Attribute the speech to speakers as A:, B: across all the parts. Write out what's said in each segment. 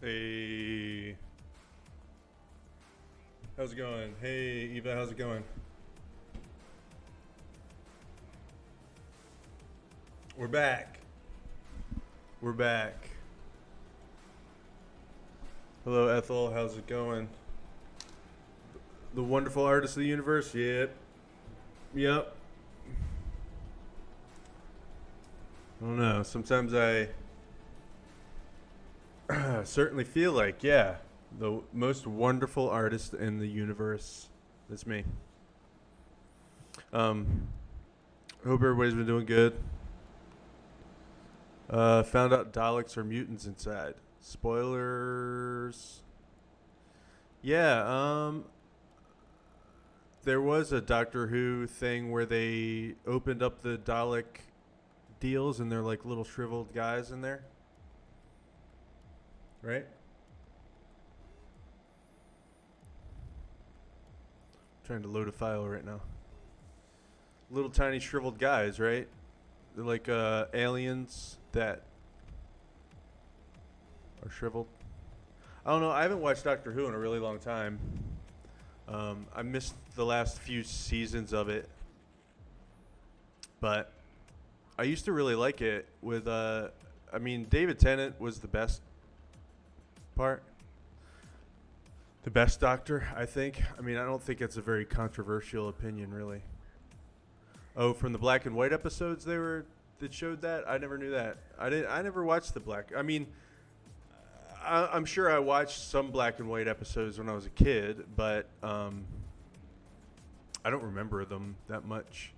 A: Hey, how's it going? Hey, Eva, how's it going? We're back. We're back. Hello, Ethel, how's it going? The wonderful artist of the universe? Yep. Yep. I don't know. Sometimes I certainly feel like, yeah, the most wonderful artist in the universe is me. Hope everybody's been doing good. Found out Daleks are mutants inside. Spoilers. Yeah, there was a Doctor Who thing where they opened up the Dalek deals and they're like little shriveled guys in there. Right? Trying to load a file right now. Little tiny shriveled guys, right? They're like aliens that are shriveled. I don't know. I haven't watched Doctor Who in a really long time. I missed the last few seasons of it. But I used to really like it with, David Tennant was the best part. The best Doctor, I think. I don't think it's a very controversial opinion, really. Oh, from the black and white episodes that showed that? I never knew that. I never watched the black. I'm sure I watched some black and white episodes when I was a kid, but I don't remember them that much.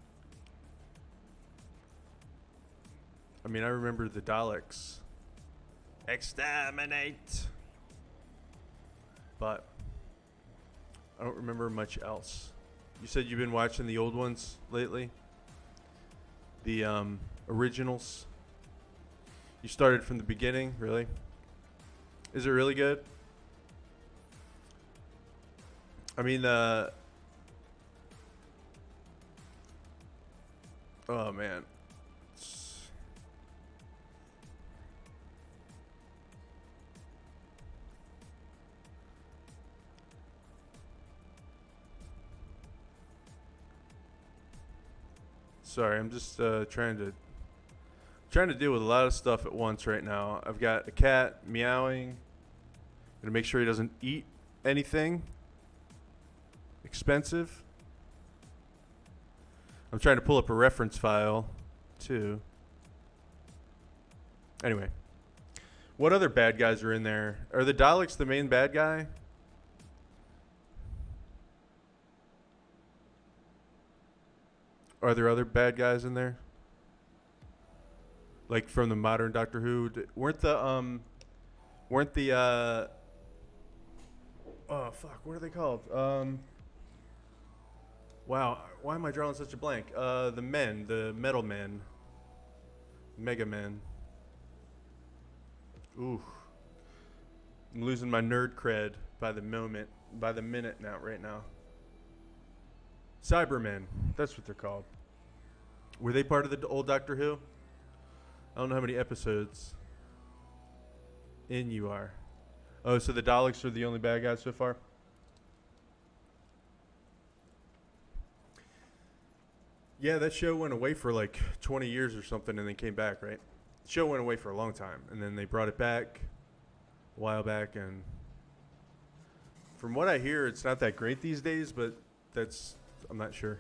A: I remember the Daleks. Exterminate! But I don't remember much else. You said you've been watching the old ones lately? The originals? You started from the beginning, really? Is it really good? Oh man. Sorry, I'm just trying to deal with a lot of stuff at once right now. I've got a cat meowing. Gonna make sure he doesn't eat anything expensive. I'm trying to pull up a reference file too. Anyway, what other bad guys are in there? Are the Daleks the main bad guy? Are there other bad guys in there? Like from the modern Doctor Who? Weren't the oh fuck, what are they called? Wow, why am I drawing such a blank? The men, the metal men. Mega men. Ooh. I'm losing my nerd cred by the minute now, right now. Cybermen, that's what they're called. Were they part of the old Doctor Who? I don't know how many episodes in you are. Oh, so the Daleks are the only bad guys so far? Yeah, that show went away for like 20 years or something and then came back, right? The show went away for a long time and then they brought it back a while back, and from what I hear, it's not that great these days, but I'm not sure.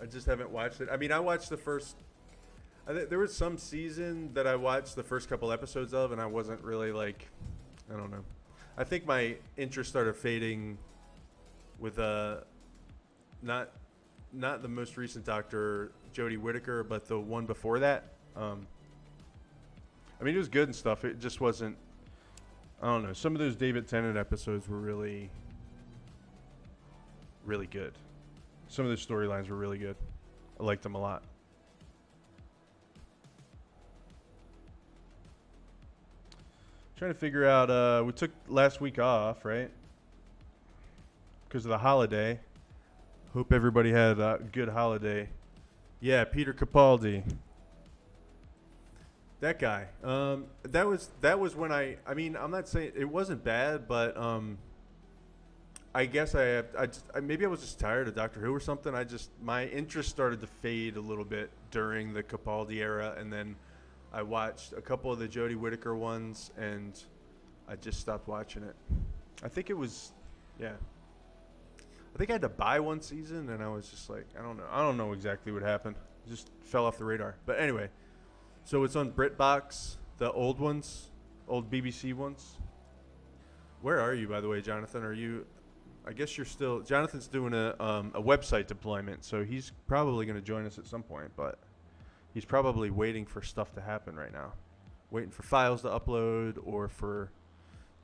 A: I just haven't watched it. I mean, I watched the first, there was some season that I watched the first couple episodes of, and I wasn't really like, I don't know. I think my interest started fading with not the most recent Doctor, Jodie Whittaker, but the one before that. I mean, it was good and stuff. It just wasn't, I don't know. Some of those David Tennant episodes were really, really good. Some of those storylines were really good. I liked them a lot. Trying to figure out, we took last week off, right? Because of the holiday. Hope everybody had a good holiday. Yeah, Peter Capaldi. That guy. That was when I mean, I'm not saying it wasn't bad, but I guess maybe I was just tired of Doctor Who or something. My interest started to fade a little bit during the Capaldi era, and then I watched a couple of the Jodie Whittaker ones, and I just stopped watching it. I think it was, yeah. I think I had to buy one season, and I was just like, I don't know exactly what happened. It just fell off the radar. But anyway. So it's on BritBox, the old ones, old BBC ones. Where are you, by the way, Jonathan? Are you? I guess you're still. Jonathan's doing a website deployment, so he's probably going to join us at some point. But he's probably waiting for stuff to happen right now, waiting for files to upload or for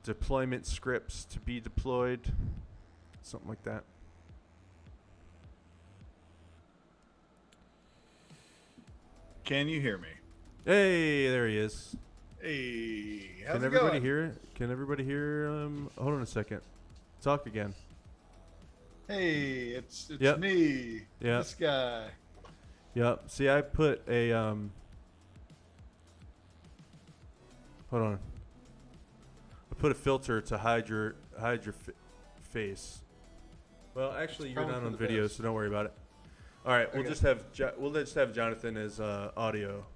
A: deployment scripts to be deployed, something like that.
B: Can you hear me?
A: Hey, there he is.
B: Hey, how's
A: Can
B: it
A: everybody
B: going?
A: hear it? Can everybody hear? Hold on a second. Talk again.
B: Hey, it's
A: Yep.
B: me.
A: Yep.
B: This guy.
A: Yep. See, I put a Hold on. I put a filter to hide your face. Well, actually, you're not on video, so don't worry about it. All right,
B: Okay.
A: we'll just have Jonathan as audio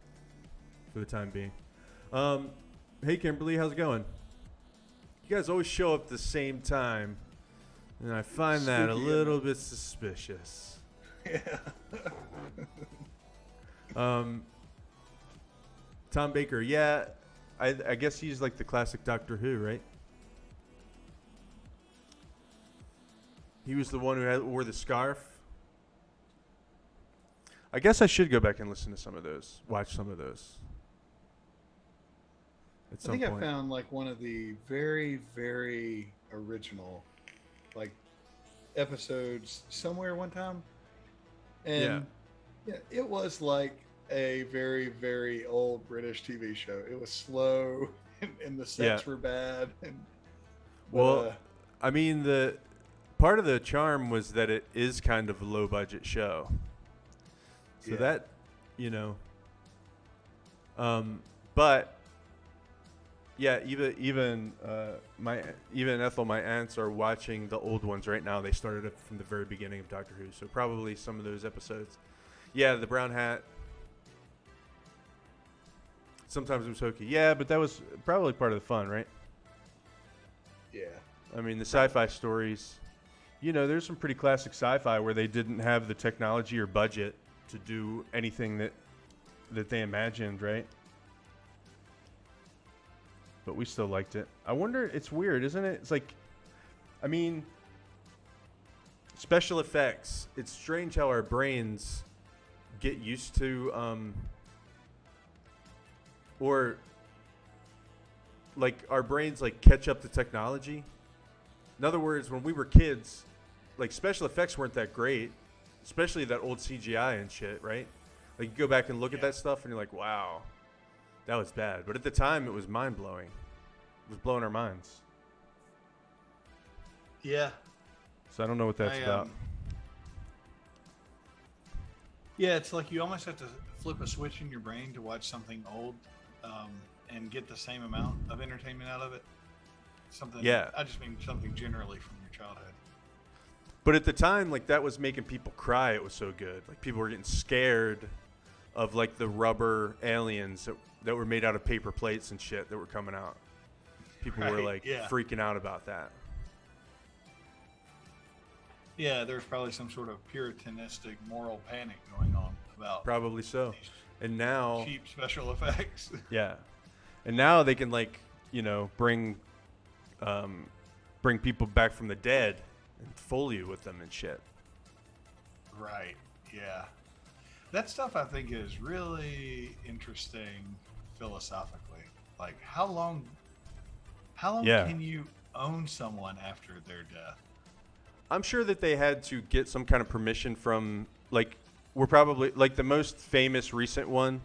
A: for the time being. Hey, Kimberly, how's it going? You guys always show up at the same time, and I find that a
B: Spooky,
A: little bit suspicious.
B: Yeah.
A: Tom Baker, yeah, I guess he's like the classic Doctor Who, right? He was the one who wore the scarf. I guess I should go back and listen to some of those, watch some of those. At some
B: I think
A: point.
B: I found like one of the very, very original like episodes somewhere one time. And yeah, it was like a very, very old British TV show. It was slow and the sets were bad.
A: I mean, the part of the charm was that it is kind of a low budget show. So that, but yeah, even Ethel, my aunts are watching the old ones right now. They started it from the very beginning of Doctor Who, so probably some of those episodes. Yeah, the brown hat. Sometimes it was hokey. Yeah, but that was probably part of the fun, right?
B: Yeah.
A: I mean, the sci-fi stories. There's some pretty classic sci-fi where they didn't have the technology or budget to do anything that they imagined, right? But we still liked it. I wonder, it's weird, isn't it? It's like, I mean, special effects. It's strange how our brains get used to, or like our brains like catch up to technology. In other words, when we were kids, like special effects weren't that great, especially that old CGI and shit, right? Like you go back and look at that stuff and you're like, wow, that was bad. But at the time, it was mind-blowing. It was blowing our minds.
B: Yeah.
A: So I don't know what that's about.
B: Yeah, it's like you almost have to flip a switch in your brain to watch something old, and get the same amount of entertainment out of it. Something
A: Yeah.
B: I just mean something generally from your childhood.
A: But at the time, like, that was making people cry. It was so good. Like, people were getting scared of, like, the rubber aliens that were made out of paper plates and shit that were coming out. People were,
B: Right,
A: like,
B: yeah.
A: freaking out about that.
B: Yeah, there's probably some sort of puritanistic moral panic going on about
A: Probably so.
B: these
A: And now,
B: cheap special effects.
A: yeah. And now they can, like, bring people back from the dead and fool you with them and shit.
B: Right. Yeah. That stuff I think is really interesting philosophically. Like how long
A: Yeah.
B: can you own someone after their death?
A: I'm sure that they had to get some kind of permission from, like, we're probably, like, the most famous recent one.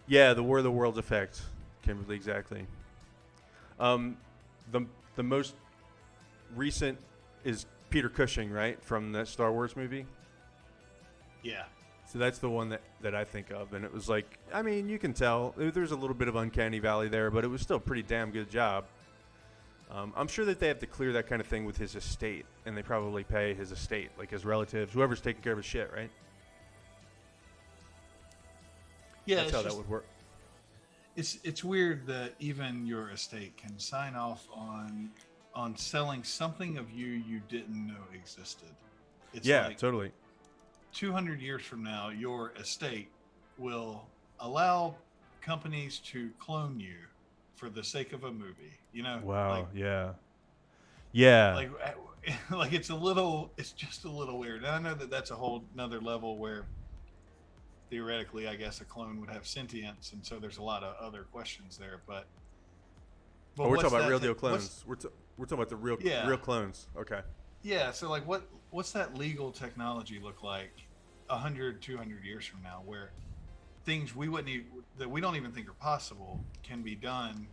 A: Yeah, the War of the Worlds effect. Kimberly, exactly. The most recent is Peter Cushing, right, from the Star Wars movie.
B: Yeah.
A: So that's the one that I think of, and it was like, I mean, you can tell there's a little bit of uncanny valley there, but it was still a pretty damn good job. I'm sure that they have to clear that kind of thing with his estate, and they probably pay his estate, like his relatives, whoever's taking care of his shit, right?
B: Yeah,
A: That's how that would work.
B: It's weird that even your estate can sign off on selling something of you didn't know existed. It's
A: Yeah,
B: like
A: totally.
B: 200 years from now, your estate will allow companies to clone you for the sake of a movie. You know,
A: Wow.
B: like
A: Yeah. Yeah.
B: like it's just a little weird. And I know that that's a whole another level where theoretically, I guess a clone would have sentience, and so there's a lot of other questions there. But
A: Oh, we're
B: what's
A: talking about
B: that
A: real
B: ta-
A: deal
B: what's-
A: clones. We're talking about the real
B: Yeah.
A: real clones. Okay.
B: Yeah, so like what's that legal technology look like 100, 200 years from now, where things we wouldn't even, that we don't even think are possible can be done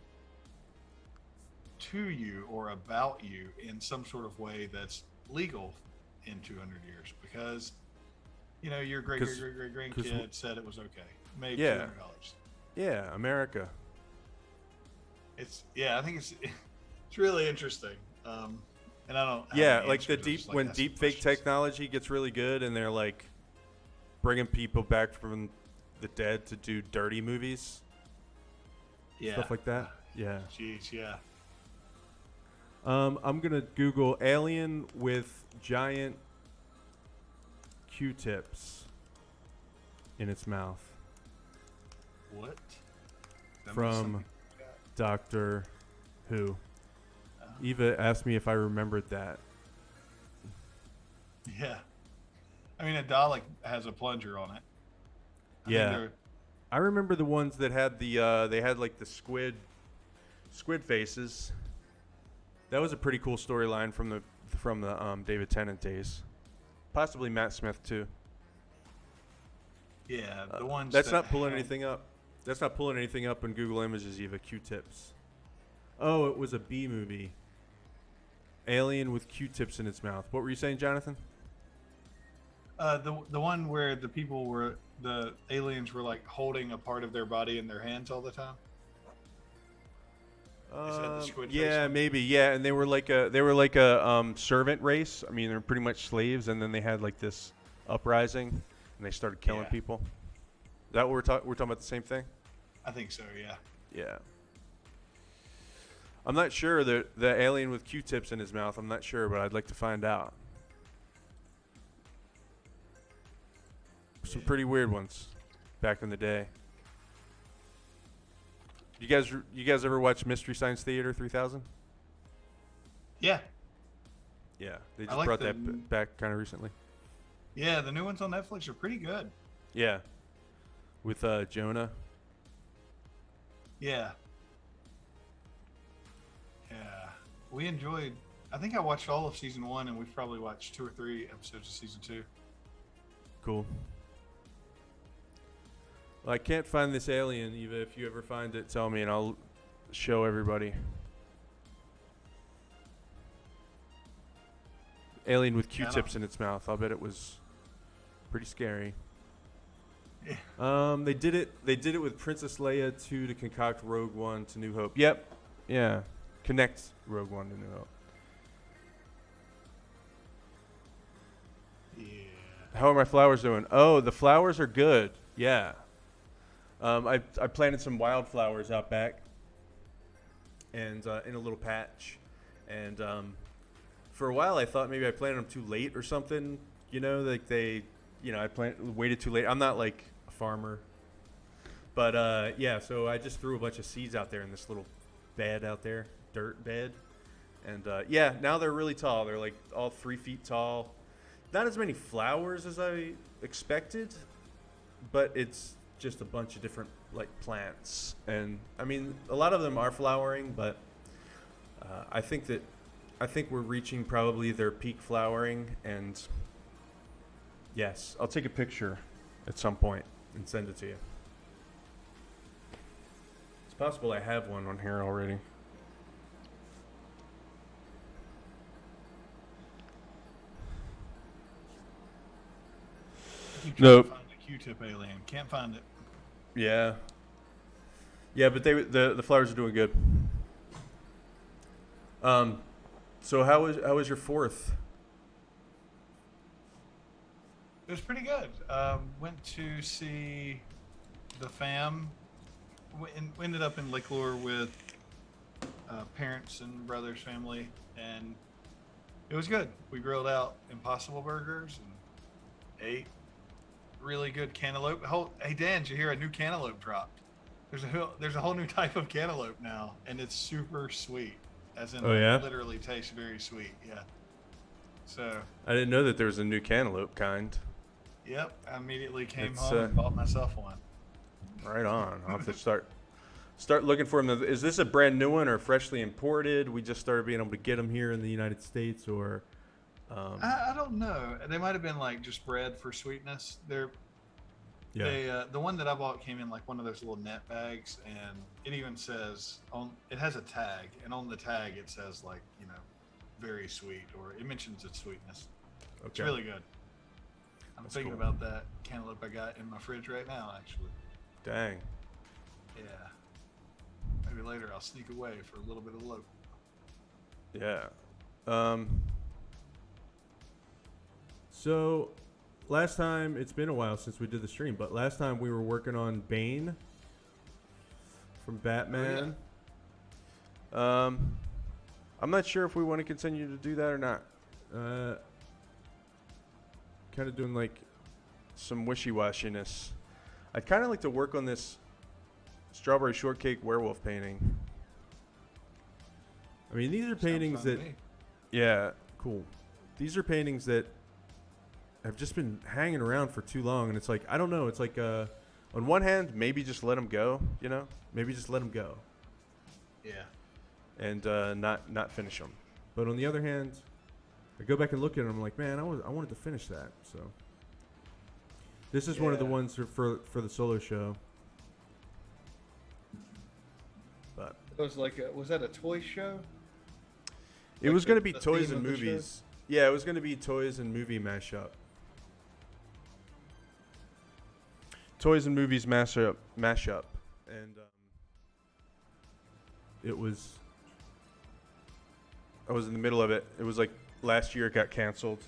B: to you or about you in some sort of way that's legal in 200 years because your great
A: 'Cause-
B: great great great grandkid said it was okay, made
A: Yeah.
B: $200.
A: Yeah, America.
B: I think it's really interesting. And I don't have
A: Yeah,
B: any
A: like the
B: answers, I
A: deep
B: just like
A: when
B: asking
A: deep fake
B: questions.
A: technology gets really good, and they're like bringing people back from the dead to do dirty movies,
B: Yeah,
A: stuff like that. Yeah.
B: Jeez, yeah.
A: I'm gonna Google alien with giant Q-tips in its mouth
B: What? That must
A: from
B: something-
A: Doctor Who.
B: uh,
A: Eva asked me if I remembered that.
B: Yeah. I mean, a Dalek has a plunger on it. I mean,
A: Yeah.
B: they're-
A: I remember the ones that had the they had like the squid faces. That was a pretty cool storyline from the David Tennant days. Possibly Matt Smith too.
B: yeah, the ones
A: That's
B: that
A: not pulling
B: had-
A: anything up. That's not pulling anything up in Google Images, Eva. Q-tips. Oh, it was a B movie. Alien with Q-tips in its mouth. What were you saying, Jonathan?
B: The one where the aliens were like holding a part of their body in their hands all the time. Is that the squid face
A: Yeah,
B: one?
A: maybe. Yeah, and they were like a servant race. I mean, they're pretty much slaves, and then they had like this uprising, and they started killing
B: Yeah.
A: people. Is that what we're talking? We're talking about the same thing.
B: I think so. Yeah.
A: Yeah. I'm not sure the alien with Q-tips in his mouth. I'm not sure, but I'd like to find out. Some pretty weird ones back in the day. You guys ever watch Mystery Science Theater 3000?
B: Yeah.
A: Yeah, they
B: I
A: just
B: like
A: brought
B: the-
A: that back kind of recently.
B: Yeah, the new ones on Netflix are pretty good.
A: Yeah, with Jonah.
B: Yeah. Yeah. We enjoyed. I think I watched all of season 1, and we've probably watched 2 or 3 episodes of season 2.
A: Cool. Well, I can't find this alien, Eva. If you ever find it, tell me, and I'll show everybody. Alien with
B: Yeah, I
A: Q-tips in its mouth. I'll bet it was pretty scary. They did it. They did it with Princess Leia 2 to concoct Rogue One to New Hope. Yep. Yeah. Connect Rogue One to New Hope.
C: Yeah.
A: How are my flowers doing? Oh, the flowers are good. Yeah. I planted some wildflowers out back, and in a little patch, and for a while I thought maybe I planted them too late or something. You know, like I waited too late. I'm not like a farmer, but yeah. So I just threw a bunch of seeds out there in this little bed out there, dirt bed, and yeah, now they're really tall. They're like all 3 feet tall. Not as many flowers as I expected, but it's just a bunch of different like plants, and I mean a lot of them are flowering, but I think we're reaching probably their peak flowering, and yes, I'll take a picture at some point and send it to you. It's possible I have one on here already.
C: Nope. Find the Q-tip alien. Can't find it.
A: Yeah. Yeah, but the flowers are doing good. So how was your 4th?
C: It was pretty good. Went to see the fam. We ended up in Lake Lure with parents and brother's family, and it was good. We grilled out Impossible Burgers and ate really good cantaloupe. Hey Dan, did you hear a new cantaloupe dropped? There's a whole new type of cantaloupe now, and it's super sweet. As in, literally tastes very sweet. Yeah. So.
A: I didn't know that there was a new cantaloupe kind.
C: Yep. I immediately came home and bought myself one.
A: Right on. I'll have to start looking for them. Is this a brand new one or freshly imported? We just started being able to get them here in the United States, or?
C: I don't know. They might have been like just bred for sweetness. The one that I bought came in like one of those little net bags, and it even says it has a tag, and on the tag it says like, very sweet, or it mentions its sweetness. Okay. It's really good. That's thinking about that cantaloupe I got in my fridge right now, actually.
A: Dang.
C: Yeah. Maybe later I'll sneak away for a little bit of local.
A: Yeah. So, last time, it's been a while since we did the stream, but last time we were working on Bane from Batman. Oh, yeah. I'm not sure if we want to continue to do that or not. Kind of doing like some wishy-washiness. I'd kind of like to work on this strawberry shortcake werewolf painting. I mean, these are paintings that... Yeah, cool. These are paintings that have just been hanging around for too long, and it's like, I don't know, it's like, on one hand, maybe just let them go, Maybe just let them go.
C: Yeah.
A: And not finish them. But on the other hand, I go back and look at them, I'm like, man, I wanted to finish that, so... This is one of the ones for the solo show. But
B: was that a toy show?
A: It was going to be toys and movies. Yeah, it was going to be toys and movie mashup. Toys and movies mashup, and it was. I was in the middle of it. It was like last year it got canceled,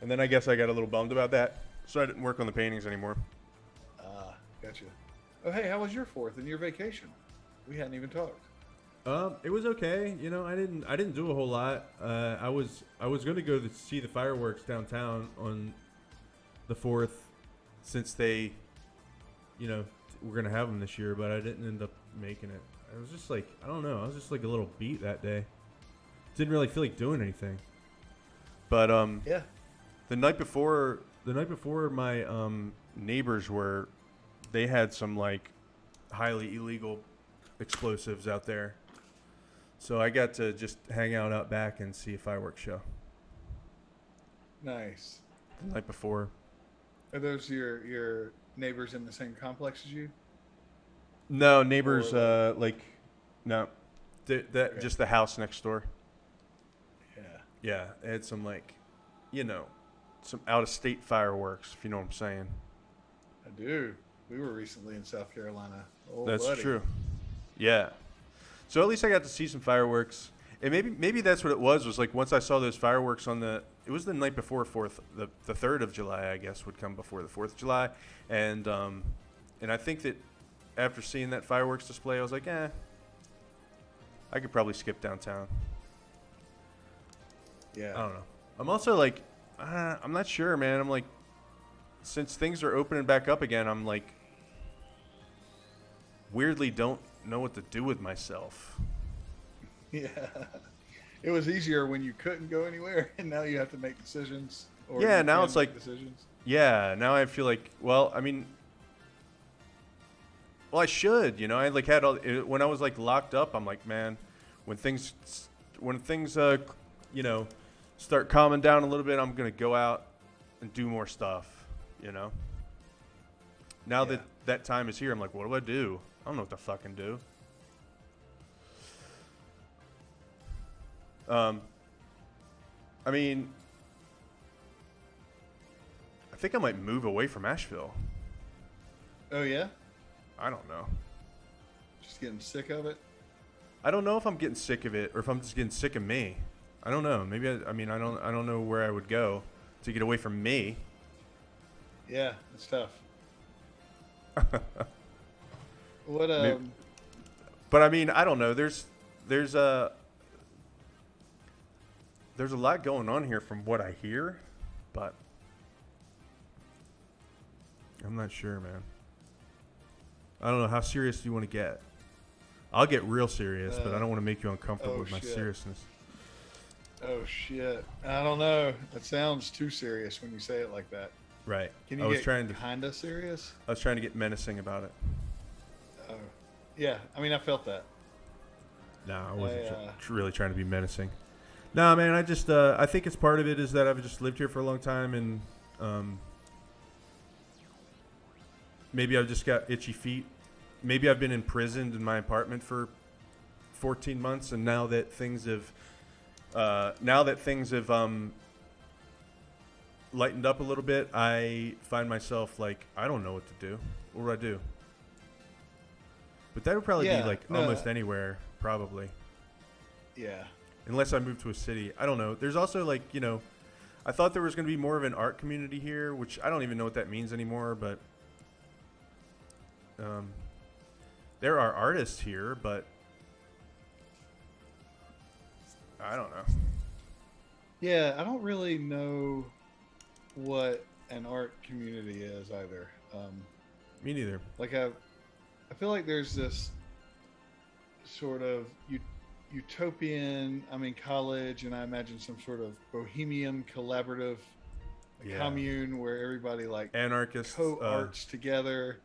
A: and then I guess I got a little bummed about that, so I didn't work on the paintings anymore.
B: Gotcha. Oh, hey, how was your 4th and your vacation? We hadn't even talked.
A: It was okay. I didn't do a whole lot. I was going to go to see the fireworks downtown on the 4th, since they, we're going to have them this year, but I didn't end up making it. I was just like, I don't know. I was just like a little beat that day. Didn't really feel like doing anything. But
B: yeah.
A: The night before my neighbors they had some like highly illegal explosives out there. So I got to just hang out back and see a fireworks show.
B: Nice.
A: The night before.
B: Are those your neighbors in the same complex as you?
A: No, neighbors, no. Okay. Just the house next door.
B: Yeah.
A: Yeah, it had some some out-of-state fireworks, if you know what I'm saying.
B: I do. We were recently in South Carolina. Oh,
A: That's
B: buddy.
A: true. Yeah. So at least I got to see some fireworks. And maybe that's what it was like once I saw those fireworks it was the night before the 3rd of July, I guess, would come before the 4th of July. And I think that after seeing that fireworks display, I was like, I could probably skip downtown.
B: Yeah.
A: I don't know. I'm also like, I'm not sure, man. I'm like, since things are opening back up again, I'm like, weirdly don't know what to do with myself.
B: Yeah. It was easier when you couldn't go anywhere, and now you have to make decisions. Or
A: Yeah,
B: you
A: now
B: can
A: it's
B: make
A: like-
B: decisions.
A: Yeah, now I feel like, well, I mean, well, I should, you know. I like had when I was like locked up. I'm like, man, when things, you know, start calming down a little bit, I'm gonna go out and do more stuff, you know. Now
B: Yeah.
A: that time is here, I'm like, what do I do? I don't know what to fucking do. I mean, I think I might move away from Asheville.
B: Oh yeah,
A: I don't know.
B: just getting sick of it.
A: I don't know if I'm getting sick of it or if I'm just getting sick of me. I don't know. Maybe I don't know where I would go to get away from me.
B: Yeah, it's tough. What
A: Maybe- But I mean, I don't know. There's a lot going on here from what I hear, but I'm not sure, man. I don't know. How serious do you want to get? I'll get real serious, but I don't want to make you uncomfortable with my
B: shit.
A: seriousness.
B: Oh shit! I don't know. That sounds too serious when you say it like that.
A: Right.
B: Can
A: I
B: you
A: was
B: get
A: trying to
B: kinda serious?
A: get menacing about it.
B: Oh, yeah. I mean, I felt that.
A: No, I wasn't
B: I,
A: really trying to be menacing. No, man, I just I think it's part of it is that I've just lived here for a long time, and maybe I've just got itchy feet. Maybe I've been imprisoned in my apartment for 14 months, and now that things have lightened up a little bit, I find myself like, I don't know what to do. What do I do? But that would probably
B: Yeah,
A: be like
B: no.
A: almost anywhere, probably.
B: Yeah.
A: Unless I move to a city. I don't know. There's also like, you know, I thought there was going to be more of an art community here, which I don't even know what that means anymore, but there are artists here, but I don't know.
B: Yeah, I don't really know what an art community is either.
A: Me neither.
B: Like I feel like there's this sort of utopian. I'm in college, and I imagine some sort of bohemian collaborative
A: Yeah.
B: commune where everybody like
A: Anarchists.
B: co-arts together.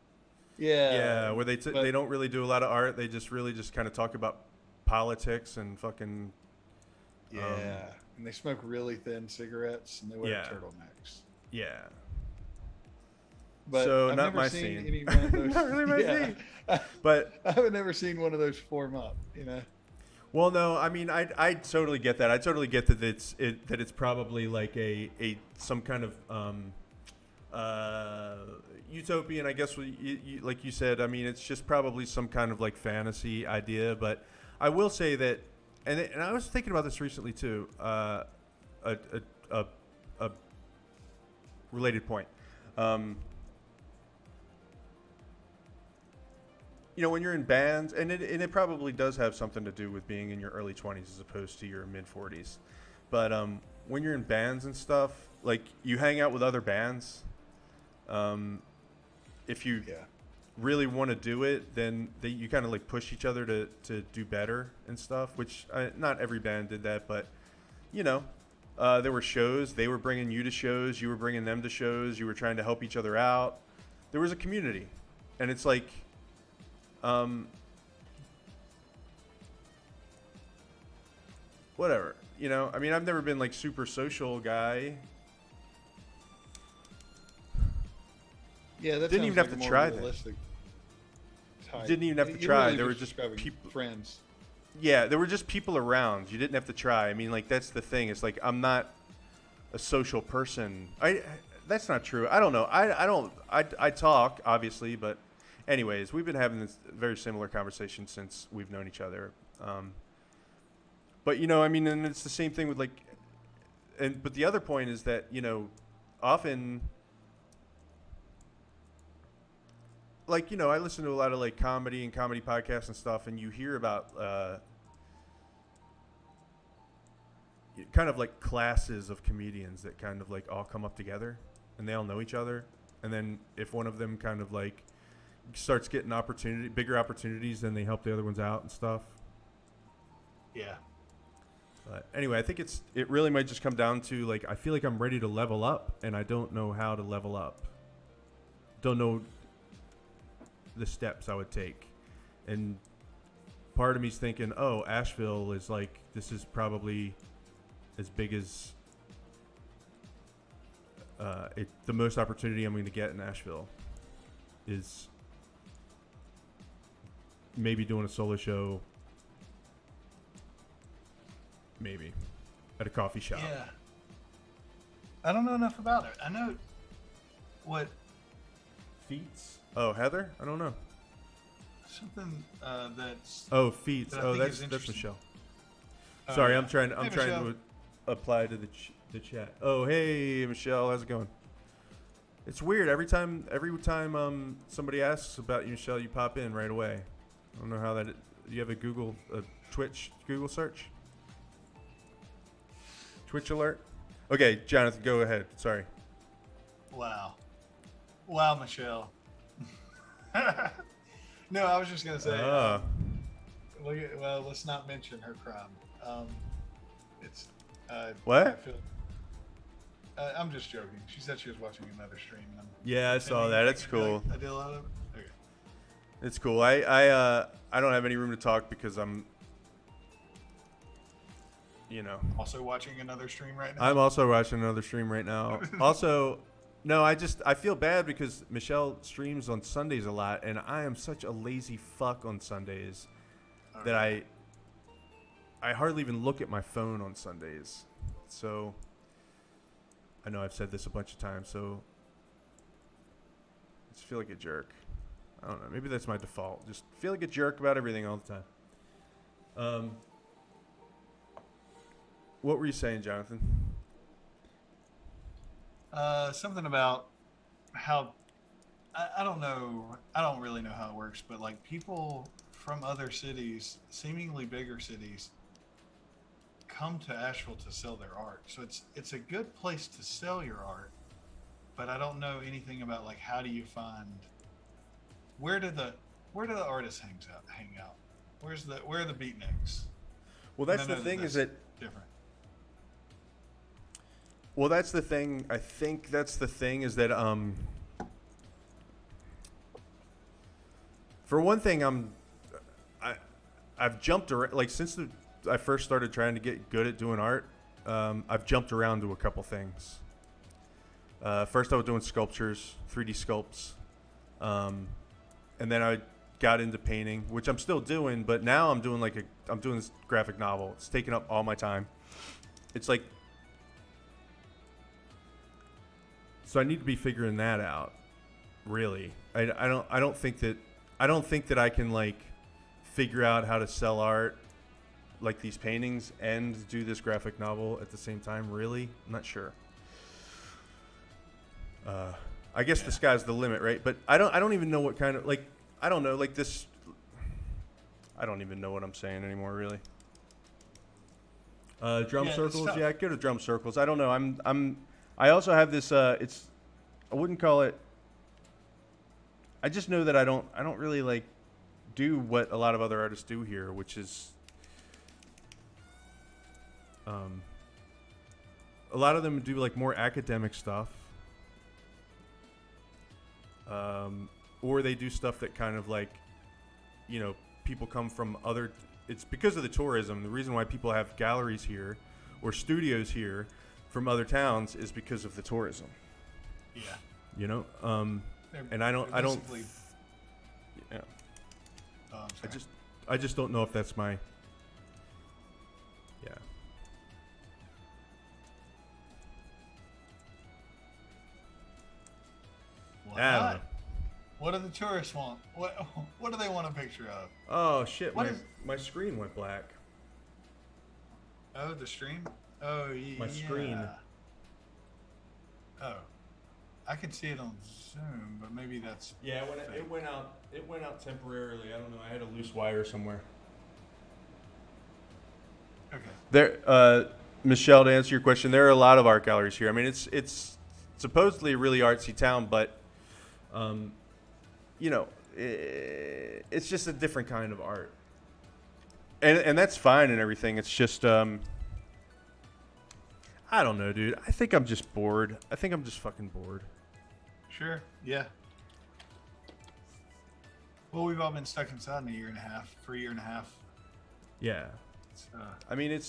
B: Yeah.
A: Yeah, where they
B: but-
A: they don't really do a lot of art. They just really just kind of talk about politics and fucking.
B: Yeah. And they smoke really thin cigarettes, and they wear
A: Yeah.
B: turtlenecks.
A: Yeah.
B: But
A: So,
B: I've
A: not
B: never
A: my
B: seen
A: scene.
B: any one of those.
A: Not really my
B: yeah.
A: scene. But
B: I've never seen one of those form up. You know.
A: well, no, I mean, I totally get that. I totally get that it's probably like a some kind of utopian. I guess like you said. I mean, it's just probably some kind of like fantasy idea. But I will say that, and I was thinking about this recently too. A related point. You know, when you're in bands, and it probably does have something to do with being in your early 20s as opposed to your mid 40s. But when you're in bands and stuff, like you hang out with other bands. If you
B: Yeah.
A: really want to do it, then you kind of like push each other to do better and stuff, which not every band did that, but you know, there were shows. They were bringing you to shows. You were bringing them to shows. You were trying to help each other out. There was a community, and it's like, whatever, you know. I mean, I've never been like super social guy.
B: Yeah, that
A: Didn't
B: sounds
A: even have
B: like a
A: to
B: more
A: try that.
B: realistic type.
A: Didn't even have to
B: You're
A: try.
B: really
A: There were just
B: describing
A: people-
B: friends.
A: Yeah, there were just people around. You didn't have to try. I mean, like that's the thing. It's like I'm not a social person. that's not true. I don't know. I don't. I talk obviously, but anyways, we've been having this very similar conversation since we've known each other. But I mean, and it's the same thing with like, but the other point is that often, like I listen to a lot of like comedy and comedy podcasts and stuff, and you hear about kind of like classes of comedians that kind of like all come up together and they all know each other, and then if one of them kind of like starts getting bigger opportunities, then they help the other ones out and stuff.
C: Yeah.
A: But anyway, I think it really might just come down to like, I feel like I'm ready to level up and I don't know how to level up. Don't know the steps I would take. And part of me's thinking, oh, Asheville is like, this is probably as big as the most opportunity I'm going to get in Asheville is maybe doing a solo show, maybe at a coffee shop.
C: Yeah. I don't know enough about it. I know what
A: Feats? Oh, Heather? I don't know.
C: something that's.
A: Oh, Feats.
C: that I
A: Oh,
C: think
A: that's
C: is
A: Michelle.
C: Oh,
A: Sorry,
C: yeah.
A: I'm trying
C: Hey,
A: to
C: Michelle.
A: apply to the chat. Oh, hey Michelle, how's it going? It's weird. Every time somebody asks about you, Michelle, you pop in right away. I don't know how that. Do you have a Twitch Google search? Twitch alert. Okay, Jonathan, go ahead. Sorry.
C: Wow, Michelle. No, I was just gonna say. Well, let's not mention her crime. It's.
A: What?
C: I feel, I'm just joking. She said she was watching another stream. And
A: Yeah, I saw that. It's cool.
C: A deal out of it. Okay.
A: It's cool. I don't have any room to talk because I'm.
C: Also watching another stream right now.
A: I'm also watching another stream right now. Also, no, I feel bad because Michelle streams on Sundays a lot, and I am such a lazy fuck on Sundays that I hardly even look at my phone on Sundays. So, I know I've said this a bunch of times, so I just feel like a jerk. I don't know. Maybe that's my default. Just feel like a jerk about everything all the time. What were you saying, Jonathan?
C: Something about how I don't know. I don't really know how it works, but like people from other cities, seemingly bigger cities, come to Asheville to sell their art. So it's a good place to sell your art, but I don't know anything about like how do you find where do the artists hang out? Where are the beatniks?
A: Well, that's the thing is that
C: different.
A: Well, that's the thing. I think that's the thing is that for one thing, I've jumped around like since I first started trying to get good at doing art. I've jumped around to a couple things. First, I was doing sculptures, 3D sculpts, and then I got into painting, which I'm still doing. But now I'm doing this graphic novel. It's taking up all my time. It's like. So I need to be figuring that out. Really, I don't think that I can like figure out how to sell art like these paintings and do this graphic novel at the same time. Really, I'm not sure. I guess the sky's the limit, right? But I don't even know what kind of like I don't know like this. I don't even know what I'm saying anymore. Really. Drum circles, yeah. I go to drum circles. I don't know. I also have this. I wouldn't call it. I just know that I don't really like do what a lot of other artists do here, which is. A lot of them do like more academic stuff, or they do stuff that kind of like, people come from other. It's because of the tourism. The reason why people have galleries here, or studios here. From other towns is because of the tourism.
C: Yeah.
A: And I don't. Yeah.
C: Oh,
A: I just don't know if that's my. Yeah.
C: Why
A: I don't
C: not?
A: know.
C: What do the tourists want? What do they want a picture of?
A: Oh shit!
C: What
A: My
C: is-
A: my screen went black.
C: Oh, the stream? Oh, yeah.
A: My screen.
C: Oh. I can see it on Zoom, but maybe that's...
A: Yeah, it went out. It went out temporarily. I don't know. I had a loose wire somewhere.
C: Okay.
A: There, Michelle, to answer your question, there are a lot of art galleries here. I mean, it's supposedly a really artsy town, but, you know, it's just a different kind of art, and that's fine and everything. It's just, I don't know, dude. I think I'm just bored. I think I'm just fucking bored.
C: Sure. Yeah. Well, we've all been stuck inside for a year and a half.
A: Yeah.
C: It's,
A: I mean,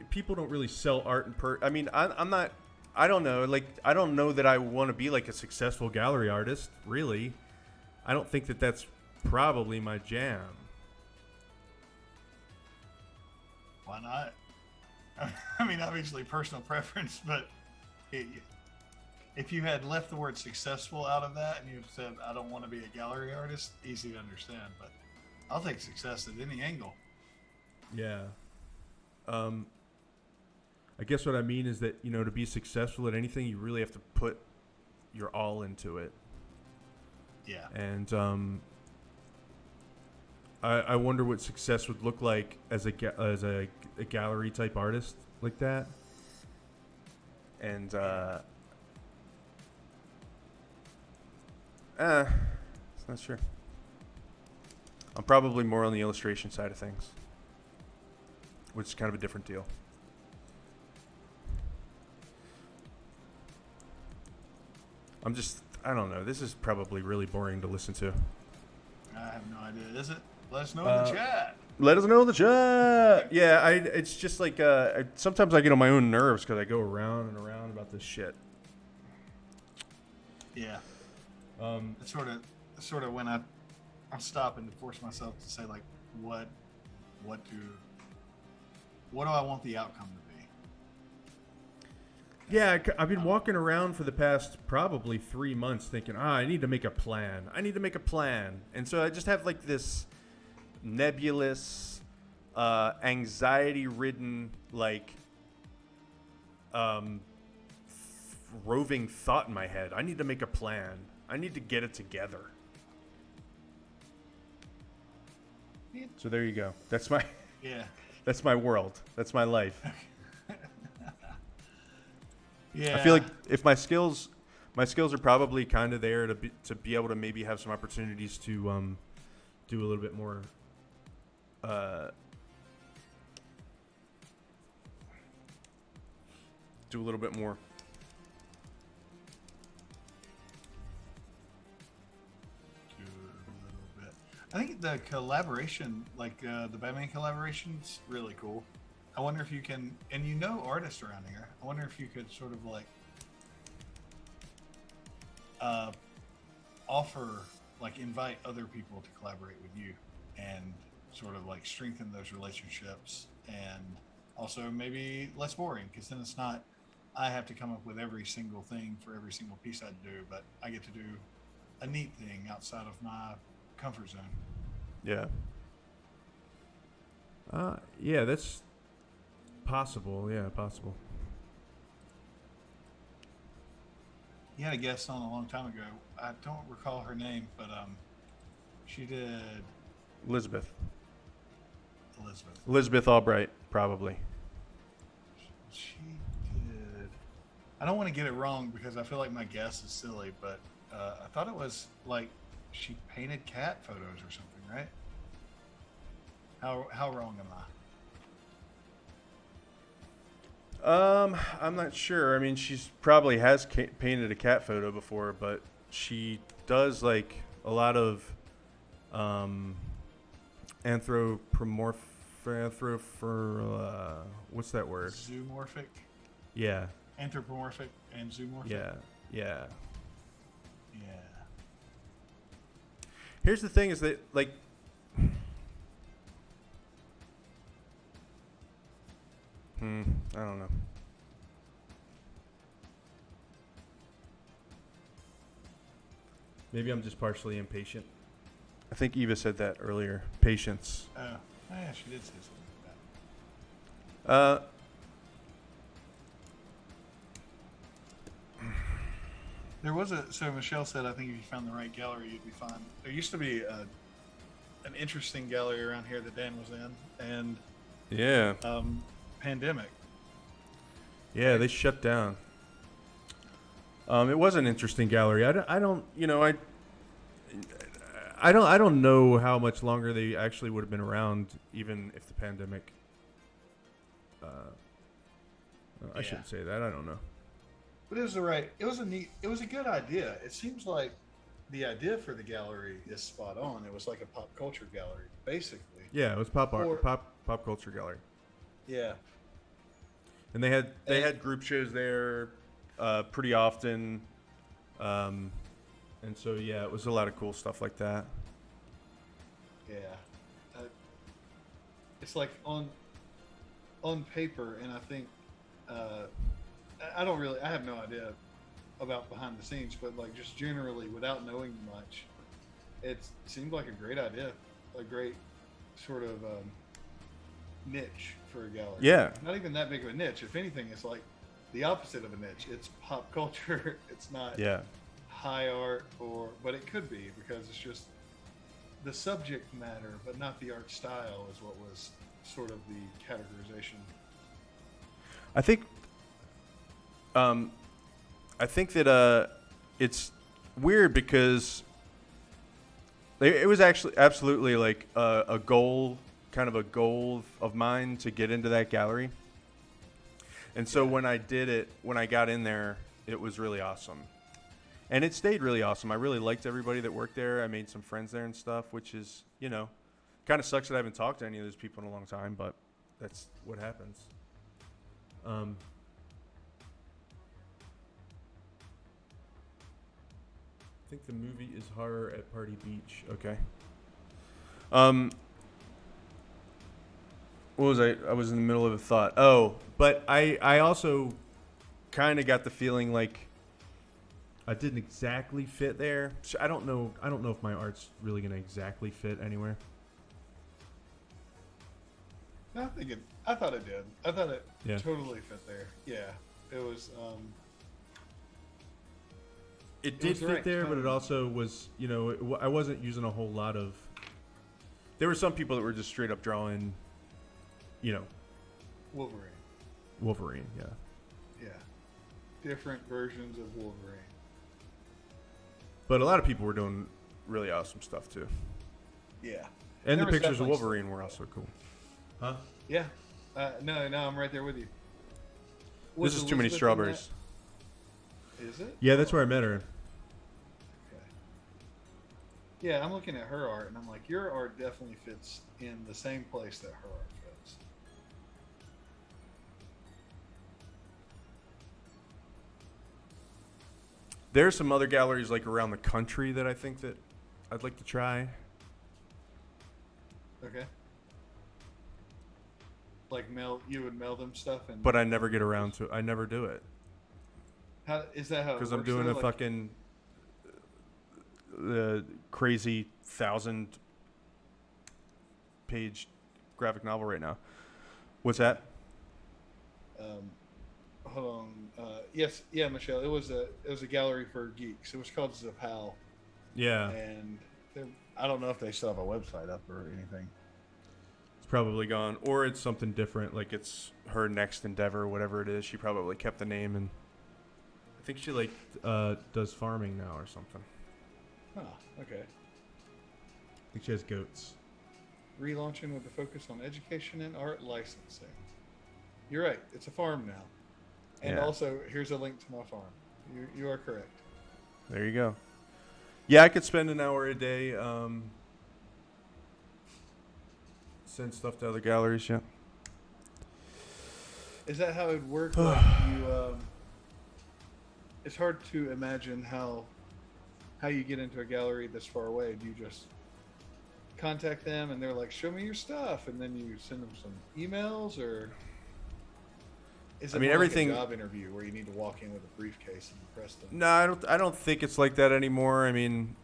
A: people don't really sell art I mean, I'm not. I don't know. Like, I don't know that I want to be like a successful gallery artist. Really, I don't think that that's probably my jam.
C: why not? I mean, obviously personal preference, but if you had left the word successful out of that and you said, I don't want to be a gallery artist, easy to understand, but I'll take success at any angle.
A: Yeah. I guess what I mean is that, you know, to be successful at anything, you really have to put your all into it.
C: Yeah.
A: And I wonder what success would look like as a gallery type artist like that. And it's not sure. I'm probably more on the illustration side of things, which is kind of a different deal. I don't know. This is probably really boring to listen to.
C: I have no idea. Is it? Let us know in the chat.
A: Let us know in the chat. Yeah, it's just like sometimes I get on my own nerves because I go around and around about this shit.
C: Yeah. It's sort of when I stop and force myself to say, like, what do I want the outcome to be?
A: Yeah, I've been walking around for the past probably 3 months thinking, I need to make a plan. And so I just have like this nebulous, anxiety-ridden, like, roving thought in my head. I need to make a plan. I need to get it together. So there you go. That's my world. That's my life.
C: Yeah.
A: I feel like if my skills are probably kind of there to be able to maybe have some opportunities to do a little bit more
C: I think the collaboration, like the Batman collaboration's really cool. I wonder if you can, and you know artists around here, I wonder if you could sort of like invite other people to collaborate with you and sort of like strengthen those relationships, and also maybe less boring, because then it's not, I have to come up with every single thing for every single piece I do, but I get to do a neat thing outside of my comfort zone.
A: Yeah. Yeah, that's possible. Yeah, possible.
C: You had a guest on a long time ago. I don't recall her name, but she did
A: Elizabeth
C: Elizabeth.
A: Albright, probably.
C: She did. I don't want to get it wrong because I feel like my guess is silly, but I thought it was like she painted cat photos or something, right? How wrong am I?
A: I'm not sure. I mean, she's probably has painted a cat photo before, but she does like a lot of what's that word?
C: Zoomorphic.
A: Yeah.
C: Anthropomorphic and zoomorphic.
A: Yeah. Here's the thing: is that like. I don't know. Maybe I'm just partially impatient. I think Eva said that earlier. Patience.
C: Oh, yeah, she did say something like
A: Uh,
C: that. There was so Michelle said, I think if you found the right gallery, you'd be fine. There used to be an interesting gallery around here that Dan was in, and
A: yeah.
C: pandemic.
A: Yeah, they shut down. It was an interesting gallery. I don't know how much longer they actually would have been around, even if the pandemic. I
C: Yeah.
A: shouldn't say that. I don't know.
C: But it was it was a good idea. It seems like the idea for the gallery is spot on. It was like a pop culture gallery, basically.
A: Yeah, it was pop
C: Or-
A: pop culture gallery,
C: Yeah.
A: and they had group shows there, pretty often, and so yeah, it was a lot of cool stuff like that.
C: Yeah. It's like on paper, and I think I have no idea about behind the scenes, but like just generally without knowing much, it seemed like a great idea, a great sort of niche for a gallery.
A: Yeah.
C: Not even that big of a niche. If anything, it's like the opposite of a niche. It's pop culture. It's not
A: Yeah.
C: high art, but it could be, because it's just the subject matter, but not the art style, is what was sort of the categorization.
A: I think that it's weird because it was actually absolutely like a goal of mine to get into that gallery. And so when I got in there, it was really awesome. And it stayed really awesome. I really liked everybody that worked there. I made some friends there and stuff, which is, kind of sucks that I haven't talked to any of those people in a long time, but that's what happens. I think the movie is Horror at Party Beach. Okay. What was I? I was in the middle of a thought. Oh, but I also kind of got the feeling like I didn't exactly fit there. So I don't know if my art's really gonna exactly fit anywhere.
C: I thought it did. I thought it
A: Yeah.
C: totally fit there. Yeah, it was.
A: It
C: It
A: did
C: was the
A: fit
C: right
A: there, but it
C: tone.
A: also was, I wasn't using a whole lot of. There were some people that were just straight up drawing,
C: Wolverine.
A: Wolverine. Yeah.
C: Yeah, different versions of Wolverine.
A: But a lot of people were doing really awesome stuff too.
C: Yeah.
A: And
C: There
A: the
C: was
A: pictures of
C: definitely
A: Wolverine
C: stuff.
A: were also cool. Huh?
C: Yeah. No, I'm right there with you.
A: This is too many
C: Elizabeth in
A: strawberries.
C: that? Is it?
A: Yeah, that's where I met her.
C: Okay. Yeah, I'm looking at her art, and I'm like, your art definitely fits in the same place that her art fits.
A: There's some other galleries like around the country that I think that I'd like to try.
C: Okay. Like you would mail them stuff, and
A: But I never get around to it. I never do it.
C: how is that? How?
A: Because I'm doing a fucking crazy 1,000-page graphic novel right now. What's that?
C: Hold on. Yes, yeah, Michelle. It was a gallery for geeks. It was called Zapal,
A: Yeah,
C: and I don't know if they still have a website up or anything.
A: it's probably gone. Or it's something different, like it's her next endeavor, whatever it is. She probably kept the name, and I think she does farming now or something.
C: Oh, okay.
A: I think she has goats.
C: Relaunching with a focus on education and art licensing. You're right. It's a farm now. And
A: Yeah.
C: also, here's a link to my farm. You are correct.
A: There you go. Yeah, I could spend an hour a day. Send stuff to other galleries. Yeah.
C: Is that how it would work? Like you, it's hard to imagine how you get into a gallery this far away. Do you just contact them and they're like, "Show me your stuff," and then you send them some emails, or is it more
A: everything.
C: like a job interview where you need to walk in with a briefcase and press them?
A: No, I don't think it's like that anymore. I mean,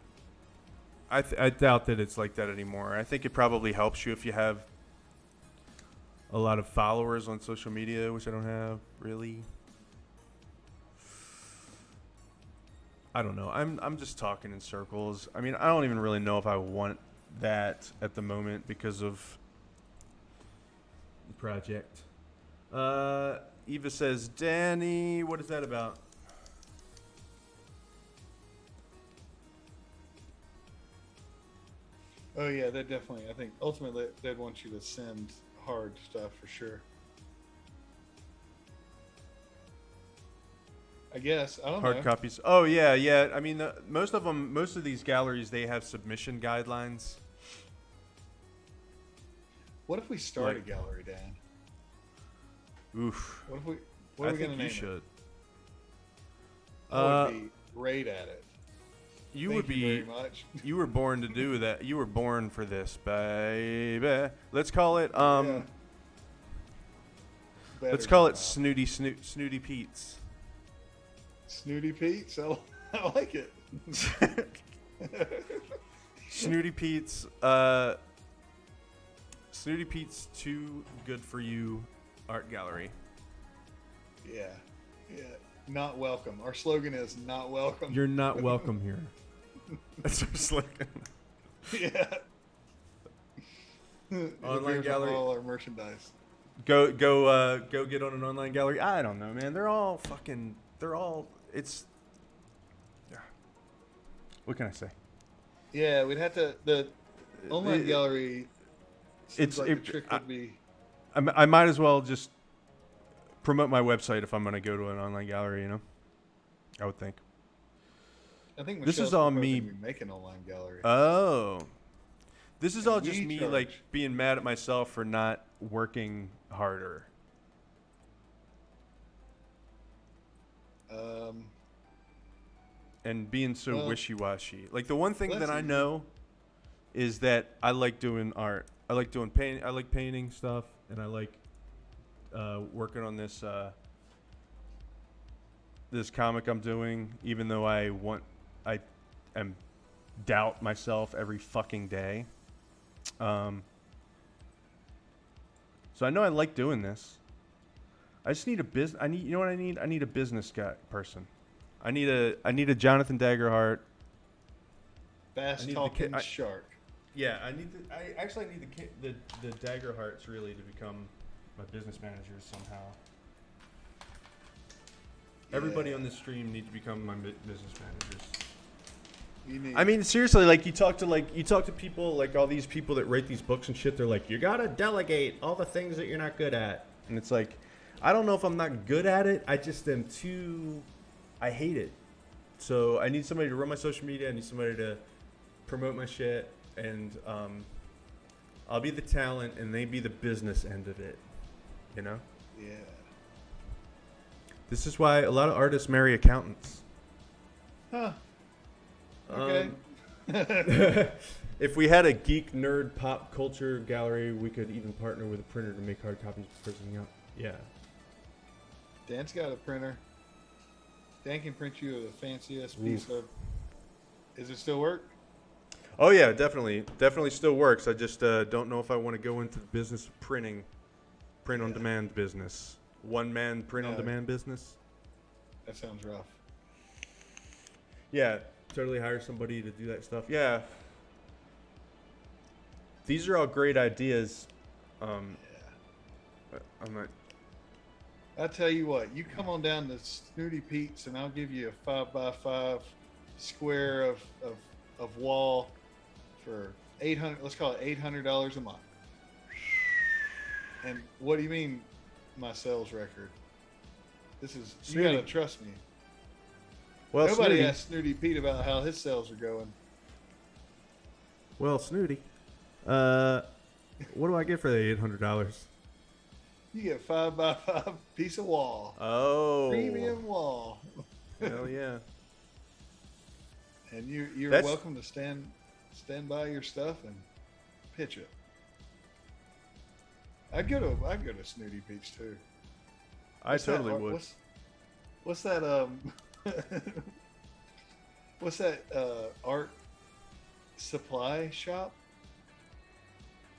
A: I doubt that it's like that anymore. I think it probably helps you if you have a lot of followers on social media, which I don't have really. I don't know. I'm just talking in circles. I mean, I don't even really know if I want that at the moment because of the project. Eva says, Danny, what is that about?
B: Oh yeah, they definitely. I think ultimately they'd want you to send hard stuff for sure. I guess I don't
A: Hard
B: know.
A: copies. Oh yeah, yeah. I mean, most of these galleries, they have submission guidelines.
B: What if we start
A: Like-
B: a gallery, Dan?
A: Oof.
B: What if we? What
A: I
B: are we
A: think
B: gonna
A: you
B: name
A: should.
B: it? I would be great at it.
A: You
B: Thank
A: would
B: you
A: be.
B: very much.
A: You were born to do that. You were born for this, baby. Let's call it.
B: Yeah.
A: Let's
B: Better
A: call
B: than
A: it Snooty Pete's.
B: Snooty Pete. So I like it.
A: Snooty Pete's. Snooty Pete's Too Good for You Art Gallery.
B: Yeah, yeah. Not welcome. Our slogan is "Not welcome."
A: You're not welcome here. That's our slogan.
B: Yeah. It
A: Online
B: appears on
A: gallery.
B: all our merchandise.
A: Go get on an online gallery. I don't know, man. They're all. It's. What can I say?
B: Yeah, we'd have to. The online gallery. Seems like the trick would be.
A: I might as well just promote my website if I'm going to go to an online gallery. You know, I would think.
B: I think
A: This is
B: Michelle's
A: all
B: proposing
A: me.
B: we make an online gallery.
A: Oh, this is
B: And
A: all just
B: we
A: me
B: charge.
A: like being mad at myself for not working harder. And being so
B: Well,
A: wishy-washy. Like the one thing that
B: let's
A: I
B: see.
A: know is that I like doing art. I like doing paint. I like painting stuff, and I like working on this this comic I'm doing. Even though I am doubt myself every fucking day. So I know I like doing this. I just need a business. You know what I need? I need a business guy person. I need a Jonathan Daggerhart.
B: Fast
A: I need the
B: talking
A: ki- I-
B: shark.
A: Yeah, I need the Daggerharts really to become my business managers somehow. Everybody
B: Yeah.
A: on this stream need to become my business managers.
B: You need,
A: I mean, seriously, like you talk to people, like all these people that write these books and shit. They're like, you gotta delegate all the things that you're not good at, and it's like, I don't know if I'm not good at it. I just am too. I hate it. So I need somebody to run my social media. I need somebody to promote my shit, and I'll be the talent, and they be the business end of it. You know.
B: yeah.
A: This is why a lot of artists marry accountants.
B: Huh. Okay.
A: If we had a geek nerd pop culture gallery, we could even partner with a printer to make hard copies for printing out. Yeah.
B: Dan's got a printer. Dan can print you the fanciest piece of. Does it still work?
A: Oh yeah, definitely still works. I just don't know if I want to go into the business of print on demand business. One man print on
B: No.
A: demand business.
B: That sounds rough.
A: Yeah, totally hire somebody to do that stuff. Yeah. These are all great ideas. I'm not.
B: I tell you what, you come on down to Snooty Pete's and I'll give you a 5x5 square of wall for $800. Let's call it $800 a month. And what do you mean, my sales record? This is you
A: Snooty.
B: gotta trust me.
A: Well,
B: Nobody
A: Snooty.
B: asked Snooty Pete about how his sales are going.
A: Well, Snooty. What do I get for the $800?
B: You get 5x5 piece of wall,
A: Oh.
B: premium wall,
A: Hell yeah.
B: and you're
A: That's-
B: welcome to stand by your stuff and pitch it. I'd go to Snooty Pete's too.
A: I
B: What's that
A: totally
B: art-
A: would.
B: What's that? What's that art supply shop.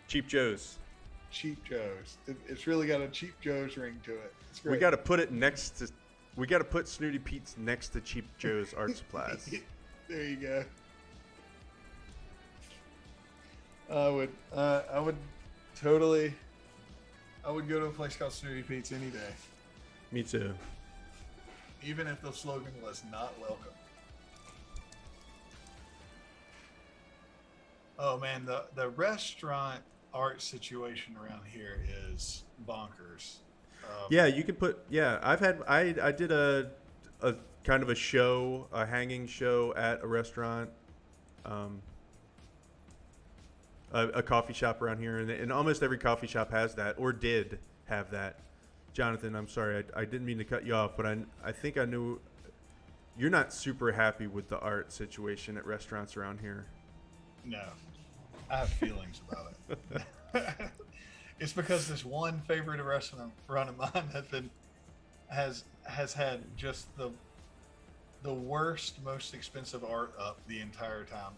A: Cheap Joe's.
B: Cheap Joe's. It's really got a Cheap Joe's ring to it. It's great.
A: We got to put it next to. We got to put Snooty Pete's next to Cheap Joe's art supplies.
B: There you go. I would totally. I would go to a place called Snooty Pete's any day,
A: Me too.
B: even if the slogan was "Not welcome." Oh man, the restaurant art situation around here is bonkers.
A: Yeah, you can put. Yeah, I did a kind of a show, a hanging show at a restaurant, a coffee shop around here, and almost every coffee shop has that or did have that. Jonathan, I'm sorry, I didn't mean to cut you off, but I think I knew you're not super happy with the art situation at restaurants around here.
C: No, I have feelings about it. It's because this one favorite restaurant of mine has had just the worst, most expensive art up the entire time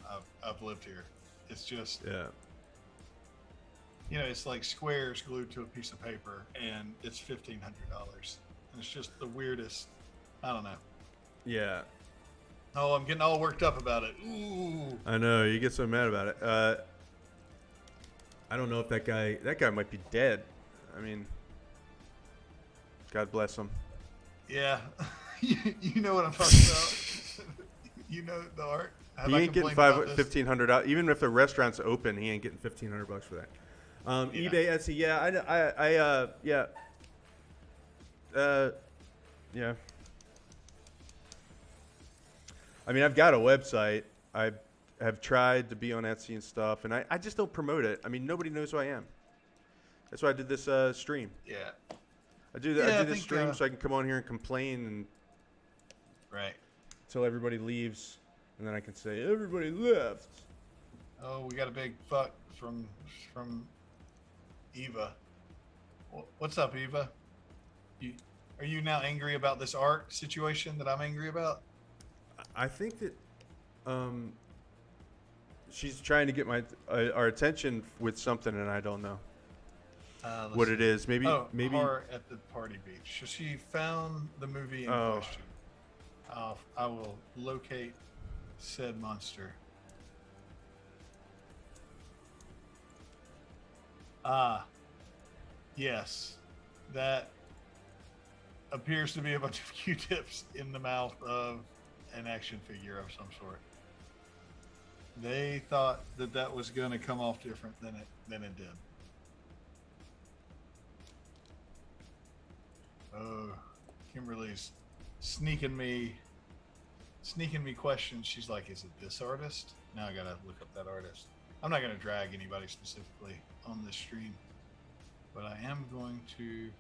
C: I've lived here. It's just,
A: Yeah.
C: you know, it's like squares glued to a piece of paper, and it's $1,500, and it's just the weirdest. I don't know.
A: Yeah.
C: Oh, I'm getting all worked up about it. Ooh.
A: I know, you get so mad about it. I don't know if that guy might be dead. I mean, God bless him.
C: Yeah, you know what I'm talking about. You know the art. Have
A: He
C: I
A: ain't getting
C: complained about this?
A: $1,500. Even if the restaurant's open, he ain't getting $1,500 for that.
C: Yeah.
A: eBay, Etsy, yeah. I mean, I've got a website. I have tried to be on Etsy and stuff, and I just don't promote it. I mean, nobody knows who I am. That's why I did this stream.
C: Yeah.
A: I do
C: I
A: this
C: think,
A: stream so I can come on here and complain and
C: Right.
A: until everybody leaves, and then I can say everybody left.
C: Oh, we got a big fuck from Eva. What's up, Eva? Are you now angry about this art situation that I'm angry about?
A: I think that she's trying to get our attention with something, and I don't know what it is. Maybe
C: Horror at the Party Beach. So she found the movie in question. I will locate said monster. Yes, that appears to be a bunch of Q-tips in the mouth of an action figure of some sort. They thought that was going to come off different than it did. Oh, Kimberly's sneaking me questions. She's like, "Is it this artist?" Now I gotta look up that artist. I'm not gonna drag anybody specifically on this stream, but I am going to.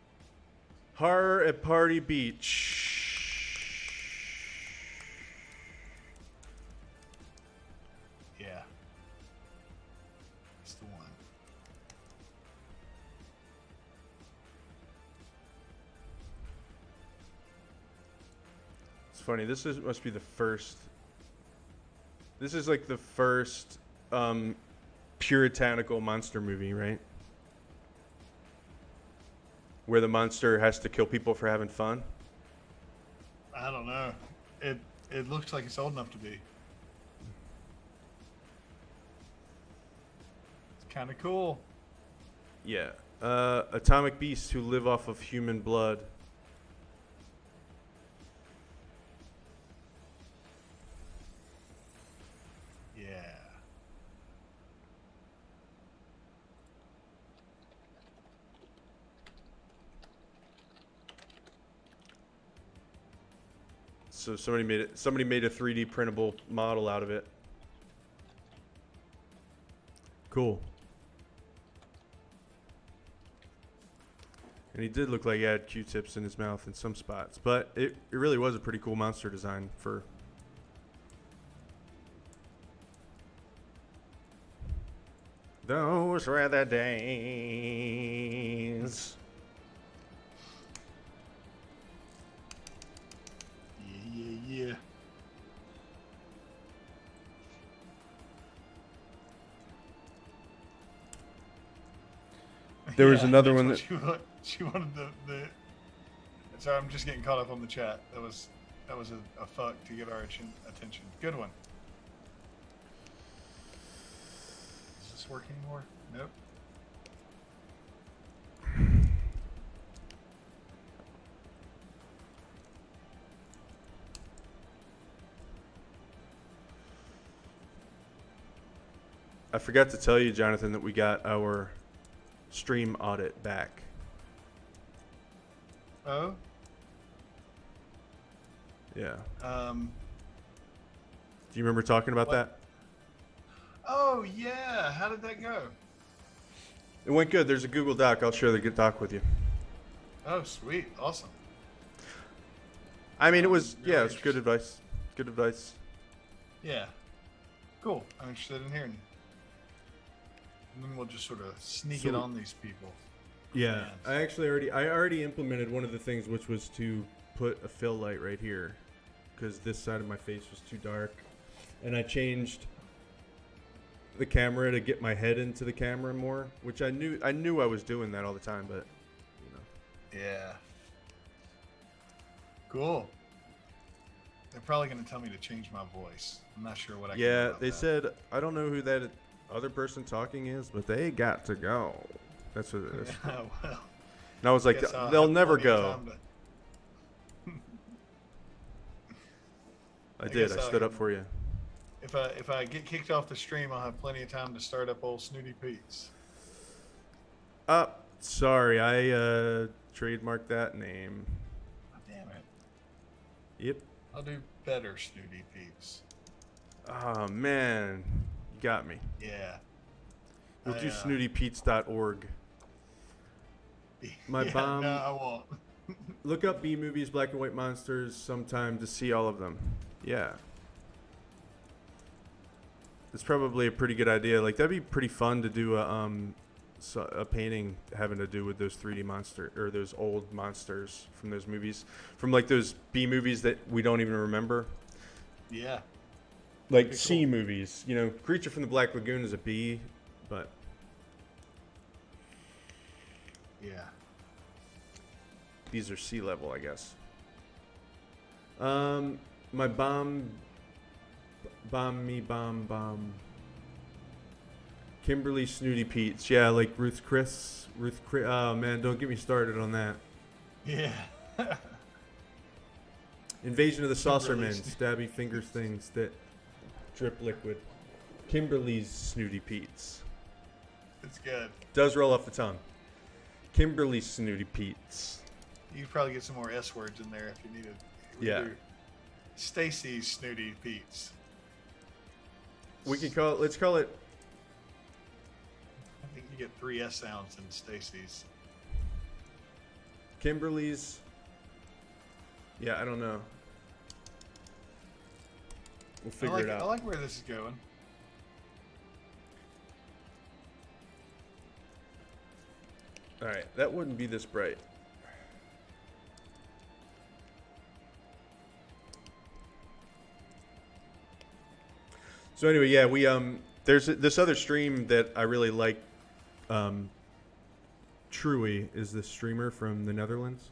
A: Horror at Party Beach.
C: Yeah, it's the one.
A: It's funny. Must be the first. This is like the first puritanical monster movie, right? Where the monster has to kill people for having fun.
C: I don't know. It looks like it's old enough to be. It's kind of cool.
A: Yeah. Atomic beasts who live off of human blood.
C: Yeah.
A: So somebody made a 3D printable model out of it. Cool. And he did look like he had Q-tips in his mouth in some spots, but it really was a pretty cool monster design for. Those were the days.
C: Yeah.
A: There was
C: Yeah,
A: another
C: that's
A: one
C: what
A: that
C: she wanted the. Sorry, I'm just getting caught up on the chat. That was a fuck to get our attention. Good one. Does this work anymore? Nope.
A: I forgot to tell you, Jonathan, that we got our stream audit back.
C: Oh.
A: Yeah.
C: Um.
A: Do you remember talking about that?
C: Oh yeah. How did that go?
A: It went good. There's a Google Doc. I'll share the good doc with you.
C: Oh sweet, awesome.
A: I mean, it was
C: Very
A: it's good advice. Good advice.
C: Yeah. Cool. I'm interested in hearing. And then we'll just sort of sneak it on these people.
A: Yeah,
C: Fans.
A: I already implemented one of the things, which was to put a fill light right here, because this side of my face was too dark, and I changed the camera to get my head into the camera more, which I knew I was doing that all the time, but
C: Yeah. Cool. They're probably going to tell me to change my voice. I'm not sure what I can do
A: yeah,
C: about
A: they
C: that.
A: said I don't know who that other person talking is, but they got to go. That's what it is.
C: Well,
A: And I was like,
C: guess I'll
A: they'll
C: have
A: never
C: plenty of
A: go.
C: time to-
A: I
C: I
A: did.
C: guess
A: I
C: I'll-
A: stood up for you.
C: If I get kicked off the stream, I'll have plenty of time to start up old Snooty Pete's.
A: Sorry, I trademarked that name.
C: Oh, damn it.
A: Yep.
C: I'll do better Snooty Pete's.
A: Oh man, you got me.
C: Yeah.
A: We'll do
C: I,
A: snootypete's.org. My
C: yeah,
A: bomb-
C: No, I won't.
A: Look up B movies, black and white monsters sometime to see all of them. Yeah. It's probably a pretty good idea. Like that'd be pretty fun to do a painting having to do with those 3D monster or those old monsters from those movies, from like those B movies that we don't even remember.
C: Yeah.
A: Like
C: Pretty
A: C
C: cool.
A: movies, you know, Creature from the Black Lagoon is a B, but
C: Yeah.
A: these are C level, I guess. My bomb. Kimberly Snooty Pete's. Yeah, like Ruth Chris. Oh man, don't get me started on that.
C: Yeah.
A: Invasion of the Saucer Men.
C: Kimberly's-
A: Stabby fingers things that drip liquid. Kimberly's Snooty Pete's.
C: It's good.
A: Does roll off the tongue. Kimberly Snooty Pete's.
C: You could probably get some more S words in there if you needed.
A: Yeah.
C: Stacy's Snooty Pete's.
A: We could call it. Let's call it.
C: I think you get 3 S sounds in Stacy's.
A: Kimberly's. Yeah, I don't know. We'll figure it out.
C: I like where this is going.
A: All right, that wouldn't be this bright. So anyway, yeah, we there's this other stream that I really like. Truey is this streamer from the Netherlands,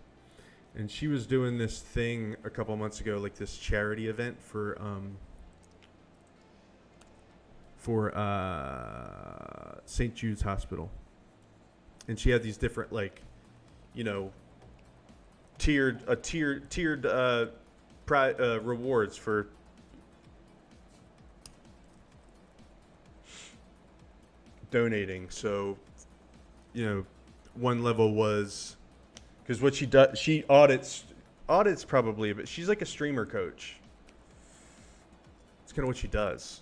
A: and she was doing this thing a couple months ago, like this charity event for St. Jude's Hospital. And she had these different, like, you know, tiered rewards for donating. So, you know, one level was because what she does, she audits probably, but she's like a streamer coach. It's kind of what she does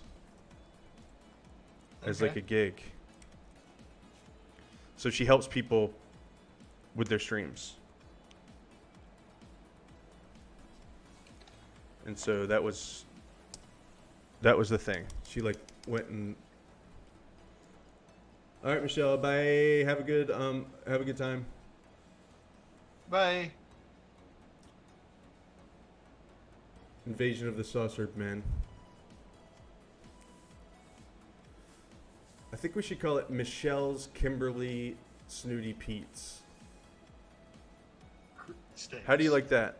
A: as like
C: Okay.
A: a gig. So she helps people with their streams. And so that was the thing. She like went and all right, Michelle, bye. Have a good time.
C: Bye.
A: Invasion of the Saucer Men. I think we should call it Michelle's Kimberly Snooty Pete's.
C: Steaks.
A: How do you like that?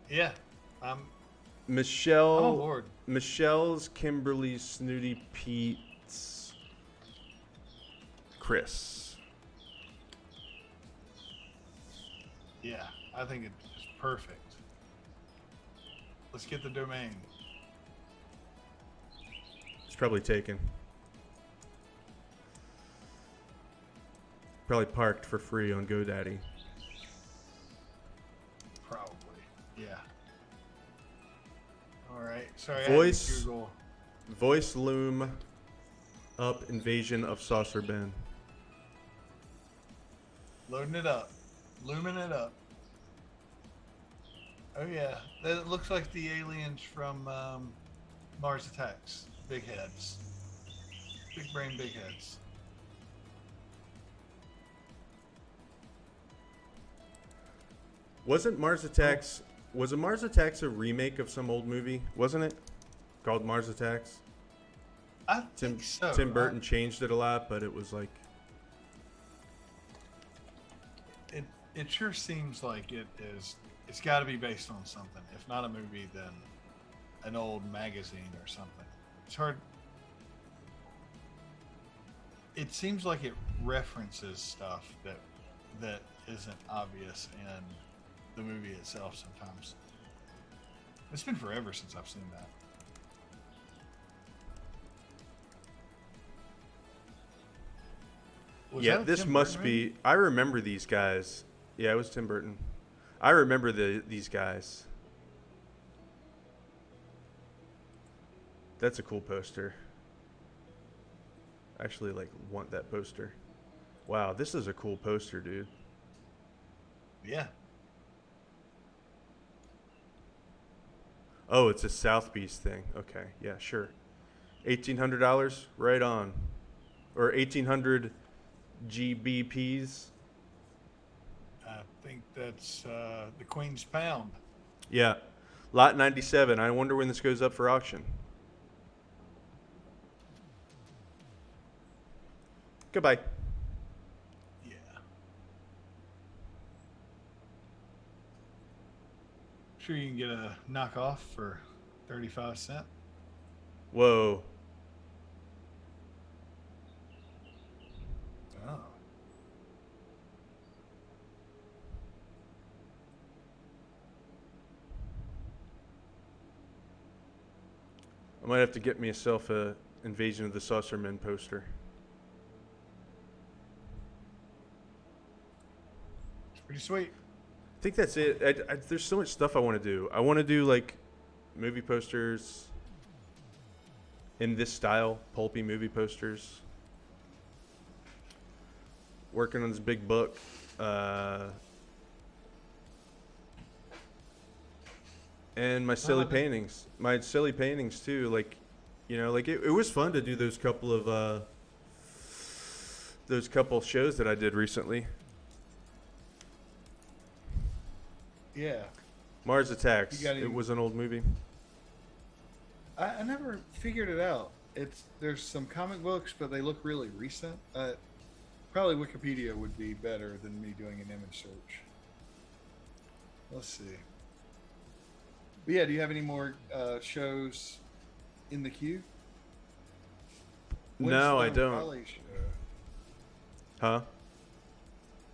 C: Yeah. I'm on
A: Michelle.
C: board.
A: Michelle's, Kimberly's, Snooty Pete's, Chris.
C: Yeah, I think it's perfect. Let's get the domain.
A: It's probably taken. Probably parked for free on GoDaddy.
C: Probably. Yeah. All right. Sorry.
A: Voice.
C: I had to Google.
A: Voice loom up invasion of Saucer Ben.
C: Loading it up. Looming it up. Oh yeah. That looks like the aliens from Mars Attacks. Big heads. Big brain, big heads.
A: Wasn't Mars Attacks? Was a Mars Attacks a remake of some old movie? Wasn't it called Mars Attacks?
C: I think so.
A: Tim Burton changed it a lot, but it was like
C: It sure seems like it is. It's got to be based on something. If not a movie, then an old magazine or something. It's hard. It seems like it references stuff that isn't obvious in the movie itself sometimes. It's been forever since I've seen that. Was
A: yeah,
C: that a
A: this
C: Tim
A: must
C: Burton
A: be.
C: movie?
A: I remember these guys. Yeah, it was Tim Burton. I remember these guys. That's a cool poster. I actually want that poster. Wow, this is a cool poster, dude.
C: Yeah.
A: Oh, it's a South Beast thing. Okay, yeah, sure. $1,800, right on. Or 1,800 GBPs.
C: I think that's the Queen's Pound.
A: Yeah, lot 97. I wonder when this goes up for auction. Goodbye.
C: Yeah. Sure, you can get a knockoff for 35 cents.
A: Whoa.
C: Oh.
A: I might have to get myself a Invasion of the Saucermen poster.
C: It's pretty sweet.
A: I think that's it. There's so much stuff I want to do. I want to do movie posters in this style, pulpy movie posters. Working on this big book. And my silly paintings. My silly paintings too. It was fun to do those couple shows that I did recently.
B: Yeah.
A: Mars Attacks.
B: You got any-
A: It was an old movie.
B: I never figured it out. There's some comic books, but they look really recent. Probably Wikipedia would be better than me doing an image search. Let's see. But yeah, do you have any more shows in the queue?
A: No, I
B: the
A: don't.
B: Raleigh show?
A: Huh?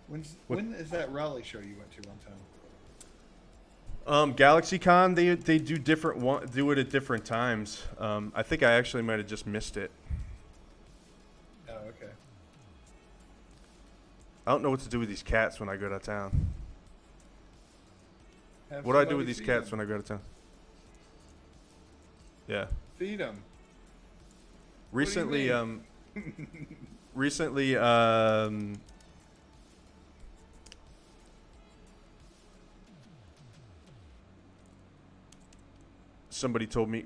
B: When is that Raleigh show you went to one time?
A: GalaxyCon, they do do it at different times. I think I actually might have just missed it.
B: Oh, okay.
A: I don't know what to do with these cats when I go to town.
B: Have
A: What do I do
B: somebody
A: with these
B: feed
A: cats
B: them.
A: when I go to town? Yeah.
B: Feed them.
A: Recently,
B: mean?
A: recently,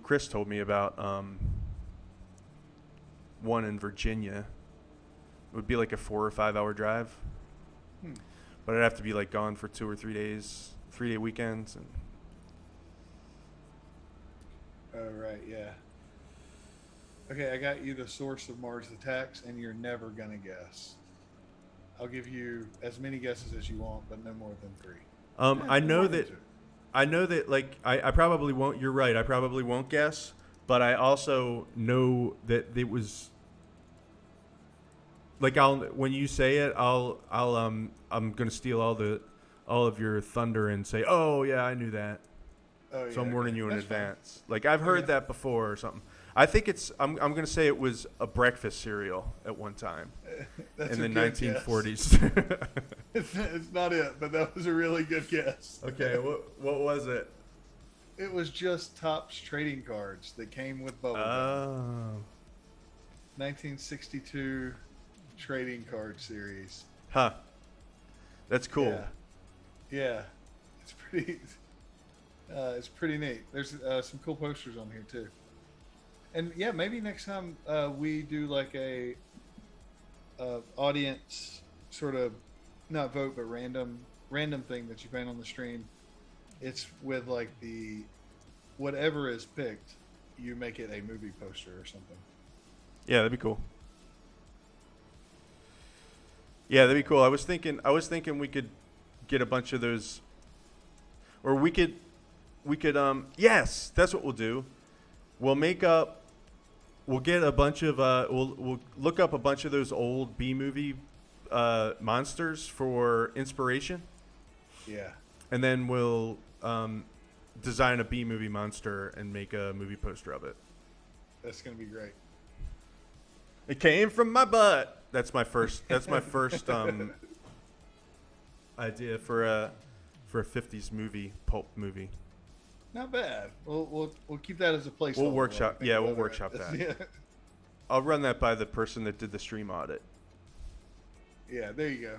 A: Chris told me about one in Virginia. It would be like a 4 or 5 hour drive. But I'd have to be gone for 2 or 3 days, 3-day weekends. And
B: Oh, right, yeah. Okay, I got you the source of Mars Attacks, and you're never going to guess. I'll give you as many guesses as you want, but no more than 3.
A: I know
B: more than
A: that.
B: 2.
A: I know that. Like, I probably won't. You're right. I probably won't guess. But I also know that it was. Like, when you say it, I'm gonna steal all of your thunder and say, oh yeah, I knew that.
B: Oh yeah.
A: So I'm warning
B: okay.
A: you in
B: That's fine.
A: advance. Like, I've heard
B: Okay.
A: that before or something. I think I'm gonna say it was a breakfast cereal at one time
B: That's
A: in
B: a
A: the
B: good guess.
A: 1940s.
B: It's not it, but that was a really good guess.
A: Okay, what was it?
B: It was just Topps trading cards that came with bubblegum.
A: Oh.
B: 1962 trading card series.
A: Huh. That's cool.
B: Yeah. It's pretty neat. There's some cool posters on here too. And yeah, maybe next time we do like a audience sort of not vote but random thing that you find on the stream. It's with like the whatever is picked, you make it a movie poster or something.
A: Yeah, that'd be cool. Yeah, that'd be cool. I was thinking we could get a bunch of those, or we could yes, that's what we'll do. We'll get a bunch of we'll look up a bunch of those old B movie monsters for inspiration,
B: Yeah.
A: and then we'll design a B movie monster and make a movie poster of it.
B: That's gonna be great.
A: It came from my butt. That's my first idea for a 50s movie, pulp movie.
B: Not bad. We'll keep that as a placeholder.
A: We'll workshop.
B: while we think
A: Yeah, we'll
B: about
A: workshop
B: it.
A: that.
B: Yeah.
A: I'll run that by the person that did the stream audit.
B: Yeah, there you go.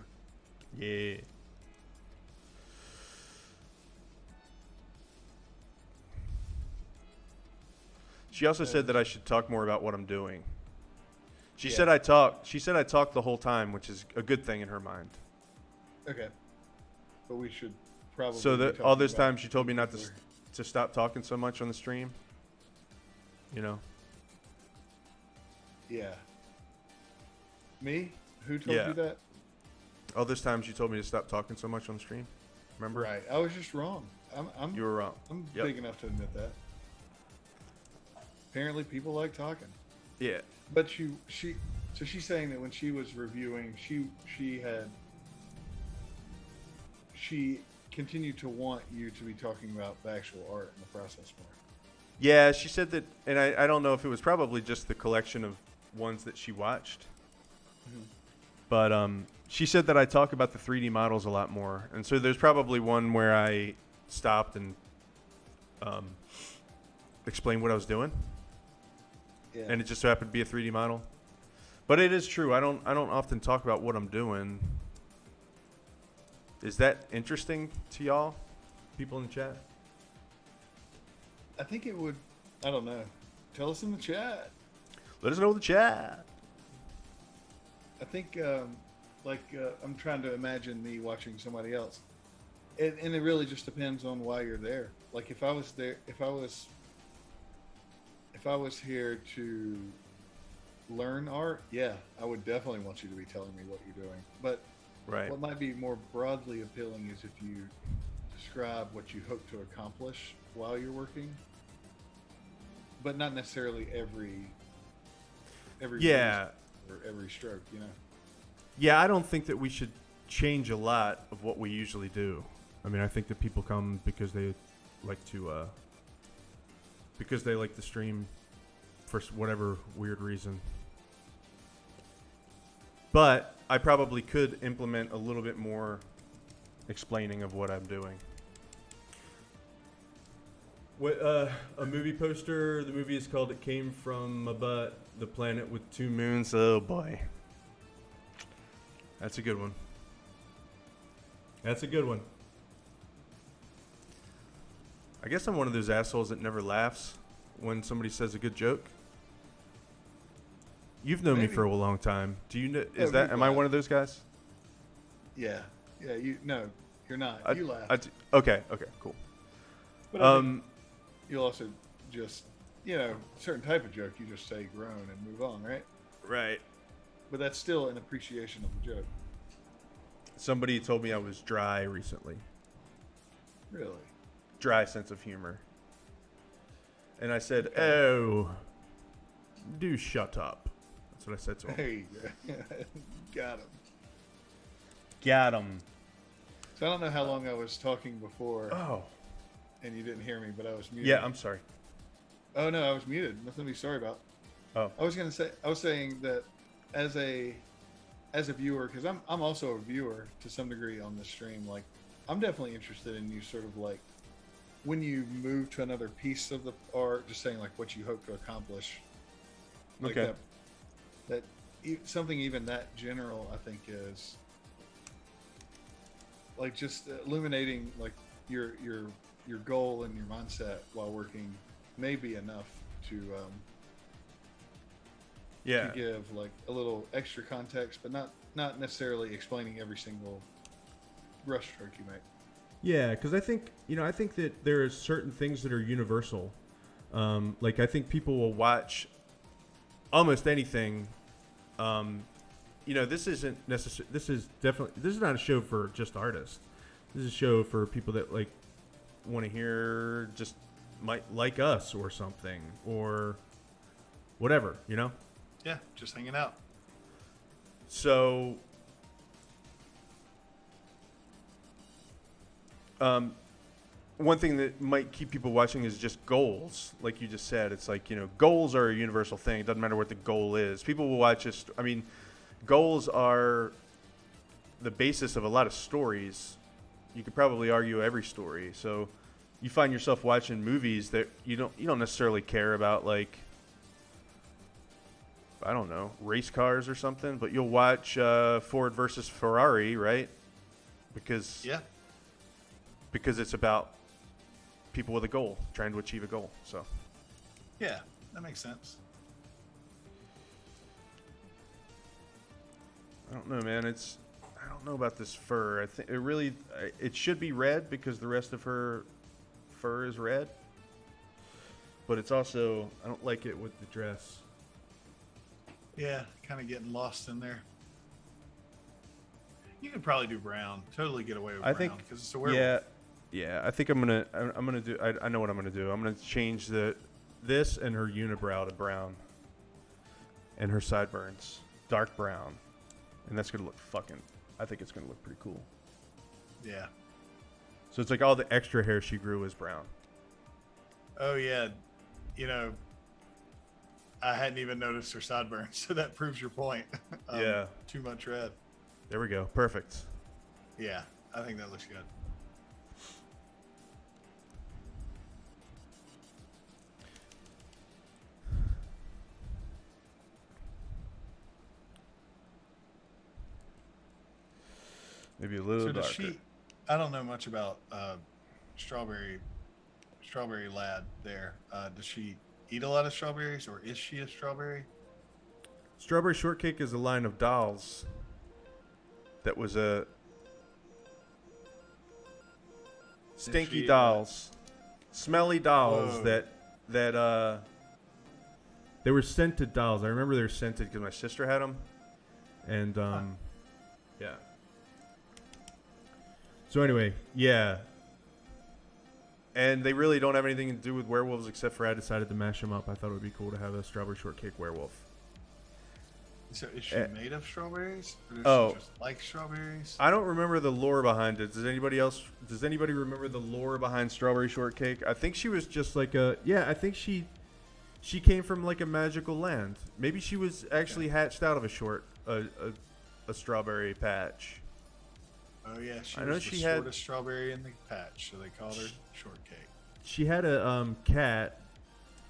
A: Yeah. She also said that I should talk more about what I'm doing. She said I talk the whole time, which is a good thing in her mind.
B: Okay. But we should probably.
A: So
B: be
A: that
B: talking
A: all this
B: about
A: time she told me not to
B: before.
A: to stop talking so much on the stream. You know.
B: Yeah. Me? Who told
A: Yeah.
B: you that?
A: All this time she told me to stop talking so much on the stream. Remember?
B: Right. I was just wrong. I'm
A: You were wrong.
B: I'm
A: Yep.
B: big enough to admit that. Apparently, people like talking.
A: Yeah.
B: But she's saying that when she was reviewing, she continued to want you to be talking about the actual art and the process more.
A: Yeah, she said that, and I don't know if it was probably just the collection of ones that she watched.
B: Mhm.
A: But she said that I talk about the 3D models a lot more. And so there's probably one where I stopped and explained what I was doing.
B: Yeah.
A: And it just so happened to be a 3D model. But it is true. I don't often talk about what I'm doing. Is that interesting to y'all? People in the chat?
B: I think it would. I don't know. Tell us in the chat.
A: Let us know in the chat.
B: I think, I'm trying to imagine me watching somebody else, and it really just depends on why you're there. Like if I was there, if I was here to learn art, yeah, I would definitely want you to be telling me what you're doing. But
A: Right.
B: what might be more broadly appealing is if you describe what you hope to accomplish while you're working, but not necessarily every
A: Yeah.
B: reason or every stroke, you know.
A: Yeah, I don't think that we should change a lot of what we usually do. I mean, I think that people come because they like to stream for whatever weird reason. But I probably could implement a little bit more explaining of what I'm doing. What a movie poster. The movie is called "It Came from a Butt," the planet with 2 moons. Oh boy, that's a good one. That's a good one. I guess I'm one of those assholes that never laughs when somebody says a good joke. You've known me
B: Maybe.
A: for a long time. Do you know?
B: Yeah,
A: Is that?
B: we've
A: Am I
B: laughed.
A: one of those guys?
B: Yeah. No, you're not. You laugh.
A: Okay. Cool.
B: But I think you'll also just, certain type of joke, you just say groan and move on, right?
A: Right.
B: But that's still an appreciation of the joke.
A: somebody told me I was dry recently.
B: Really?
A: Dry sense of humor. And I said, "Oh, do shut up." That's what I said to him.
B: Hey, got him.
A: Got him.
B: So I don't know how long I was talking before,
A: Oh.
B: and you didn't hear me, but I was muted.
A: Yeah, I'm sorry.
B: Oh no, I was muted. Nothing to be sorry about.
A: Oh.
B: I was saying that as a viewer, because I'm also a viewer to some degree on this stream. Like, I'm definitely interested in you sort of like when you move to another piece of the art, just saying like what you hope to accomplish. Like
A: Okay.
B: Something even that general, I think, is like just illuminating like your goal and your mindset while working may be enough to give like a little extra context, but not necessarily explaining every single brushstroke you make.
A: Yeah, because I think that there are certain things that are universal. Like I think people will watch almost anything. This isn't necessary. This is not a show for just artists. This is a show for people that like want to hear just might like us or something or whatever,
C: Yeah, just hanging out.
A: So, one thing that might keep people watching is just goals. Like you just said, it's like, goals are a universal thing. It doesn't matter what the goal is. People will watch goals are the basis of a lot of stories. You could probably argue every story. So you find yourself watching movies that you don't necessarily care about, like, I don't know, race cars or something, but you'll watch Ford versus Ferrari, right? Because it's about people with a goal, trying to achieve a goal. So
C: yeah, that makes sense.
A: I don't know, man. I don't know about this fur. I think it should be red because the rest of her fur is red. But it's also, I don't like it with the dress.
C: Yeah, kind of getting lost in there. You could probably do brown. Totally get away with brown because it's a werewolf.
A: Yeah. I think I'm gonna do. I know what I'm gonna do. I'm gonna change this and her unibrow to brown, and her sideburns dark brown, and that's gonna look I think it's gonna look pretty cool.
C: Yeah.
A: So it's like all the extra hair she grew is brown.
C: Oh yeah, I hadn't even noticed her sideburns, so that proves your point.
A: Yeah.
C: Too much red.
A: There we go. Perfect.
C: Yeah, I think that looks good.
A: Maybe a little darker.
C: So I don't know much about strawberry lad there. Does she eat a lot of strawberries, or is she a strawberry?
A: Strawberry Shortcake is a line of dolls that was a stinky dolls, smelly dolls.
C: Whoa.
A: that they were scented dolls. I remember they were scented because my sister had them, and yeah. So anyway, yeah. And they really don't have anything to do with werewolves except for I decided to mash them up. I thought it would be cool to have a Strawberry Shortcake werewolf.
C: So is she made of strawberries? Or does she just like strawberries?
A: I don't remember the lore behind it. Does anybody remember the lore behind Strawberry Shortcake? I think she was just like I think she came from like a magical land. Maybe she was actually hatched out of a strawberry patch.
C: Oh yeah, she
A: I know
C: was
A: she
C: the
A: had-
C: shortest strawberry in the patch, so they called her Shortcake.
A: She had a cat.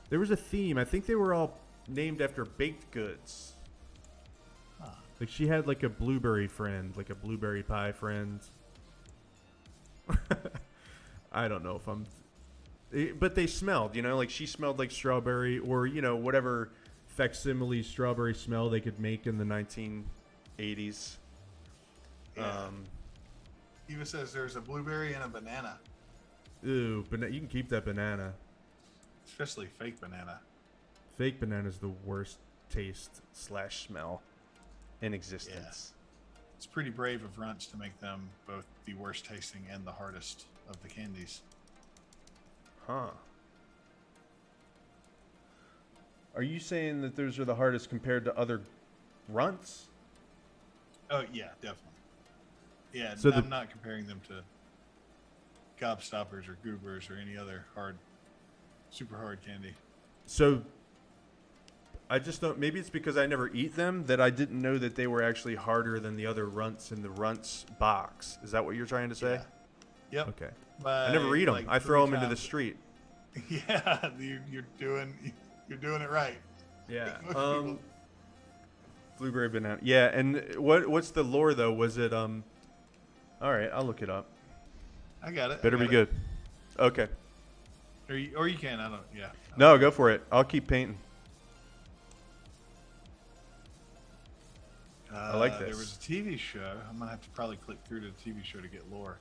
A: There was a theme. I think they were all named after baked goods.
C: Huh.
A: Like she had like a blueberry friend, like a blueberry pie friend. I don't know if but they smelled, like she smelled like strawberry or, whatever facsimile strawberry smell they could make in the 1980s.
C: Yeah. Eva says there's a blueberry and a banana.
A: Ooh, you can keep that banana.
C: Especially fake banana.
A: Fake banana's the worst taste / smell in existence.
C: it's pretty brave of Runts to make them both the worst tasting and the hardest of the candies.
A: Huh. Are you saying that those are the hardest compared to other runts?
C: Oh yeah, definitely. Yeah,
A: So
C: I'm not comparing them to gobstoppers or goobers or any other super hard candy.
A: So I just don't. Maybe it's because I never eat them that I didn't know that they were actually harder than the other runts in the runts box. Is that what you're trying to say?
C: Yeah. Yep.
A: Okay.
C: By,
A: I never eat them.
C: like,
A: I throw them
C: 3
A: into the
C: times.
A: street.
C: Yeah, you're doing it right.
A: Yeah.
C: Most people-
A: Blueberry banana. Yeah, and what's the lore though? Was it All right, I'll look it up.
C: I got it.
A: Better be good. Okay.
C: Or you can. I don't. Yeah.
A: No, go for it. I'll keep painting. I like this.
C: There was a TV show. I'm gonna have to probably click through to the TV show to get lore.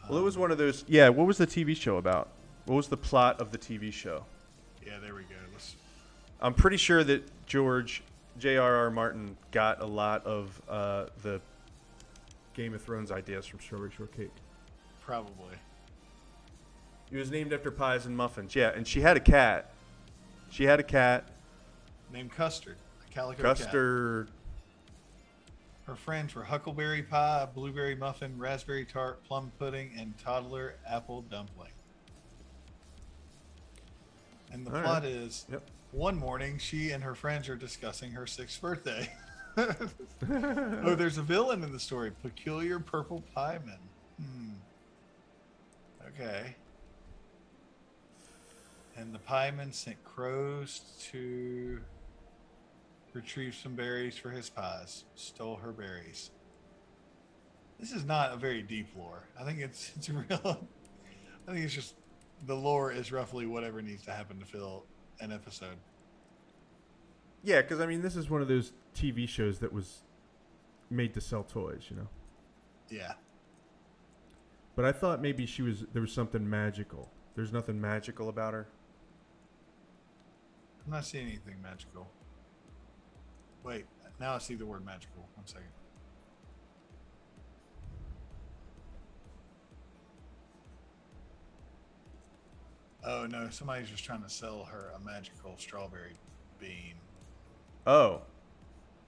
A: Well, it was one of those. Yeah, what was the TV show about? What was the plot of the TV show?
C: Yeah, there we go.
A: I'm pretty sure that J.R.R. Martin got a lot of the Game of Thrones ideas from Strawberry Shortcake.
C: Probably.
A: It was named after pies and muffins. Yeah, and she had a cat.
C: Named Custard, a calico cat.
A: Custard.
C: Her friends were huckleberry pie, blueberry muffin, raspberry tart, plum pudding, and toddler apple dumpling. And the
A: All
C: plot
A: right.
C: is,
A: Yep.
C: one morning she and her friends are discussing her 6th birthday. Oh, there's a villain in the story. Peculiar purple pieman. Okay. And the pieman sent crows to retrieve some berries for his pies. Stole her berries. This is not a very deep lore. I think it's real. I think it's just the lore is roughly whatever needs to happen to fill an episode.
A: Yeah, because I mean, this is one of those TV shows that was made to sell toys, you know.
C: Yeah.
A: But I thought maybe there was something magical. There's nothing magical about her.
C: I'm not seeing anything magical. Wait, now I see the word magical. 1 second. Oh no, somebody's just trying to sell her a magical strawberry bean.
A: Oh,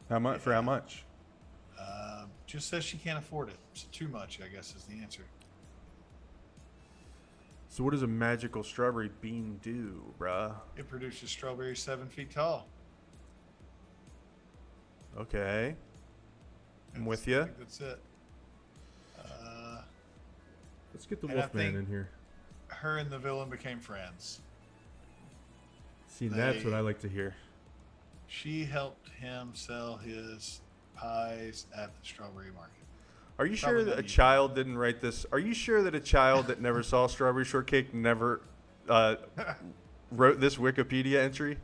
A: how much? For
C: Yeah.
A: how much?
C: Just says she can't afford it. So too much, I guess, is the answer.
A: So what does a magical strawberry bean do, bruh?
C: It produces strawberries 7 feet tall.
A: Okay, I'm with
C: I
A: you.
C: think that's it.
A: Let's get the
C: And I
A: Wolfman
C: think-
A: in here.
C: Her and the villain became friends.
A: See, that's what I like to hear.
C: She helped him sell his pies at the strawberry market.
A: Are you
C: Probably
A: sure that
C: not
A: a
C: you.
A: child didn't write this? Are you sure that a child that never saw Strawberry Shortcake never wrote this Wikipedia entry?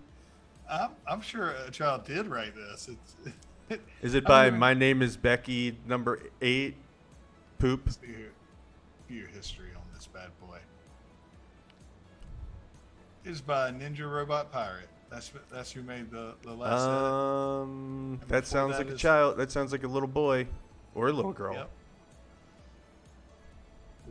C: I'm sure a child did write this.
A: Is it
C: I
A: by
C: don't even-
A: My Name is Becky number 8 poop?
C: Let's view history on this bad boy. It's by Ninja Robot Pirate. That's who made the last edit.
A: That
C: before
A: sounds
C: that
A: like a
C: is-
A: child. That sounds like a little boy or a little girl.
C: Yep.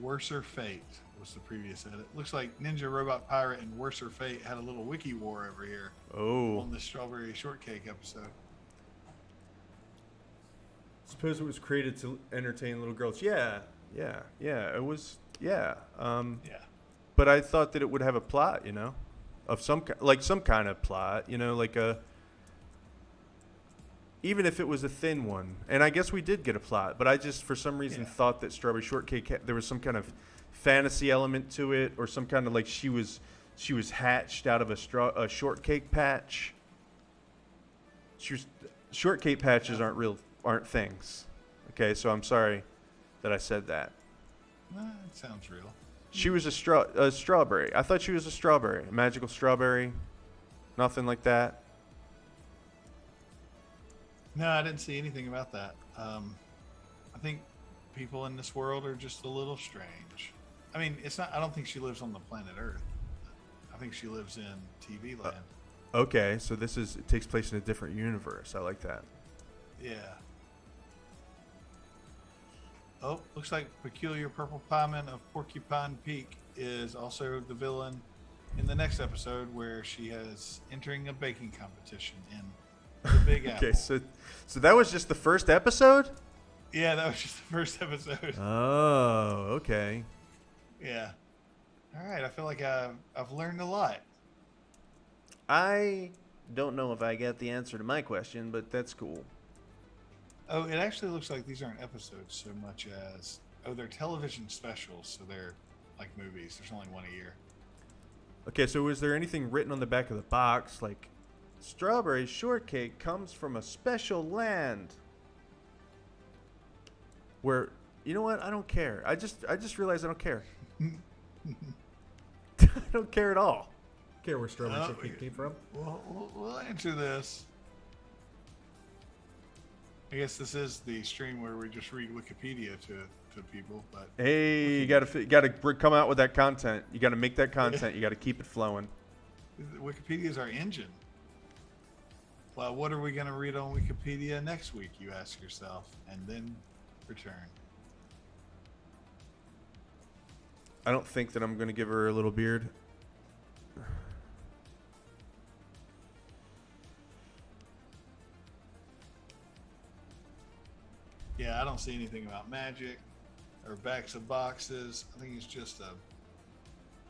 C: Worser Fate was the previous edit. Looks like Ninja Robot Pirate and Worser Fate had a little wiki war over here
A: Oh,
C: on the Strawberry Shortcake episode.
A: suppose it was created to entertain little girls. Yeah. It was. Yeah.
C: Yeah.
A: But I thought that it would have a plot, you know, of some kind of plot, you know, like even if it was a thin one. And I guess we did get a plot, but I just for some reason
C: Yeah.
A: thought that Strawberry Shortcake there was some kind of fantasy element to it, or some kind of like she was hatched out of a shortcake patch. Shortcake patches aren't things. Okay, so I'm sorry that I said that.
C: It sounds real.
A: She was a strawberry. I thought she was a strawberry, a magical strawberry. Nothing like that.
C: No, I didn't see anything about that. I think people in this world are just a little strange. I mean, it's not. I don't think she lives on the planet Earth. I think she lives in TV land.
A: Okay, so it takes place in a different universe. I like that.
C: Yeah. Oh, looks like Peculiar Purple Pieman of Porcupine Peak is also the villain in the next episode, where she is entering a baking competition in the Big Apple.
A: Okay, so that was just the first episode?
C: Yeah, that was just the first episode.
A: Oh, okay.
C: Yeah. All right, I feel like I've learned a lot.
A: I don't know if I get the answer to my question, but that's cool.
C: Oh, it actually looks like these aren't episodes so much as they're television specials, so they're like movies. There's only one a year.
A: Okay, so is there anything written on the back of the box like strawberry shortcake comes from a special land? Where, you know what? I don't care. I just realized I don't care. I don't care at all. Care where strawberry shortcake came from?
C: We'll answer this. I guess this is the stream where we just read Wikipedia to people, but
A: Hey, you gotta come out with that content. You gotta make that content. You gotta keep it flowing.
C: Wikipedia is our engine. Well, what are we going to read on Wikipedia next week, you ask yourself, and then return.
A: I don't think that I'm gonna give her a little beard.
C: Yeah, I don't see anything about magic or backs of boxes. I think it's just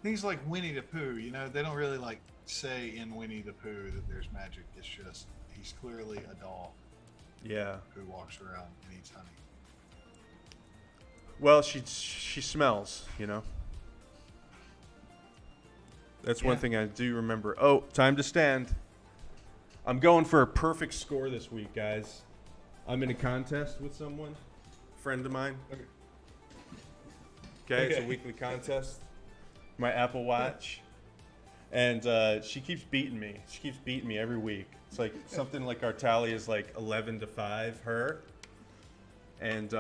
C: things like Winnie the Pooh. You know, they don't really like say in Winnie the Pooh that there's magic. It's just he's clearly a doll.
A: Yeah.
C: Who walks around and eats honey.
A: Well, she smells, you know. That's one thing I do remember. Oh, time to stand. I'm going for a perfect score this week, guys. I'm in a contest with someone, friend of mine. Okay, it's a weekly contest. My Apple Watch. And she keeps beating me. She keeps beating me every week. It's like something like our tally is like 11-5 her. And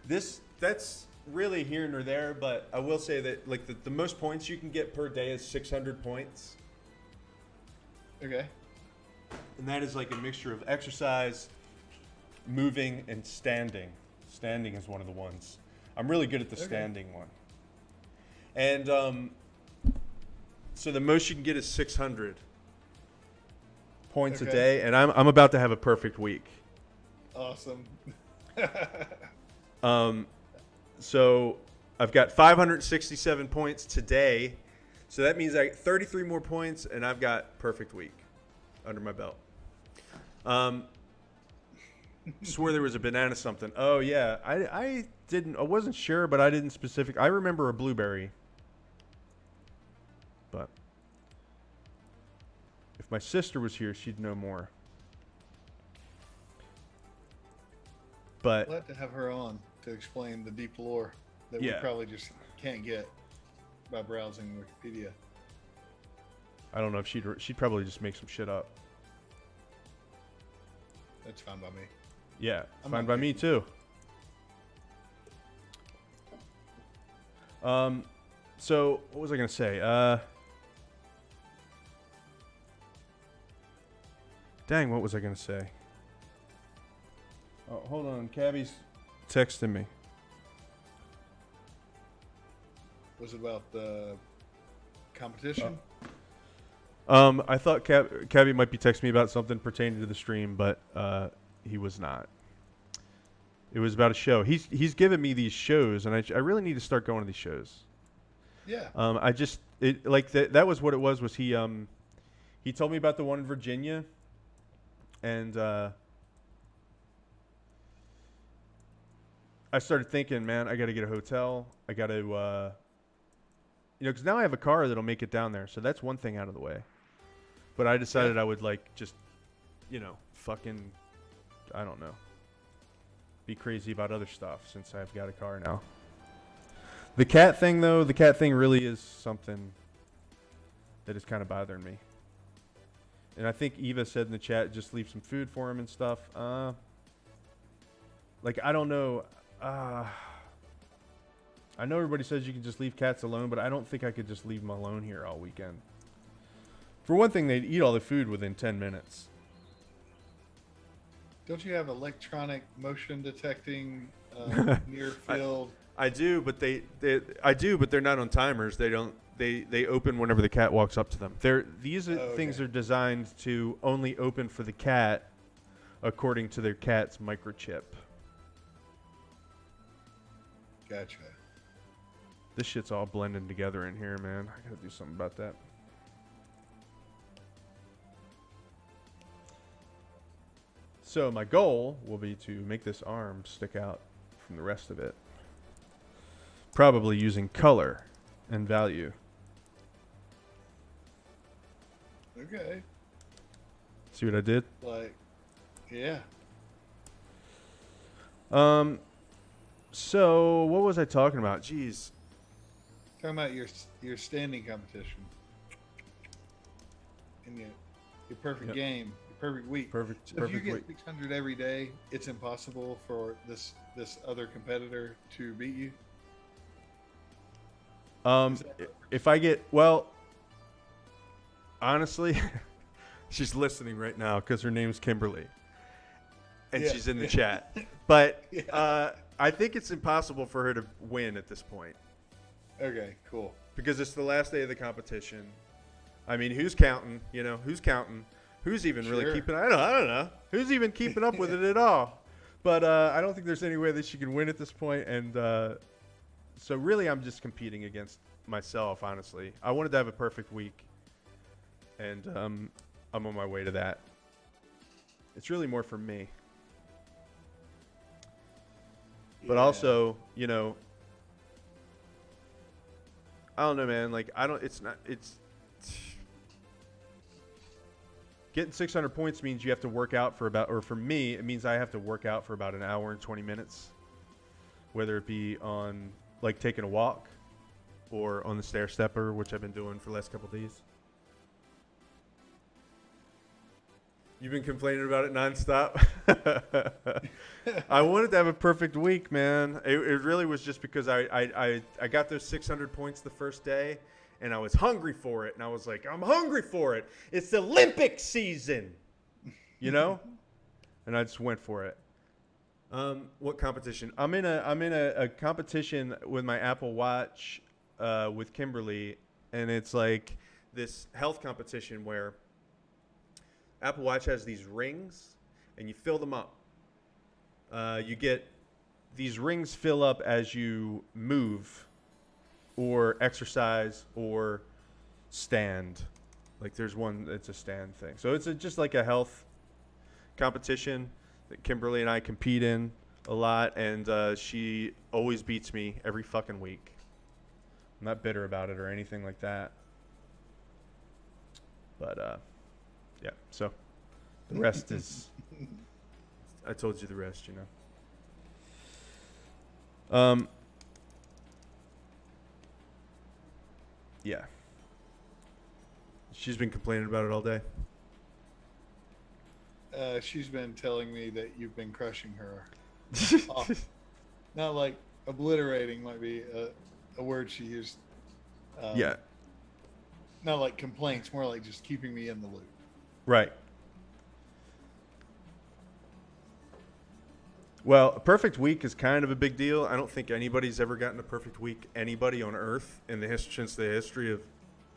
A: that's really here nor there, but I will say that like the most points you can get per day is 600 points.
B: Okay.
A: And that is like a mixture of exercise, moving, and standing. Standing is one of the ones. I'm really good at the standing one. And so the most you can get is 600 points a day, and I'm about to have a perfect week.
B: Awesome.
A: So I've got 567 points today. So that means I get 33 more points, and I've got perfect week under my belt. Swore there was a banana something. Oh yeah, I wasn't sure, but I didn't I remember a blueberry. But if my sister was here, she'd know more. But
B: We'll have to have her on to explain the deep lore that we probably just can't get by browsing Wikipedia.
A: I don't know if she'd probably just make some shit up.
B: That's fine by me.
A: Yeah,
B: I'm
A: fine
B: not
A: by me too. So what was I gonna say? Dang, what was I gonna say? Oh, hold on, Cabby's texting me.
B: Was it about the competition?
A: I thought Cabby might be texting me about something pertaining to the stream, but he was not. It was about a show. He's given me these shows, and I really need to start going to these shows.
B: Yeah.
A: That was what it was. Was he told me about the one in Virginia, and I started thinking, man, I got to get a hotel. I got to, because now I have a car that'll make it down there. So that's one thing out of the way. But I decided I would just, fucking, I don't know, be crazy about other stuff since I've got a car now. The cat thing, though, really is something that is kind of bothering me. And I think Eva said in the chat, just leave some food for him and stuff. I don't know. I know everybody says you can just leave cats alone, but I don't think I could just leave them alone here all weekend. For one thing, they'd eat all the food within 10 minutes.
B: don't you have electronic motion detecting near
A: I,
B: field?
A: I do, but I do, but they're not on timers. They don't. They open whenever the cat walks up to them. Things
B: Okay.
A: are designed to only open for the cat, according to their cat's microchip.
B: Gotcha.
A: This shit's all blending together in here, man. I gotta do something about that. So my goal will be to make this arm stick out from the rest of it. Probably using color and value.
B: Okay.
A: See what I did?
B: Like, yeah.
A: So what was I talking about? Jeez.
B: Talking about your standing competition and your perfect
A: Yep.
B: game, your perfect week.
A: Perfect.
B: So if you
A: Perfect.
B: get
A: Week.
B: 600 every day, it's impossible for this other competitor to beat you.
A: If I get honestly, she's listening right now because her name's Kimberly, and
B: Yeah,
A: she's in the
B: yeah.
A: chat. But
B: Yeah.
A: I think it's impossible for her to win at this point
B: Okay, cool.
A: because it's the last day of the competition. I mean, who's counting? You know, who's counting? Who's even really
B: Sure.
A: keeping? I don't know. Who's even keeping up with it at all? But I don't think there's any way that she can win at this point. And so really, I'm just competing against myself. Honestly, I wanted to have a perfect week, and I'm on my way to that. It's really more for me. But
B: Yeah.
A: also, you know, I don't know, man. Like, it's getting 600 points means you have to work out for or for me, it means I have to work out for about an hour and 20 minutes. Whether it be on, like, taking a walk or on the stair stepper, which I've been doing for the last couple days. You've been complaining about it nonstop. I wanted to have a perfect week, man. It really was just because I got those 600 points the first day, and I was hungry for it. And I was like, I'm hungry for it. It's the Olympic season, you know. And I just went for it. What competition? I'm in a competition with my Apple Watch with Kimberly, and it's like this health competition where Apple Watch has these rings, and you fill them up. You get these rings fill up as you move, or exercise, or stand. Like there's one, it's a stand thing. So it's just like a health competition that Kimberly and I compete in a lot, and she always beats me every fucking week. I'm not bitter about it or anything like that. But yeah, so the rest is, I told you the rest, you know. Yeah. She's been complaining about it all day.
B: She's been telling me that you've been crushing her. Oh, not like obliterating might be a word she used.
A: Yeah,
B: Not like complaints, more like just keeping me in the loop.
A: right. Well, a perfect week is kind of a big deal. I don't think anybody's ever gotten a perfect week, anybody on Earth, since the history of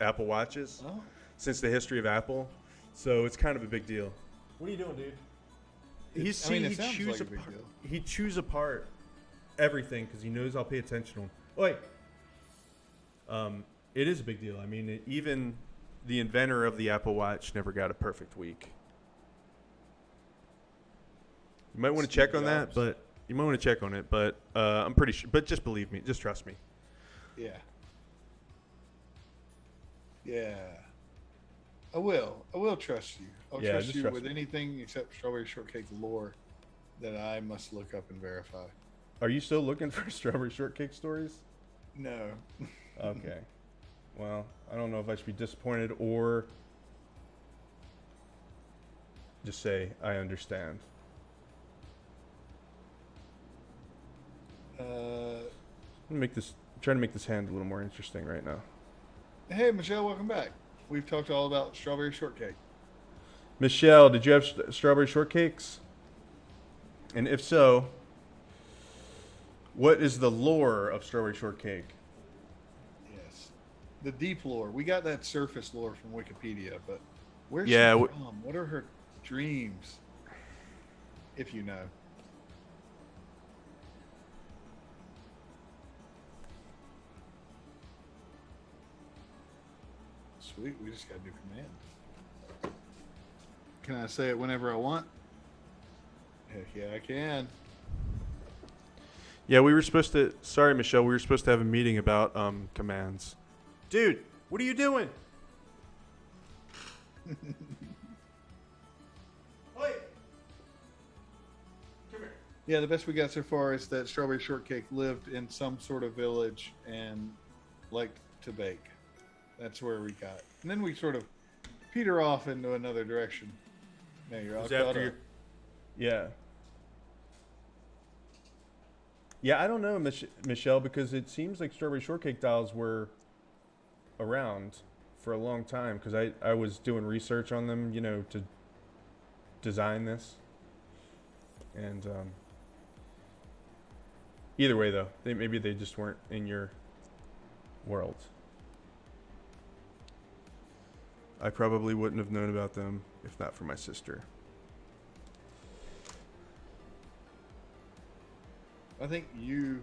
A: Apple Watches,
B: Oh,
A: since the history of Apple. So it's kind of a big deal. What are you doing, dude?
B: it sounds like a big deal.
A: He chews apart everything because he knows I'll pay attention to him. Wait. It is a big deal. I mean, even the inventor of the Apple Watch never got a perfect week. You might want to check on that, but I'm pretty sure. But just believe me, just trust me.
B: Yeah. Yeah. I will trust you. I'll
A: Yeah,
B: trust
A: just
B: you
A: trust
B: with
A: me.
B: anything except strawberry shortcake lore that I must look up and verify.
A: Are you still looking for strawberry shortcake stories?
B: No.
A: Okay. Well, I don't know if I should be disappointed or just say I understand. I'm trying to make this hand a little more interesting right now.
B: Hey, Michelle, welcome back. We've talked all about strawberry shortcake.
A: Michelle, did you have strawberry shortcakes? And if so, what is the lore of strawberry shortcake?
B: Yes. The deep lore. We got that surface lore from Wikipedia, but where's
A: Yeah,
B: she from? What are her dreams? If you know. Sweet, we just got to do command. Can I say it whenever I want? Heck yeah, I can.
A: Yeah, we were supposed to. Sorry, Michelle. We were supposed to have a meeting about commands. Dude, what are you doing? Oi! Come here.
B: Yeah, the best we got so far is that Strawberry Shortcake lived in some sort of village and liked to bake. That's where we got. And then we sort of peter off into another direction. Now you're all
A: Was
B: caught
A: after
B: up.
A: your- Yeah. Yeah, I don't know, Michelle, because it seems like strawberry shortcake dolls were around for a long time. Because I was doing research on them, you know, to design this. And either way, though, maybe they just weren't in your world. I probably wouldn't have known about them if not for my sister.
B: I think you,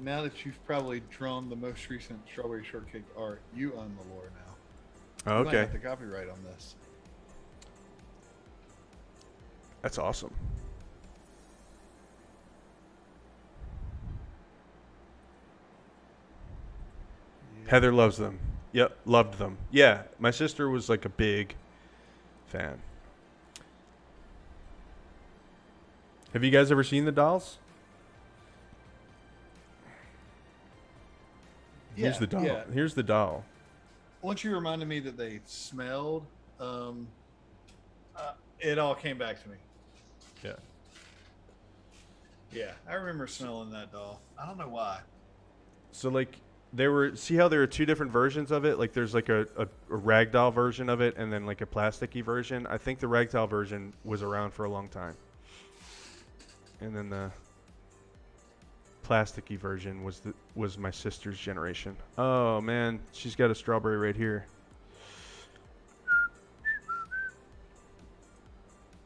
B: now that you've probably drawn the most recent Strawberry Shortcake art, you own the lore now.
A: Oh,
B: You might
A: okay.
B: have the copyright on this.
A: That's awesome.
B: Yeah.
A: Heather loves them. Yep, loved them. Yeah, my sister was like a big fan. Have you guys ever seen the dolls? Here's
B: Yeah,
A: the doll.
B: yeah.
A: Here's the doll.
B: Once you reminded me that they smelled, it all came back to me.
A: Yeah.
B: Yeah, I remember smelling that doll.
C: I don't know why.
A: So like there were, see how there are two different versions of it? Like there's like a ragdoll version of it and then like a plasticky version. I think the ragdoll version was around for a long time. And then the plasticky version was my sister's generation. Oh man, she's got a strawberry right here.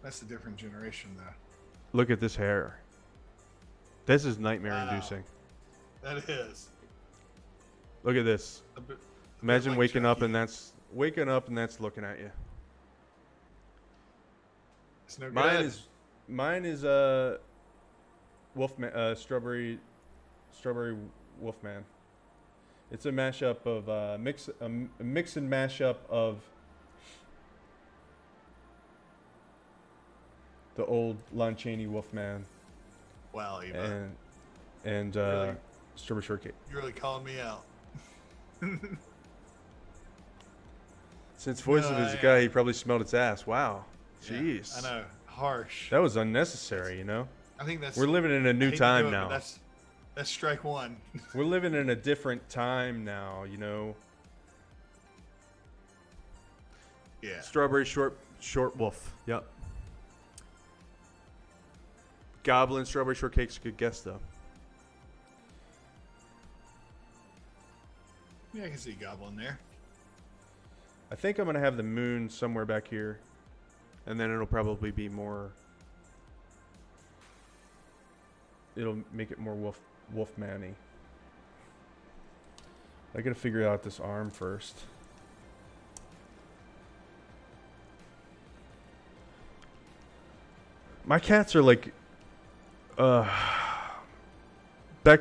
C: That's a different generation, though.
A: Look at this hair. This is nightmare
C: Wow.
A: inducing.
C: That is.
A: Look at this.
C: A bit
A: Imagine
C: like
A: waking up
C: Chucky.
A: and that's looking at you.
C: It's no
A: Mine is Wolfman, strawberry Wolfman. It's a mashup of a mix and mashup of the old Lon Chaney Wolfman
C: Wow, Eva.
A: and
C: Really?
A: strawberry shortcake.
C: You're really calling me out.
A: Since voice
C: No,
A: of his
C: I,
A: guy, he probably smelled its ass. Wow,
C: Yeah,
A: jeez,
C: I know. Harsh.
A: that was unnecessary. You know,
C: I think that's.
A: we're living in a
C: I
A: new
C: hate to
A: time
C: do it, but
A: now.
C: That's strike one.
A: We're living in a different time now, you know.
C: Yeah.
A: Strawberry short wolf. Yep. Goblin strawberry shortcake's a good guess though.
C: Yeah, I can see Goblin there.
A: I think I'm gonna have the moon somewhere back here, and then it'll probably be more. It'll make it more Wolfman-y. I gotta figure out this arm first. My cats are like, back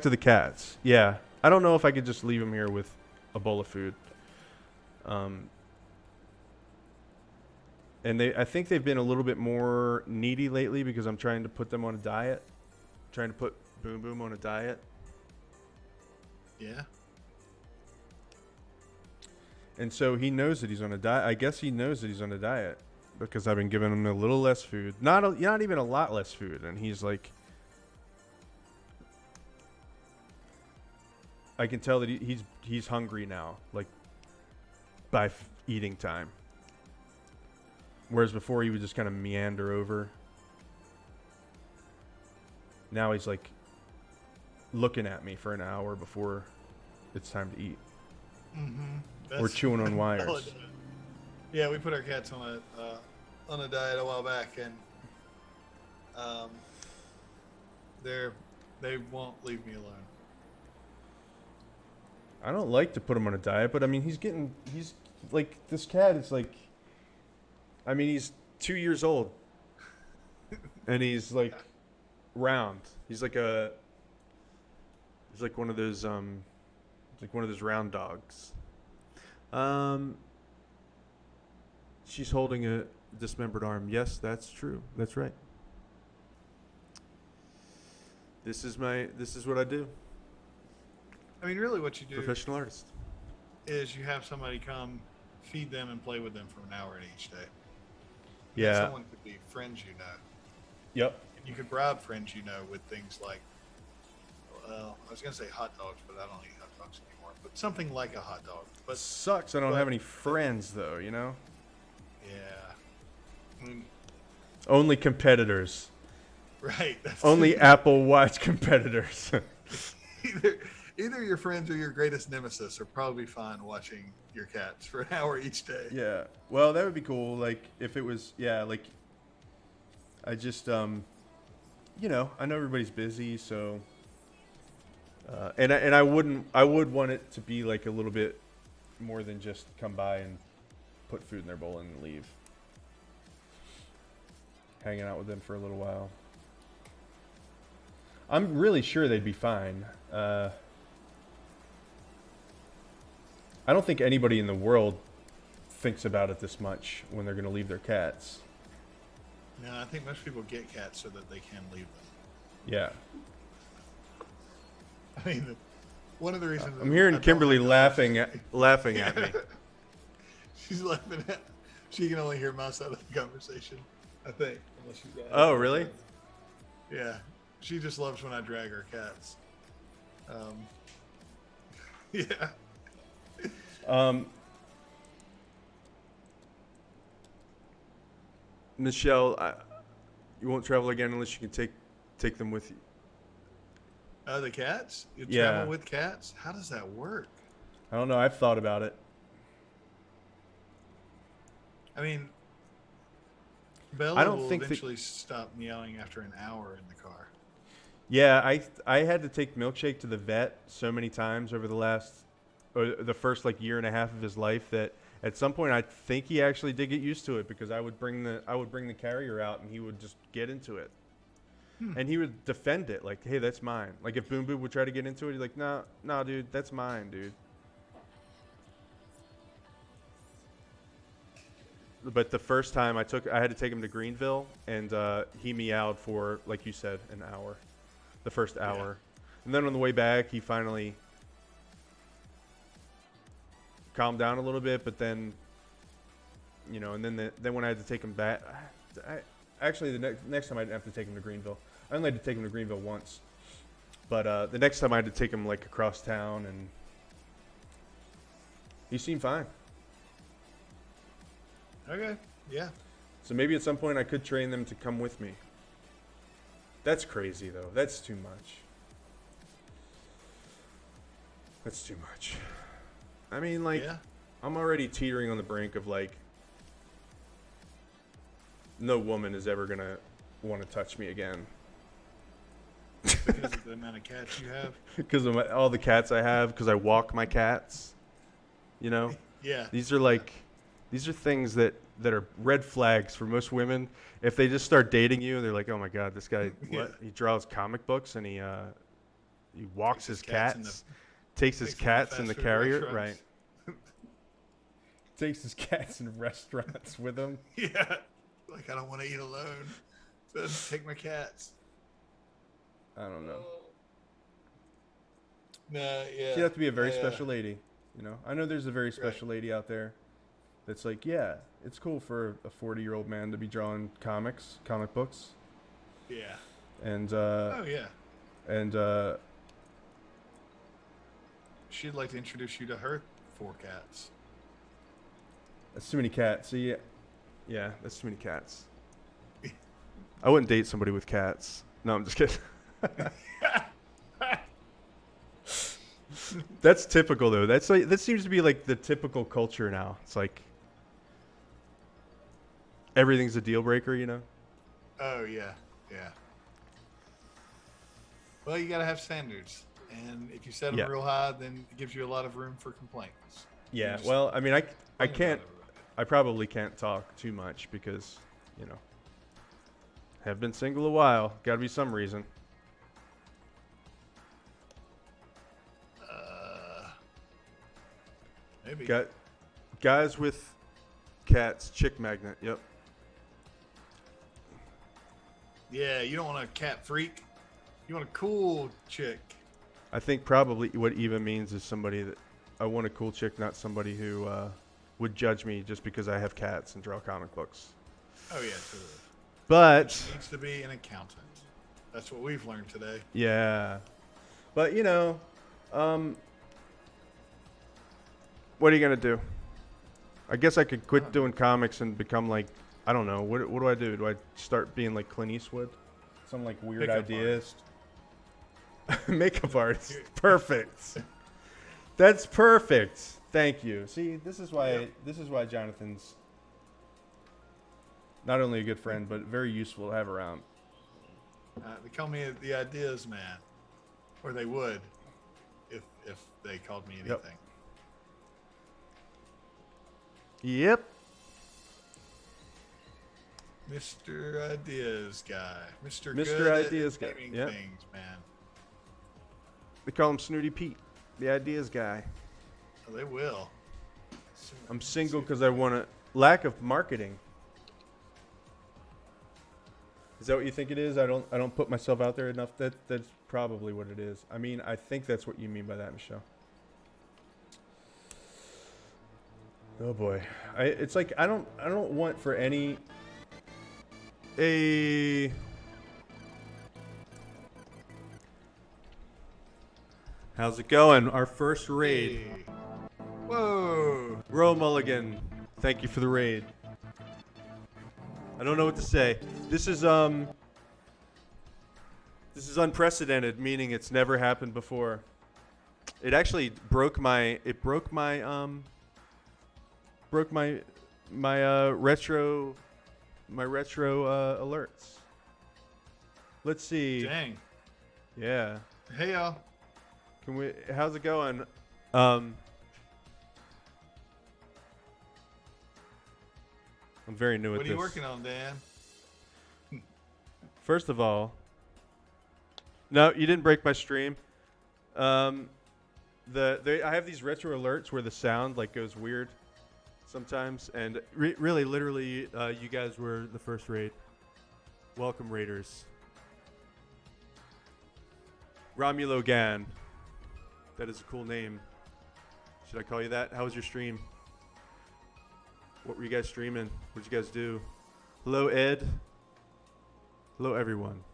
A: to the cats. Yeah, I don't know if I could just leave them here with a bowl of food. And I think they've been a little bit more needy lately because I'm trying to put them on a diet. Trying to put Boom Boom on a diet.
C: Yeah.
A: And so he knows that he's on a diet. I guess he knows that he's on a diet because I've been giving him a little less food. Not even a lot less food. And he's like, I can tell that he's hungry now, like by eating time. Whereas before he would just kind of meander over. now he's like looking at me for an hour before it's time to eat.
C: Mm-hmm.
A: Or chewing on wires.
C: Yeah, we put our cats on a diet a while back, and they won't leave me alone.
A: I don't like to put him on a diet, but I mean, he's like, this cat is like, I mean, he's 2 years old, and he's like round. He's like one of those round dogs. She's holding a dismembered arm. Yes, that's true. That's right. This is what I do.
C: I mean, really what you do
A: Professional artist.
C: is you have somebody come feed them and play with them for an hour in each day.
A: Yeah.
C: And someone could be friends you know.
A: Yep.
C: And you could bribe friends you know with things like, well, I was going to say hot dogs, but I don't eat hot dogs anymore. But something like a hot dog. But
A: Sucks. I don't have any friends, though, you know?
C: yeah. I mean,
A: Only competitors.
C: right. That's
A: Only Apple Watch competitors.
C: either your friends or your greatest nemesis are probably fine watching your cats for an hour each day.
A: Yeah. Well, that would be cool. Like, if it was, yeah, like, I just, you know, I know everybody's busy, so, and I would want it to be like a little bit more than just come by and put food in their bowl and leave. Hanging out with them for a little while. I'm really sure they'd be fine. I don't think anybody in the world thinks about it this much when they're going to leave their cats.
C: No, I think most people get cats so that they can leave them.
A: Yeah.
C: I mean, one of the reasons
A: I'm hearing Kimberly laughing at me.
C: She's laughing at. She can only hear my side of the conversation, I think. Unless she's got
A: Oh, really?
C: Yeah, she just loves when I drag her cats. Yeah.
A: Michelle, you won't travel again unless you can take them with you.
C: The cats? You
A: Yeah.
C: travel with cats? How does that work?
A: I don't know. I've thought about it.
C: I mean, Bella
A: I don't
C: will
A: think
C: eventually stop meowing after an hour in the car.
A: Yeah, I had to take Milkshake to the vet so many times over the first like year and a half of his life that at some point I think he actually did get used to it because I would bring the carrier out and he would just get into it. And he would defend it like, hey, that's mine. Like if Boom Boom would try to get into it, he's like, no, dude, that's mine, dude. But the first time I had to take him to Greenville, and he meowed for, like you said, an hour. The first hour. Yeah. And then on the way back, he finally calmed down a little bit, but then, you know, and then when I had to take him back, actually the next time I didn't have to take him to Greenville. I only had to take him to Greenville once. But the next time I had to take him like across town, and he seemed fine.
C: Okay, yeah.
A: So maybe at some point I could train them to come with me. That's crazy, though. That's too much. That's too much. I mean, like,
C: Yeah.
A: I'm already teetering on the brink of, like, no woman is ever going to want to touch me again.
C: Because of the amount of cats you have?
A: Because of all the cats I have, because I walk my cats, you know?
C: Yeah.
A: These are things that are red flags for most women. If they just start dating you, they're like, oh my God, this guy, what? He draws comic books and he walks his cats, takes his cats in the carrier, right? Takes his cats in restaurants with him.
C: Yeah. Like, I don't want to eat alone. So take my cats.
A: I don't know.
C: No, yeah.
A: She'd have to be a very special lady, you know? I know there's a very special lady out there that's like, yeah, it's cool for a 40-year-old man to be drawing comic books.
C: Yeah.
A: And,
C: oh, yeah.
A: And,
C: she'd like to introduce you to her 4 cats.
A: that's too many cats. See, yeah, that's too many cats. I wouldn't date somebody with cats. No, I'm just kidding. That's typical though. That seems to be like the typical culture now. It's like everything's a deal breaker, you know?
C: Oh yeah, yeah. Well, you got to have standards, and if you set them
A: Yeah.
C: real high, then it gives you a lot of room for complaints.
A: Yeah.
C: just
A: Well, I mean, I
C: Complain
A: can't.
C: about it.
A: I probably can't talk too much because, you know, have been single a while. Got to be some reason.
C: Maybe.
A: Got guys with cats. Chick magnet. Yep.
C: Yeah, you don't want a cat freak. You want a cool chick.
A: I think probably what Eva means is somebody that I want a cool chick, not somebody who would judge me just because I have cats and draw comic books.
C: Oh yeah, totally.
A: But
C: Needs to be an accountant. That's what we've learned today.
A: yeah, but you know, what are you gonna do? I guess I could quit doing comics and become like, I don't know. What do I do? Do I start being like Clint Eastwood? Some like weird
C: Pickup
A: ideas. Makeup artist. Perfect. That's perfect. Thank you. See, this is why Jonathan's not only a good friend but very useful to have around.
C: They call me the ideas man, or they would, if they called me anything.
A: Yep.
C: Mr. Ideas Guy. Mr.
A: Mr.
C: Good
A: Ideas
C: at
A: Guy,
C: naming
A: yep.
C: things, man.
A: They call him Snooty Pete, the ideas guy.
C: Oh, they will.
A: I'm single because I want a lack of marketing. Is that what you think it is? I don't put myself out there enough. That's probably what it is. I mean, I think that's what you mean by that, Michelle. Oh boy, it's like I don't want for any a. How's it going? Our first raid.
C: Hey. Whoa.
A: Ro Mulligan, thank you for the raid. I don't know what to say. This is unprecedented, meaning it's never happened before. It actually broke my retro alerts. Let's see.
C: Dang.
A: Yeah.
C: Hey, y'all.
A: How's it going? I'm very new at
C: What
A: this.
C: are you working on, Dan?
A: First of all, no, you didn't break my stream. I have these retro alerts where the sound like goes weird sometimes, and really, literally, you guys were the first raid. Welcome, raiders. Romulo Gan. That is a cool name. Should I call you that? How was your stream? What were you guys streaming? What did you guys do? Hello, Ed. Hello, everyone.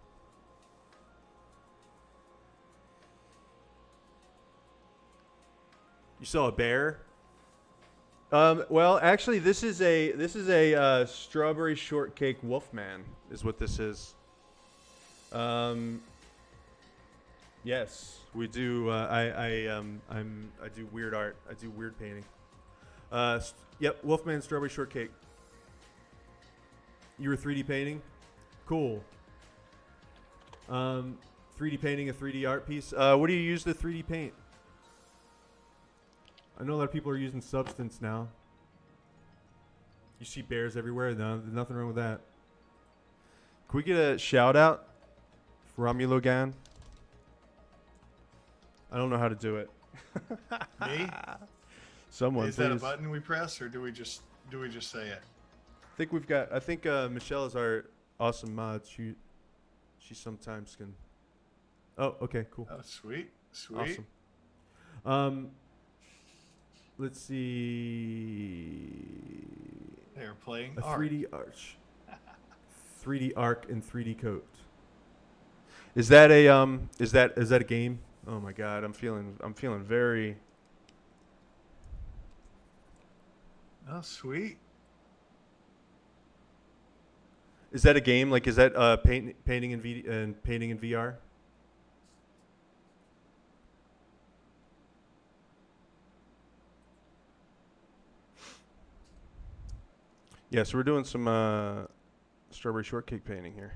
A: You saw a bear? Well, actually, this is a strawberry shortcake wolfman, is what this is. Yes, we do. I do weird art. I do weird painting. Yep, Wolfman Strawberry Shortcake. You were 3D painting? Cool. 3D painting a 3D art piece. What do you use to 3D paint? I know a lot of people are using Substance now. You see bears everywhere? No, there's nothing wrong with that. Can we get a shout out for Romulo Gan? I don't know how to do it.
C: Me?
A: Someone,
C: Is
A: please.
C: that a button we press, or do we just say it?
A: I think Michelle is our awesome mod. She sometimes can. Oh, okay, cool.
C: Oh, sweet.
A: Awesome. Let's see.
C: They're playing
A: A
C: art.
A: 3D arch. 3D arc and 3D coat. Is that a game? Oh my god, I'm feeling very.
C: Oh, sweet.
A: Is that a game? Like, is that painting in VR? Yeah, so we're doing some strawberry shortcake painting here.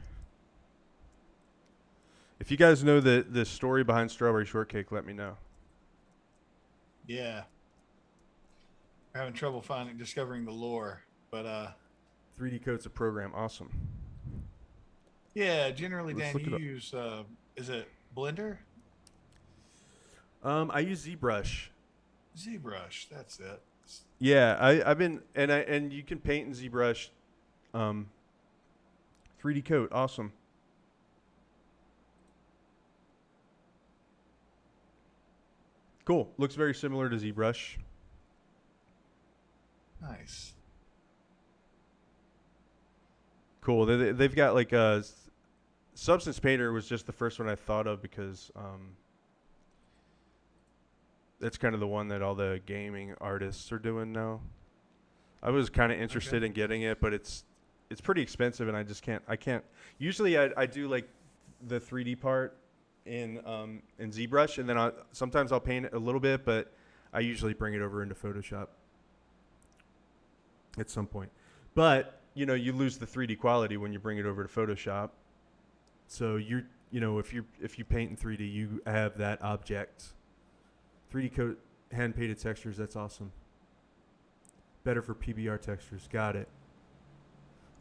A: If you guys know the story behind strawberry shortcake, let me know.
C: Yeah. We're having trouble discovering the lore, but
A: 3D Coat's a program. Awesome.
C: yeah, generally,
A: Let's
C: Dan,
A: look it
C: you
A: up.
C: use is it Blender?
A: I use ZBrush.
C: ZBrush, that's it.
A: Yeah, I've been and you can paint in ZBrush. 3D Coat, awesome. Cool. Looks very similar to ZBrush.
C: Nice.
A: Cool. They've got like Substance Painter was just the first one I thought of because that's kind of the one that all the gaming artists are doing now. I was kind of interested in getting it, but it's pretty expensive, and I can't. Usually, I do like the 3D part in ZBrush, and then sometimes I'll paint it a little bit, but I usually bring it over into Photoshop at some point. But you lose the 3D quality when you bring it over to Photoshop. So if you paint in 3D, you have that object. 3D Coat hand painted textures. That's awesome. Better for PBR textures. Got it.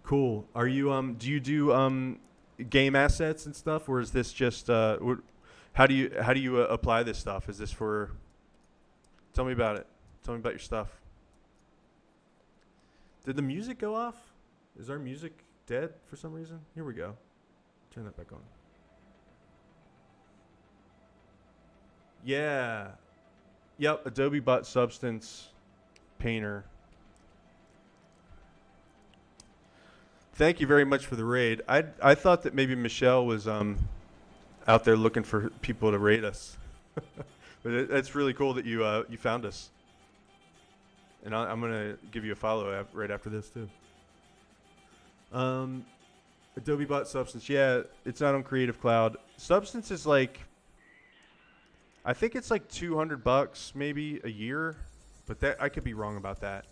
A: Cool. Are you do you do game assets and stuff, or is this just how do you apply this stuff? Is this for? Tell me about it. Tell me about your stuff. Did the music go off? Is our music dead for some reason? Here we go. Turn that back on. Yeah. Yep. Adobe bought Substance Painter. Thank you very much for the raid. I thought that maybe Michelle was out there looking for people to raid us, but it's really cool that you found us. And I'm gonna give you a follow right after this too. Adobe bought Substance. Yeah, it's not on Creative Cloud. Substance is like, I think it's like $200 maybe a year, but that I could be wrong about that.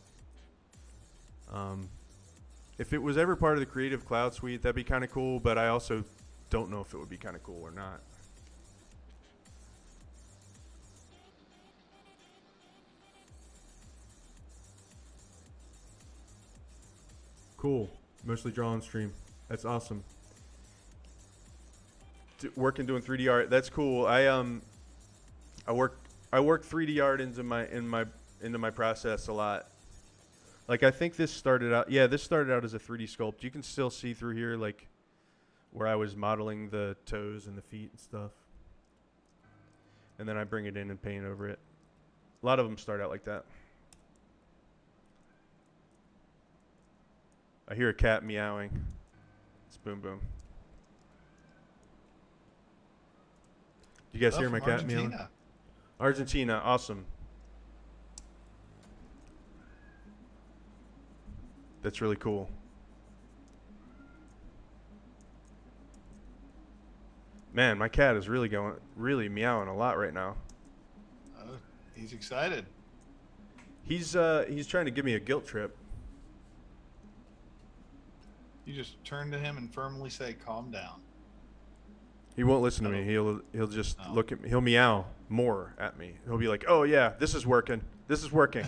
A: If it was ever part of the Creative Cloud suite, that'd be kind of cool, but I also don't know if it would be kind of cool or not. Cool. Mostly draw on stream. That's awesome. Working doing 3D art. That's cool. I work 3D art into my process a lot. Like I think this started out as a 3D sculpt. You can still see through here like where I was modeling the toes and the feet and stuff. And then I bring it in and paint over it. A lot of them start out like that. I hear a cat meowing. It's Boom Boom. You guys hear my cat meowing? Argentina, awesome. That's really cool. Man, my cat is really meowing a lot right now.
C: Oh, he's excited.
A: He's trying to give me a guilt trip.
C: You just turn to him and firmly say, "Calm down."
A: He won't listen to me. He'll just look at me. He'll meow more at me. He'll be like, "Oh yeah, this is working. This is working."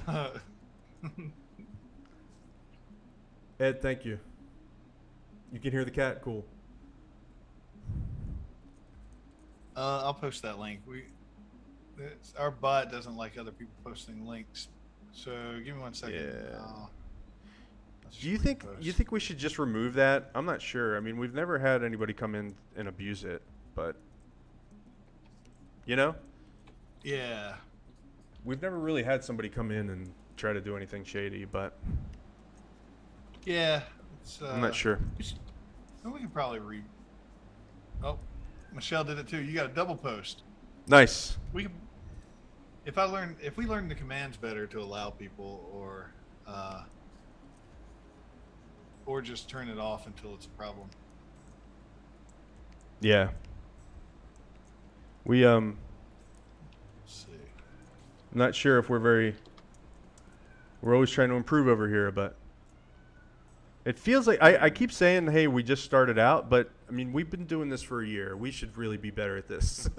A: Ed, thank you. You can hear the cat. Cool.
C: I'll post that link. Our bot doesn't like other people posting links, so give me 1 second.
A: Yeah.
C: Do
A: you think we should just remove that? I'm not sure. I mean, we've never had anybody come in and abuse it, but
C: Yeah.
A: We've never really had somebody come in and try to do anything shady, but
C: Yeah.
A: I'm not sure.
C: We can probably Oh, Michelle did it too. You got a double post.
A: Nice.
C: If we learn the commands better to allow people, or just turn it off until it's a problem.
A: Yeah. We
C: Let's see.
A: I'm not sure if we're always trying to improve over here, but It feels like I keep saying, hey, we just started out, but I mean, we've been doing this for a year. We should really be better at this.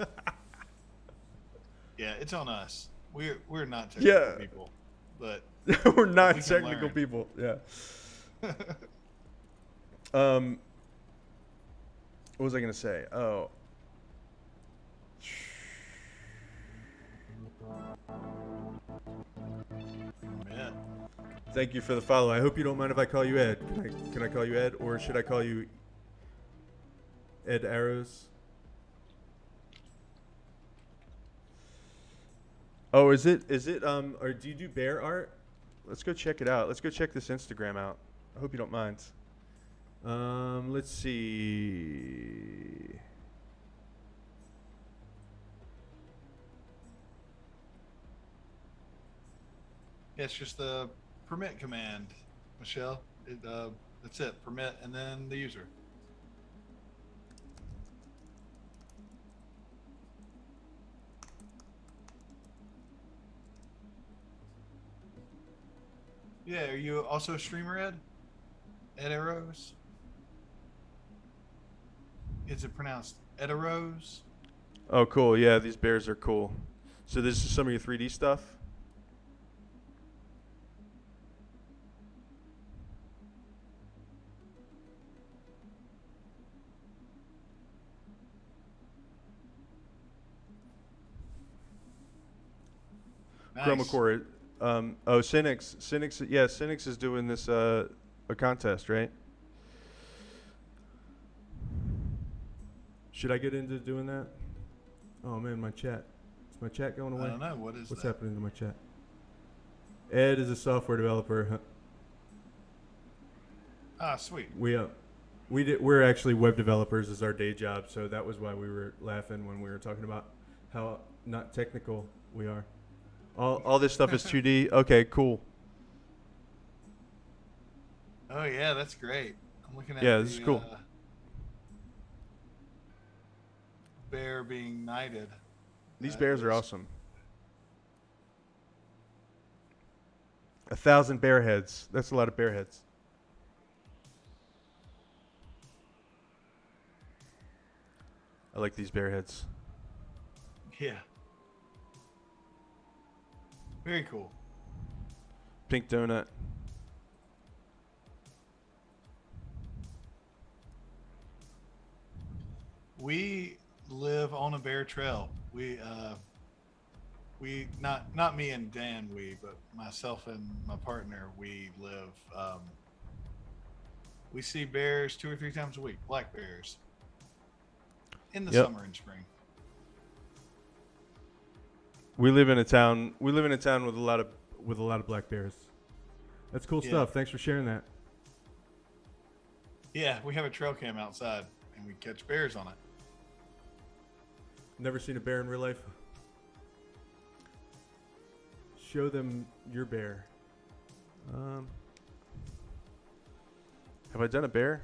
C: Yeah, it's on us. We're not technical
A: Yeah.
C: people, but
A: We're not
C: we can
A: technical
C: learn.
A: people. Yeah. What was I gonna say? Oh.
C: Yeah.
A: Thank you for the follow. I hope you don't mind if I call you Ed. Can I call you Ed, or should I call you Ed Arrows? Oh, is it or do you do bear art? Let's go check it out. Let's go check this Instagram out. I hope you don't mind. Let's see.
C: Yeah, it's just the permit command, Michelle. That's it. Permit and then the user. Yeah, are you also a streamer, Ed? Ed Arrows? Is it pronounced Ed Arrows?
A: Oh, cool. Yeah, these bears are cool. So this is some of your 3D stuff?
C: Nice.
A: Chroma Core. Cynics. Yeah, Cynics is doing this a contest, right? Should I get into doing that? Oh man, my chat. Is my chat going away?
C: I don't know. What's
A: What's happening to my chat? Ed is a software developer.
C: Ah, sweet.
A: We're actually web developers as our day job, so that was why we were laughing when we were talking about how not technical we are. All this stuff is 2D. Okay, cool.
C: Oh yeah, that's great. I'm looking at
A: Yeah, this is cool.
C: Bear being knighted.
A: These
C: That
A: bears are
C: is-
A: awesome. 1,000 bear heads. That's a lot of bear heads. I like these bear heads.
C: Yeah. Very cool.
A: Pink donut.
C: We live on a bear trail. We not me and Dan, but myself and my partner, we live we see bears 2 or 3 times a week, black bears. In the
A: Yep.
C: summer and spring.
A: We live in a town with a lot of black bears. That's cool
C: Yeah.
A: stuff. Thanks for sharing that.
C: Yeah, we have a trail cam outside and we catch bears on it.
A: Never seen a bear in real life. Show them your bear. Have I done a bear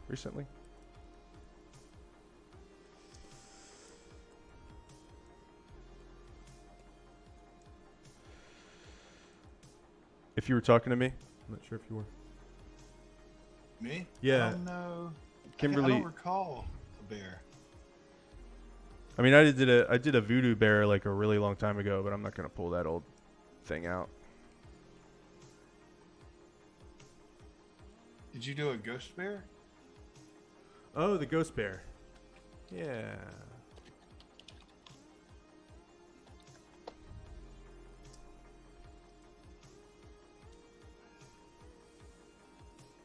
A: recently? If you were talking to me, I'm not sure if you were.
C: Me?
A: Yeah.
C: I don't know.
A: Kimberly-
C: I don't recall a bear.
A: I mean, I did a voodoo bear like a really long time ago, but I'm not gonna pull that old thing out.
C: Did you do a ghost bear?
A: Oh, the ghost bear. Yeah.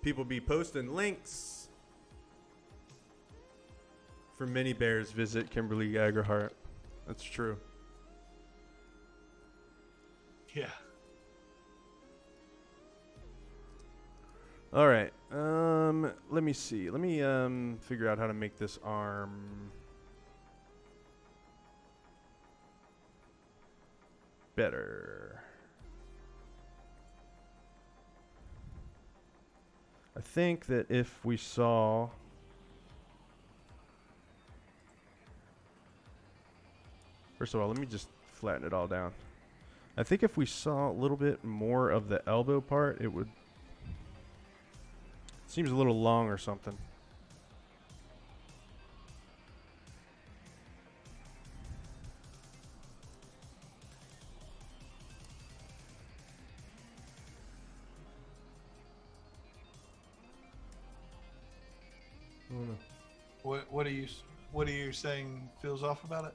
A: People be posting links. For many bears, visit Kimberly Agerhart. That's true.
C: Yeah.
A: All right. Let me see. Let me figure out how to make this arm better. I think that if we saw first of all, let me just flatten it all down. I think if we saw a little bit more of the elbow part, it would Seems a little long or something. I don't know.
C: What are you saying feels off about it?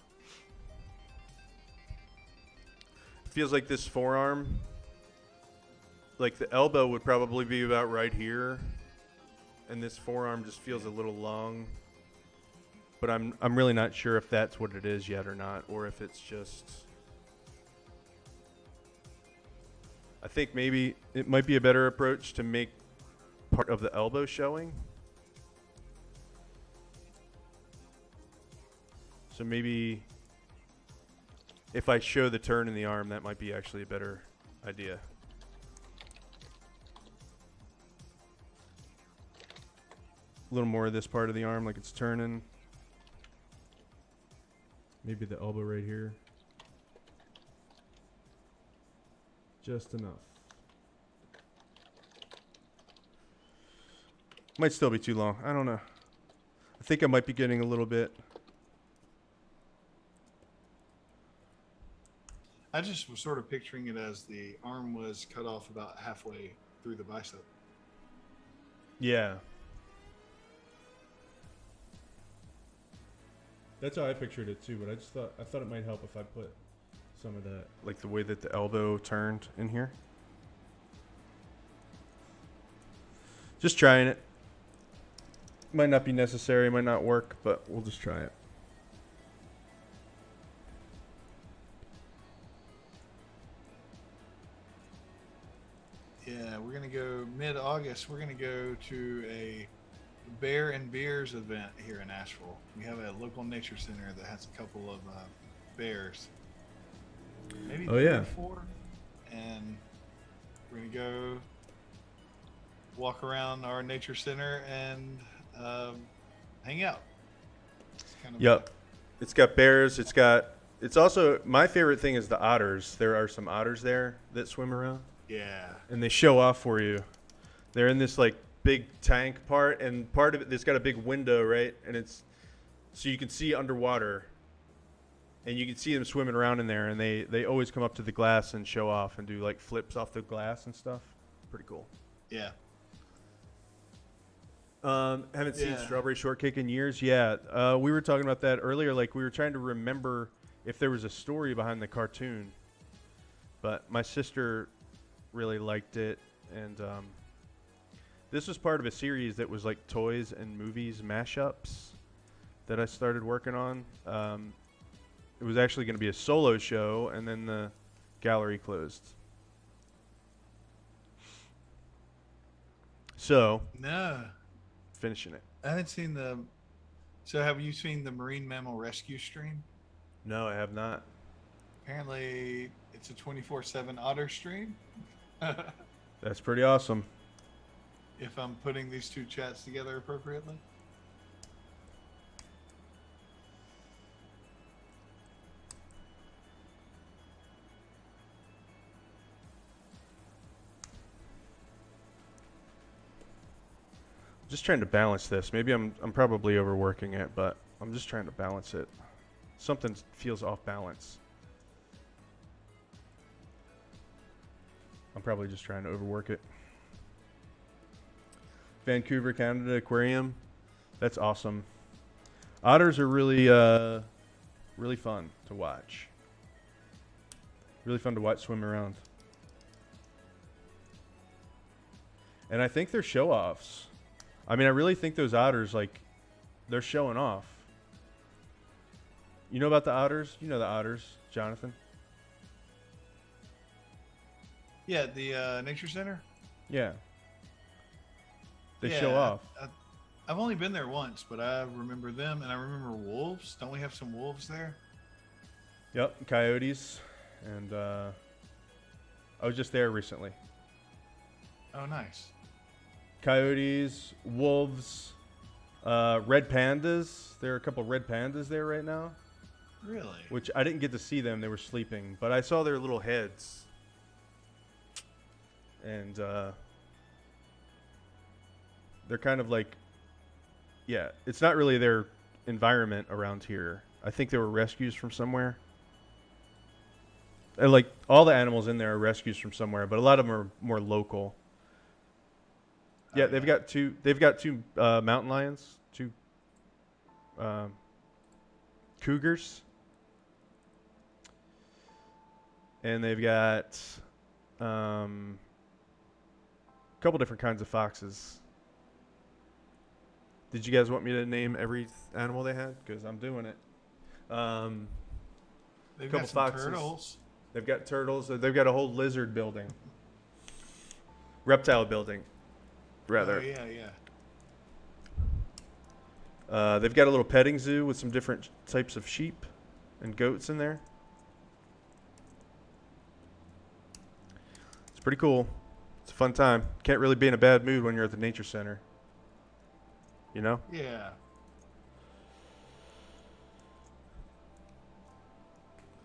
A: Feels like this forearm, like the elbow would probably be about right here, and this forearm just feels a little long. But I'm really not sure if that's what it is yet or not, or if it's just. I think maybe it might be a better approach to make part of the elbow showing. So maybe if I show the turn in the arm, that might be actually a better idea. A little more of this part of the arm like it's turning. Maybe the elbow right here. Just enough. Might still be too long. I don't know. I think I might be getting a little bit.
C: I just was sort of picturing it as the arm was cut off about halfway through the bicep.
A: Yeah. That's how I pictured it too, but I thought it might help if I put some of that, like the way that the elbow turned in here. Just trying it. Might not be necessary, might not work, but we'll just try it.
C: Yeah, we're gonna go mid-August. We're gonna go to a Bear and Beers event here in Asheville. We have a local nature center that has a couple of bears, maybe 3 or 4, and we're gonna go walk around our nature center and hang out. It's kind of
A: Yep. It's got bears. It's also, my favorite thing is the otters. There are some otters there that swim around.
C: Yeah.
A: And they show off for you. They're in this like big tank part, and part of it, there's got a big window, right? And it's, so you can see underwater. And you can see them swimming around in there, and they always come up to the glass and show off and do like flips off the glass and stuff. Pretty cool.
C: Yeah.
A: Haven't seen Strawberry Shortcake in years. Yeah, we were talking about that earlier. Like we were trying to remember if there was a story behind the cartoon. But my sister really liked it, and this was part of a series that was like toys and movies mashups that I started working on. It was actually going to be a solo show, and then the gallery closed. So
C: No.
A: finishing it.
C: I haven't seen the. So, have you seen the Marine Mammal Rescue stream?
A: No, I have not.
C: Apparently, it's a 24/7 otter stream.
A: That's pretty awesome.
C: If I'm putting these two chats together appropriately.
A: Just trying to balance this. Maybe I'm probably overworking it, but I'm just trying to balance it. Something feels off balance. I'm probably just trying to overwork it. Vancouver, Canada Aquarium. That's awesome. Otters are really really fun to watch. Really fun to watch swim around. And I think they're show-offs. I mean, I really think those otters, like, they're showing off. You know about the otters? You know the otters, Jonathan?
C: Yeah, the Nature Center.
A: Yeah. They show off.
C: I've only been there once, but I remember them, and I remember wolves. Don't we have some wolves there?
A: Yep, coyotes. And I was just there recently.
C: Oh, nice.
A: Coyotes, wolves, red pandas. There are a couple red pandas there right now.
C: Really?
A: Which I didn't get to see them. They were sleeping. But I saw their little heads. And They're kind of like, yeah, it's not really their environment around here. I think they were rescues from somewhere. And like all the animals in there are rescues from somewhere, but a lot of them are more local. Yeah,
C: Oh,
A: they've got two. They've got two mountain lions, two cougars, and they've got a couple different kinds of foxes. Did you guys want me to name every animal they had? Because I'm doing it.
C: They've
A: couple
C: got some
A: foxes.
C: turtles.
A: They've got turtles. They've got a whole lizard building, reptile building, rather.
C: Oh, yeah, yeah.
A: They've got a little petting zoo with some different types of sheep and goats in there. It's pretty cool. It's a fun time. Can't really be in a bad mood when you're at the nature center. You know?
C: Yeah.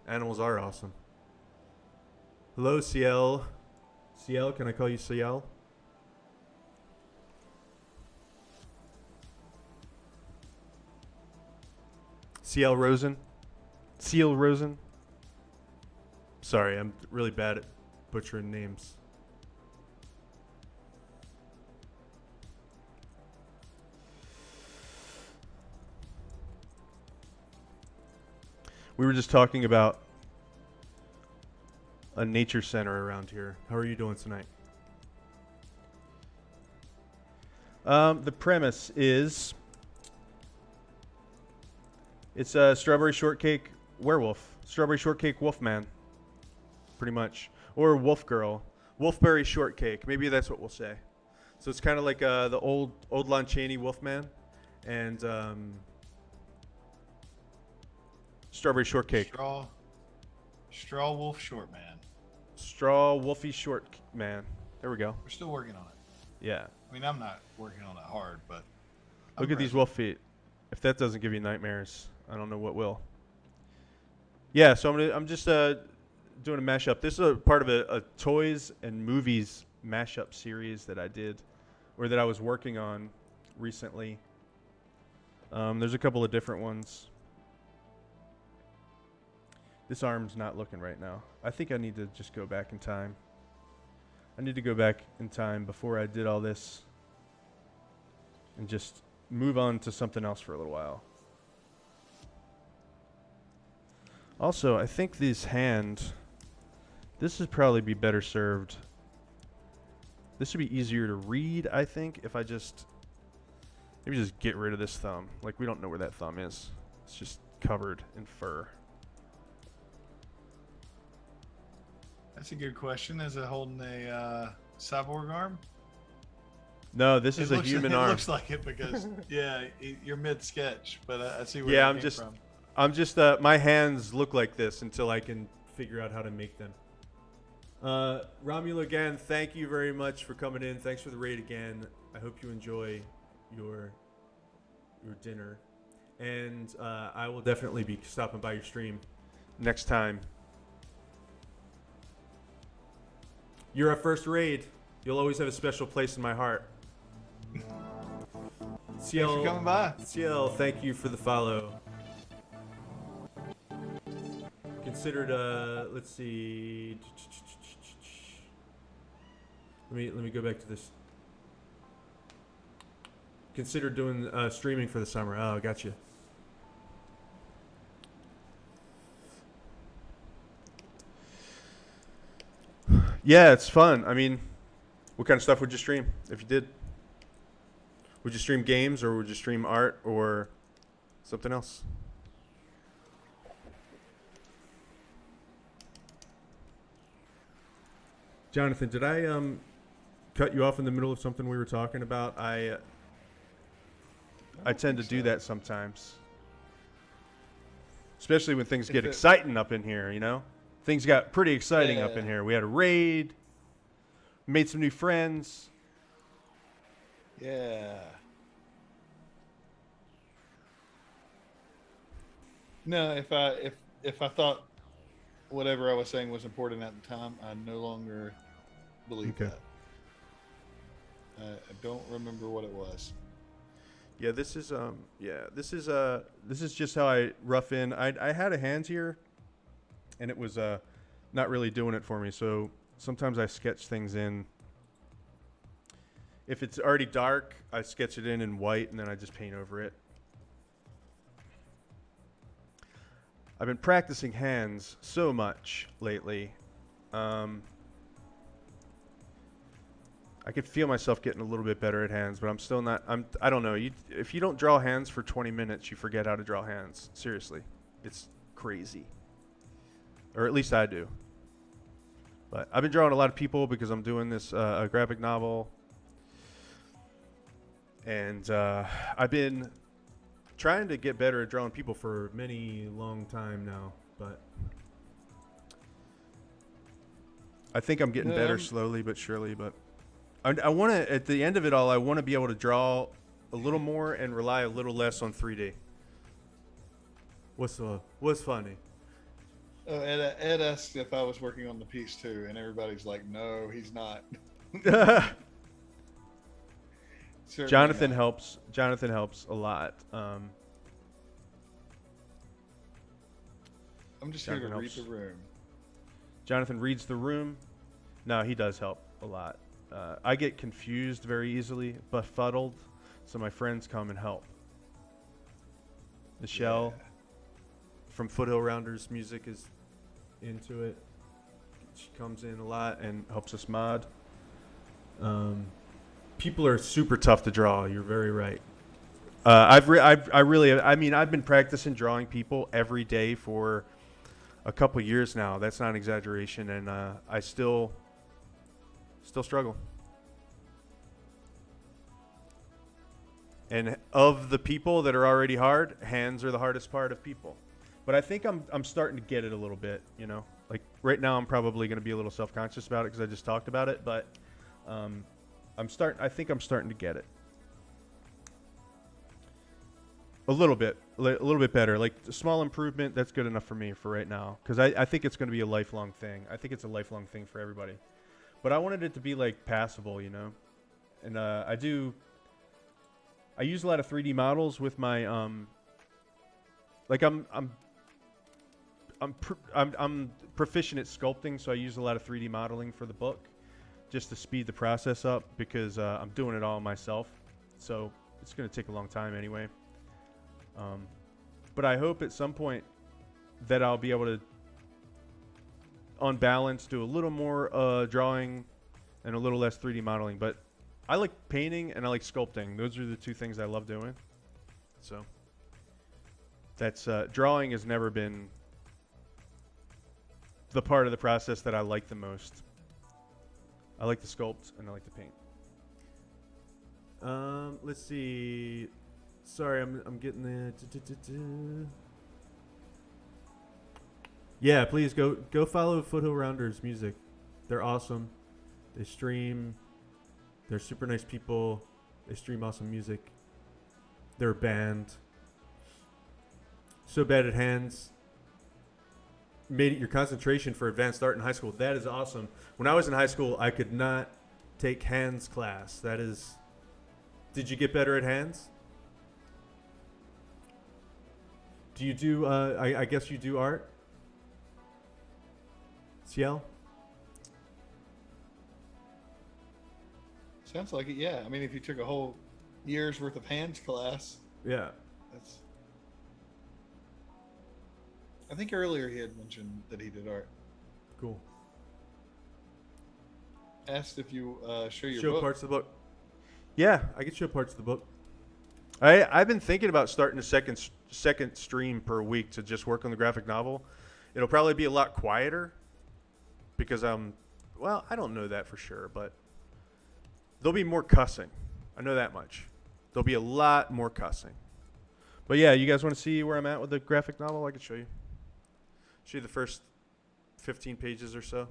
A: Animals are awesome. Hello, CL. CL, can I call you CL? CL Rosen? CL Rosen? Sorry, I'm really bad at butchering names. We were just talking about a nature center around here. How are you doing tonight? The premise is it's a strawberry shortcake werewolf, strawberry shortcake wolfman, pretty much, or wolf girl, wolfberry shortcake. Maybe that's what we'll say. So it's kind of like the old Lon Chaney Wolfman, and strawberry shortcake.
C: Straw wolf short man.
A: Straw wolfy short man. There we go.
C: We're still working on it.
A: Yeah.
C: I mean, I'm not working on it hard, but
A: Look at these wolf feet. If that doesn't give you nightmares, I don't know what will. Yeah, so I'm just doing a mashup. This is a part of a toys and movies mashup series that I did, or that I was working on recently. There's a couple of different ones. This arm's not looking right now. I think I need to just go back in time. I need to go back in time before I did all this and just move on to something else for a little while. Also, I think this would probably be better served. This would be easier to read, I think, if I maybe just get rid of this thumb. Like, we don't know where that thumb is. It's just covered in fur.
C: that's a good question. Is it holding a cyborg arm?
A: No, this is a human arm.
C: It looks like it because, yeah, you're mid-sketch, but I see where
A: Yeah,
C: that came from.
A: I'm just my hands look like this until I can figure out how to make them. Romulo, again, thank you very much for coming in. Thanks for the raid again. I hope you enjoy your dinner, and I will definitely be stopping by your stream next time. You're our first raid. You'll always have a special place in my heart.
C: Thanks for coming by.
A: CL, thank you for the follow. Considered let's see. Let me go back to this. Consider doing streaming for the summer. Oh, gotcha. Yeah, it's fun. I mean, what kind of stuff would you stream if you did? Would you stream games, or would you stream art, or something else? Jonathan, did I cut you off in the middle of something we were talking about? I tend to do that sometimes, especially when things get exciting up in here. You know, things got pretty exciting up in here. We had a raid, made some new friends.
B: Yeah. No, if I thought whatever I was saying was important at the time, I no longer believe
A: Okay.
B: I don't remember what it was.
A: Yeah, this is this is just how I rough in. I had a hand here, and it was not really doing it for me. So sometimes I sketch things in. If it's already dark, I sketch it in white, and then I just paint over it. I've been practicing hands so much lately. I could feel myself getting a little bit better at hands, but I'm still not. I don't know. If you don't draw hands for 20 minutes, you forget how to draw hands. Seriously, it's crazy. Or at least I do. But I've been drawing a lot of people because I'm doing this a graphic novel, and I've been trying to get better at drawing people for many long time now. But I think I'm getting better slowly but surely. But I want to, at the end of it all, I want to be able to draw a little more and rely a little less on 3D. What's funny?
B: Oh, Ed asked if I was working on the piece too, and everybody's like, "No, he's not."
A: Jonathan helps. Jonathan helps a lot.
B: I'm just here to read the room.
A: Jonathan reads the room. No, he does help a lot. I get confused very easily, befuddled, so my friends come and help. Michelle from Foothill Rounders Music is into it. She comes in a lot and helps us mod. People are super tough to draw. You're very right. I've been practicing drawing people every day for a couple years now. That's not an exaggeration, and I still struggle. And of the people that are already hard, hands are the hardest part of people. But I think I'm starting to get it a little bit, you know. Like right now I'm probably going to be a little self-conscious about it because I just talked about it, but I think I'm starting to get it. A little bit better. Like a small improvement, that's good enough for me for right now. Because I think it's going to be a lifelong thing. I think it's a lifelong thing for everybody. But I wanted it to be like passable, you know. And I use a lot of 3D models with my like I'm proficient at sculpting, so I use a lot of 3D modeling for the book just to speed the process up because I'm doing it all myself. So it's going to take a long time anyway. But I hope at some point that I'll be able to, on balance, do a little more drawing and a little less 3D modeling. But I like painting and I like sculpting. Those are the two things I love doing. So that's drawing has never been the part of the process that I like the most. I like to sculpt and I like to paint. Let's see. Sorry, I'm getting the. Yeah, please go follow Foothill Rounders Music. They're awesome. They stream. They're super nice people. They stream awesome music. They're a band. So bad at hands. Made it your concentration for advanced art in high school. That is awesome. When I was in high school, I could not take hands class. That is. Did you get better at hands? Do you do? I guess you do art. Ciel?
B: Sounds like it. Yeah. I mean, if you took a whole year's worth of hands class.
A: Yeah.
B: That's. I think earlier he had mentioned that he did art.
A: Cool.
B: Asked if you show your
A: show
B: book.
A: Parts of the book. Yeah, I can show parts of the book. I've been thinking about starting a second stream per week to just work on the graphic novel. It'll probably be a lot quieter because I don't know that for sure, but there'll be more cussing. I know that much. There'll be a lot more cussing. But yeah, you guys want to see where I'm at with the graphic novel? I can show you. Show you the first 15 pages or so.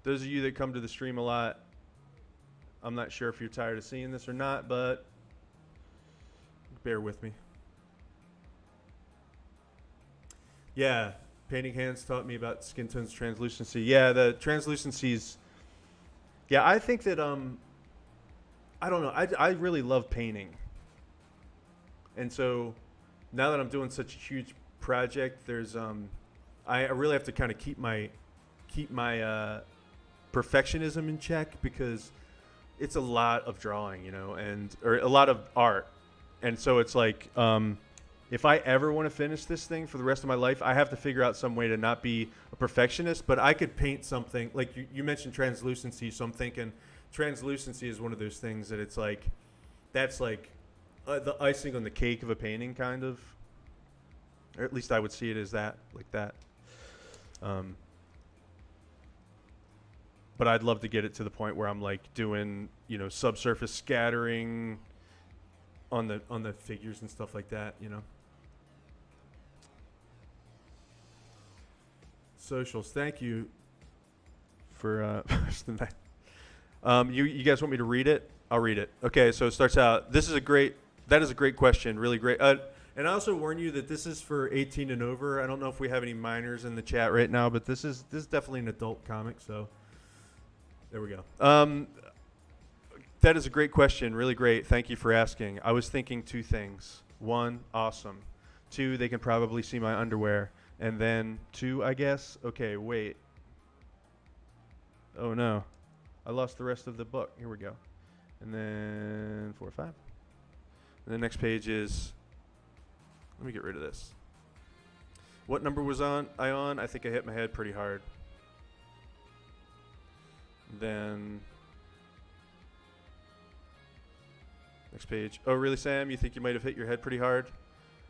A: Those of you that come to the stream a lot, I'm not sure if you're tired of seeing this or not, but bear with me. Yeah, painting hands taught me about skin tone's translucency. Yeah, the translucencies, Yeah, I think that I don't know. I really love painting, and so now that I'm doing such a huge project, there's I really have to kind of keep my perfectionism in check because it's a lot of drawing, or a lot of art, and so it's like if I ever want to finish this thing for the rest of my life, I have to figure out some way to not be a perfectionist. But I could paint something like you mentioned translucency, so I'm thinking translucency is one of those things that it's like that's like the icing on the cake of a painting, kind of, or at least I would see it as that, like that. But I'd love to get it to the point where I'm like doing, subsurface scattering on the figures and stuff like that, Socials, thank you for posting that. You guys want me to read it? I'll read it. Okay, so it starts out. That is a great question, really great. And I also warn you that this is for 18 and over. I don't know if we have any minors in the chat right now, but this is definitely an adult comic. So there we go. That is a great question, really great. Thank you for asking. I was thinking two things. One, awesome. Two, they can probably see my underwear. And then two, I guess. Okay, wait. Oh no, I lost the rest of the book. Here we go. And then 4 or 5. And the next page is. Let me get rid of this. What number was I on? I think I hit my head pretty hard. Then next page. Oh, really, Sam? You think you might have hit your head pretty hard?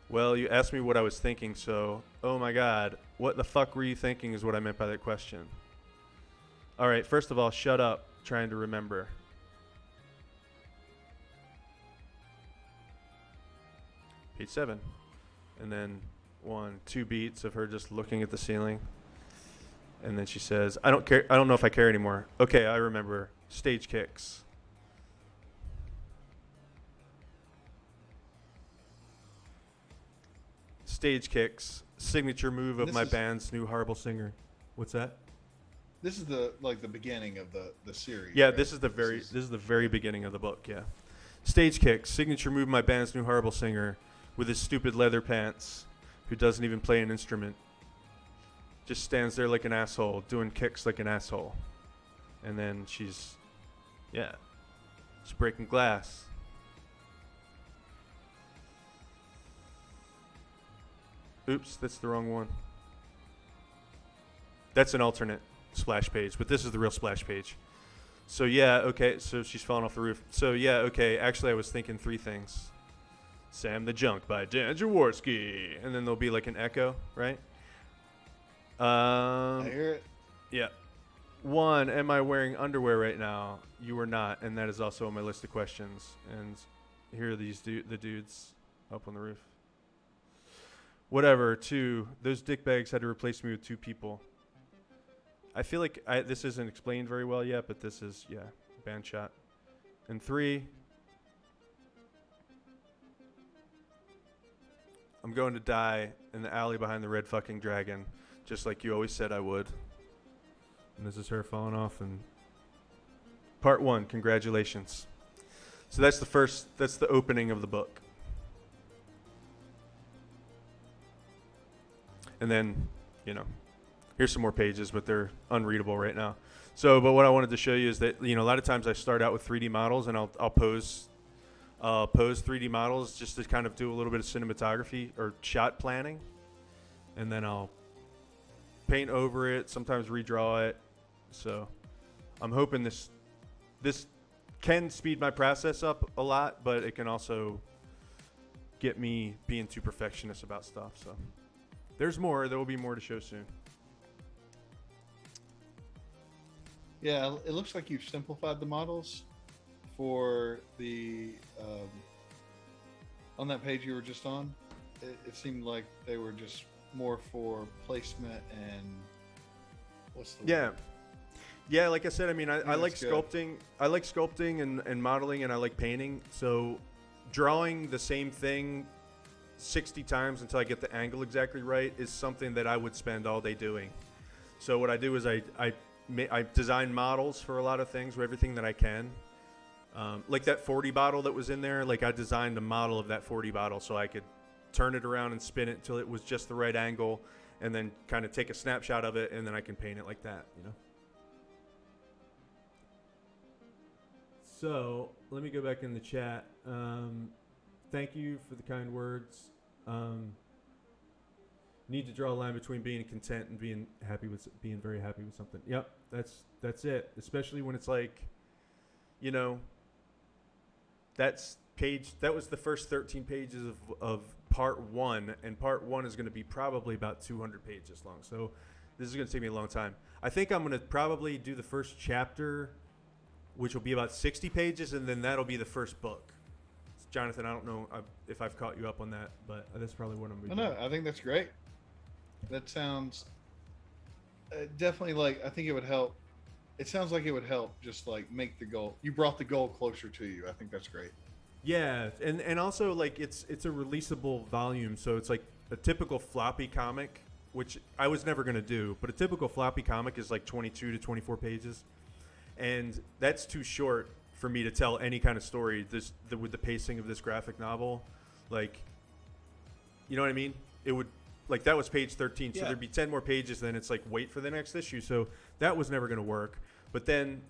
A: Well, you asked me what I was thinking, so oh my God, what the fuck were you thinking is what I meant by that question. All right, first of all, shut up, trying to remember. Page 7. And then 2 beats of her just looking at the ceiling. And then she says, I don't care. I don't know if I care anymore. Okay, I remember. Stage kicks. Stage kicks. Signature move of my band's new horrible singer. What's that?
B: This is the beginning of the series.
A: Yeah,
B: right?
A: this is the very beginning of the book, yeah. Stage kicks. Signature move of my band's new horrible singer with his stupid leather pants who doesn't even play an instrument. Just stands there like an asshole, doing kicks like an asshole. And then she's breaking glass. Oops, that's the wrong one. That's an alternate splash page, but this is the real splash page. So okay, so she's falling off the roof. So okay, actually I was thinking 3 things. Sam the Junk by Dan Jaworsky. And then there'll be like an echo, right?
B: I hear it.
A: Yeah. 1, am I wearing underwear right now? You are not, and that is also on my list of questions. And here are these the dudes up on the roof. Whatever. 2, those dickbags had to replace me with 2 people. I feel like this isn't explained very well yet, but this is, band shot. And 3, I'm going to die in the alley behind the red fucking dragon, just like you always said I would. And this is her falling off. And part 1, congratulations. So that's the opening of the book. And then, here's some more pages, but they're unreadable right now. So, but what I wanted to show you is that, a lot of times I start out with 3D models, and I'll pose 3D models just to kind of do a little bit of cinematography or shot planning. And then I'll paint over it, sometimes redraw it. So I'm hoping this can speed my process up a lot, but it can also get me being too perfectionist about stuff. So there's more. There will be more to show soon.
B: Yeah, it looks like you've simplified the models for the on that page you were just on. It seemed like they were just more for placement and what's the word?
A: Yeah, like I said, I mean, I like
B: good.
A: sculpting. I like sculpting and modeling, and I like painting. So drawing the same thing 60 times until I get the angle exactly right is something that I would spend all day doing. So what I do is I I design models for a lot of things, or everything that I can. Like that 40 bottle that was in there, like I designed a model of that 40 bottle so I could turn it around and spin it until it was just the right angle, and then kind of take a snapshot of it, and then I can paint it like that, you know? So let me go back in the chat. Thank you for the kind words. Need to draw a line between being content and being very happy with something. Yep, that's it. Especially when it's like, you know, that was the first 13 pages of part 1, and part 1 is going to be probably about 200 pages long. So this is going to take me a long time. I think I'm going to probably do the first chapter, which will be about 60 pages, and then that'll be the first book. Jonathan, I don't know if I've caught you up on that, but that's probably what I'm going to do.
B: No, I think that's great. That sounds definitely like, I think it would help. It sounds like it would help just like make the goal. You brought the goal closer to you. I think that's great.
A: Yeah, and also like it's a releasable volume, so it's like a typical floppy comic, which I was never going to do, but a typical floppy comic is like 22 to 24 pages. And that's too short for me to tell any kind of story with the pacing of this graphic novel. Like, you know what I mean? It would, like, that was page 13, so there'd be 10 more pages, then it's like, wait for the next issue. So that was never going to work. But then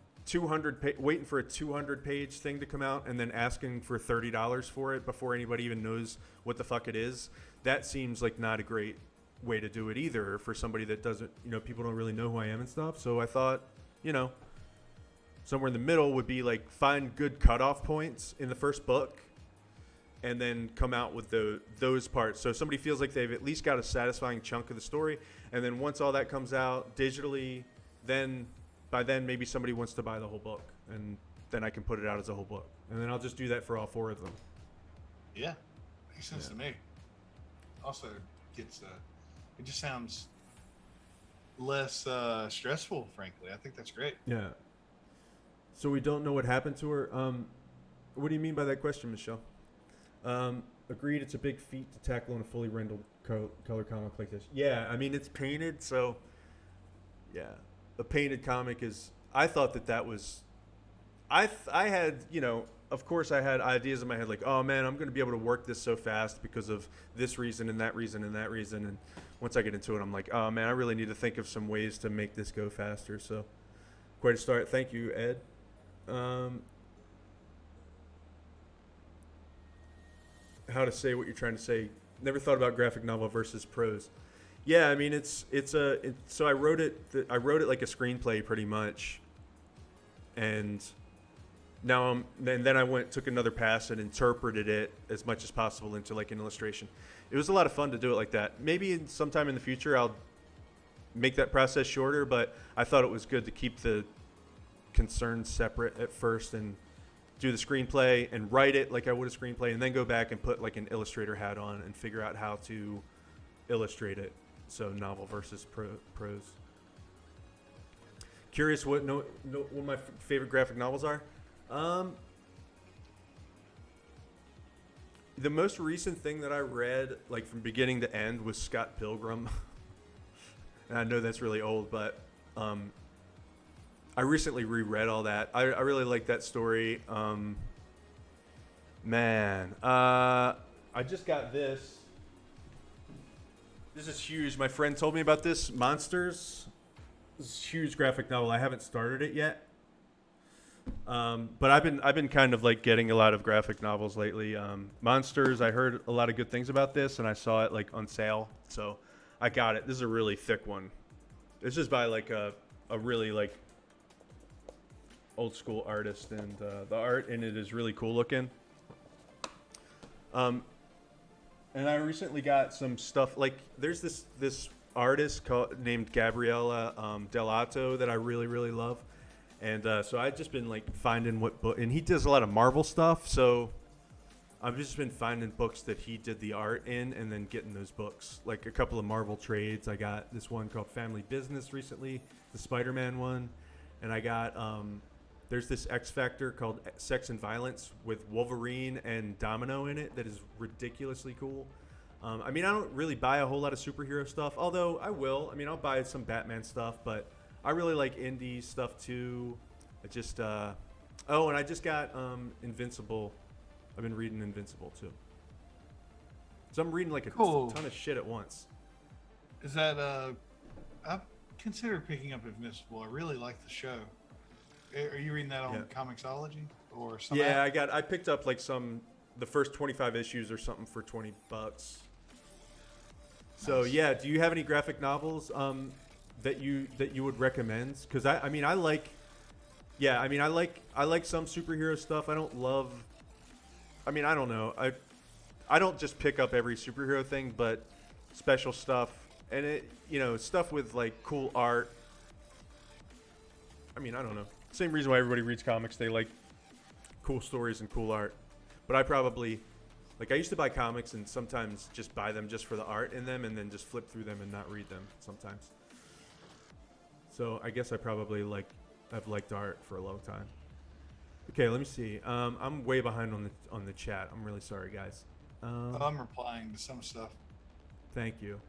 A: waiting for a 200-page thing to come out and then asking for $30 for it before anybody even knows what the fuck it is, that seems like not a great way to do it either for somebody that doesn't, you know, people don't really know who I am and stuff. So I thought, you know, somewhere in the middle would be like find good cutoff points in the first book and then come out with those parts. So somebody feels like they've at least got a satisfying chunk of the story. And then once all that comes out digitally, then by then maybe somebody wants to buy the whole book, and then I can put it out as a whole book. And then I'll just do that for all 4 of them.
C: Yeah, makes sense to me. Also gets it just sounds less stressful, frankly. I think that's great.
A: Yeah. So we don't know what happened to her. What do you mean by that question, Michelle? Agreed, it's a big feat to tackle in a fully rendered color comic like this. Yeah, I mean, it's painted, so yeah. A painted comic is, I thought that was, I had, you know, of course I had ideas in my head like, oh man, I'm going to be able to work this so fast because of this reason and that reason and that reason. And once I get into it, I'm like, oh man, I really need to think of some ways to make this go faster. So quite a start. Thank you, Ed. How to say what you're trying to say. Never thought about graphic novel versus prose. Yeah, I mean so I wrote it like a screenplay pretty much, and now then I took another pass and interpreted it as much as possible into like an illustration. It was a lot of fun to do it like that. Maybe sometime in the future I'll make that process shorter, but I thought it was good to keep the concerns separate at first and do the screenplay and write it like I would a screenplay, and then go back and put like an illustrator hat on and figure out how to illustrate it. So novel versus prose. Curious what my favorite graphic novels are. The most recent thing that I read, like from beginning to end, was Scott Pilgrim. And I know that's really old, but I recently reread all that. I really like that story. I just got this. This is huge. My friend told me about this. Monsters. This is a huge graphic novel. I haven't started it yet. But I've been kind of like getting a lot of graphic novels lately. Monsters, I heard a lot of good things about this, and I saw it like on sale, so I got it. This is a really thick one. This is by like a really like old school artist, and the art in it is really cool looking. And I recently got some stuff, like there's this artist named Gabriella Delato that I really, really love. And so I've just been like finding what book, and he does a lot of Marvel stuff. So I've just been finding books that he did the art in, and then getting those books. Like a couple of Marvel trades. I got this one called Family Business recently, the Spider-Man one, and I got there's this X Factor called Sex and Violence with Wolverine and Domino in it that is ridiculously cool. I mean, I don't really buy a whole lot of superhero stuff, although I will. I mean, I'll buy some Batman stuff, but I I really like indie stuff too. I just and I just got Invincible. I've been reading Invincible too. So I'm reading like a
C: Cool.
A: ton of shit at once.
C: Is that I've considered picking up Invincible. I really like the show. Are you reading that on Comixology or something?
A: Yeah, I picked up like the first 25 issues or something for $20. So
C: Nice.
A: yeah, do you have any graphic novels that you would recommend? Because I like some superhero stuff. I don't love. I mean, I don't know. I don't just pick up every superhero thing, but special stuff and stuff with like cool art. I mean, I don't know. Same reason why everybody reads comics. They like cool stories and cool art. But I probably I used to buy comics and sometimes just buy them just for the art in them and then just flip through them and not read them sometimes. So I guess I probably I've liked art for a long time. Okay, let me see. I'm way behind on the chat. I'm really sorry, guys.
C: I'm replying to some stuff.
A: Thank you.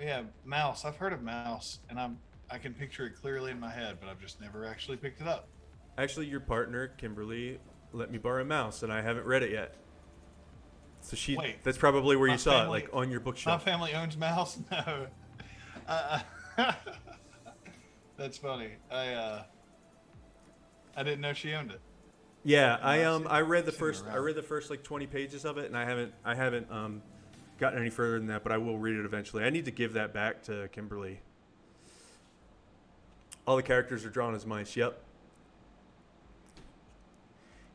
C: Yeah, Mouse. I've heard of Mouse, and I can picture it clearly in my head, but I've just never actually picked it up.
A: Actually, your partner, Kimberly, let me borrow a mouse, and I haven't read it yet. So that's probably where you saw it, like on your bookshelf.
C: My family owns Mouse? No. That's funny. I didn't know she owned it.
A: Yeah, I read the first 20 pages of it, and I haven't gotten any further than that, but I will read it eventually. I need to give that back to Kimberly. All the characters are drawn as mice. Yep.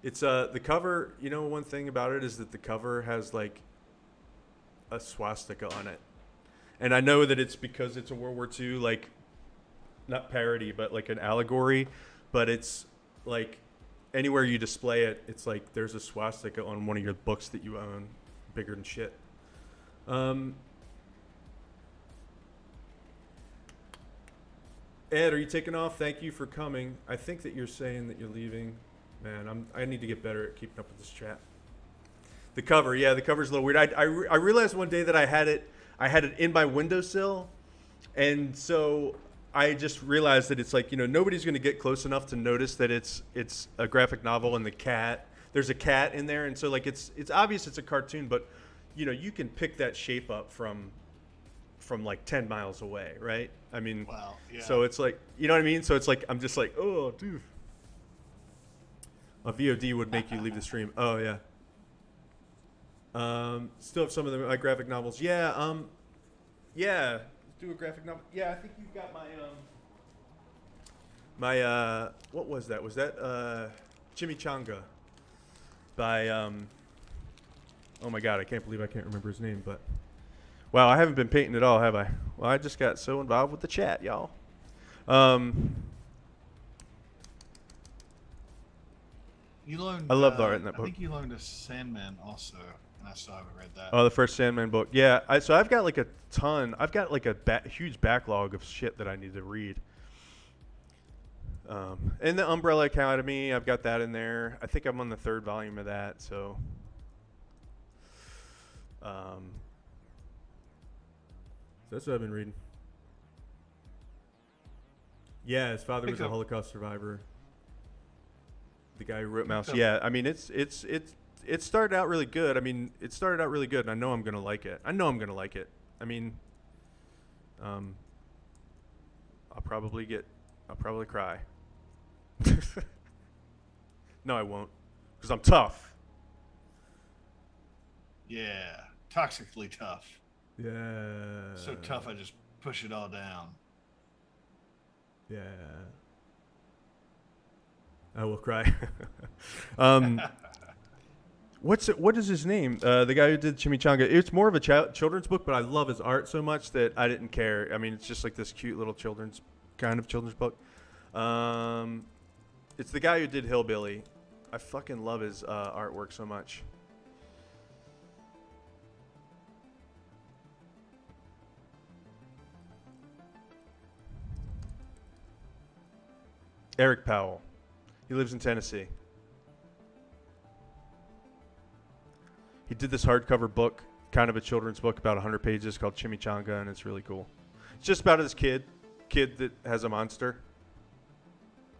A: It's the cover. You know, one thing about it is that the cover has like a swastika on it, and I know that it's because it's a World War II not parody, but like an allegory. But it's like anywhere you display it, it's like there's a swastika on one of your books that you own, bigger than shit. Ed, are you taking off? Thank you for coming. I think that you're saying that you're leaving. Man, I need to get better at keeping up with this chat. The cover's a little weird. I realized one day that I had it in my windowsill, and so I just realized that it's like, nobody's going to get close enough to notice that it's a graphic novel and there's a cat in there, and so like it's obvious it's a cartoon, but you can pick that shape up from like 10 miles away, right? I mean,
C: wow, yeah.
A: So it's like, you know what I mean? So it's like I'm just like, oh, dude. A VOD would make you leave the stream. Oh yeah. Still have some of my graphic novels. Yeah. Yeah. Let's do a graphic novel. Yeah, I think you've got my what was that? Was that Chimichanga by oh my god, I can't believe I can't remember his name, but wow, I haven't been painting at all, have I? Well, I just got so involved with the chat, y'all.
C: You loaned.
A: I love the art in that book.
C: I think you loaned a Sandman also, and I still haven't read that.
A: Oh, the first Sandman book. Yeah, so I've got like a ton. I've got like a huge backlog of shit that I need to read. And the Umbrella Academy, I've got that in there. I think I'm on the 3rd volume of that, so. That's what I've been reading. Yeah, his father was a Holocaust survivor. The guy who wrote Mouse. Yeah, I mean it started out really good. I mean, it started out really good, and I know I'm gonna like it. I mean, I'll probably cry. No, I won't, because I'm tough.
C: Yeah, toxically tough.
A: Yeah.
C: So tough, I just push it all down.
A: Yeah. I will cry. What is his name? The guy who did Chimichanga. It's more of a children's book, but I love his art so much that I didn't care. I mean, it's just like this cute little children's book. It's the guy who did Hillbilly. I fucking love his artwork so much. Eric Powell. He lives in Tennessee. He did this hardcover book, kind of a children's book, about 100 pages, called Chimichanga, and it's really cool. It's just about this kid kid that has a monster.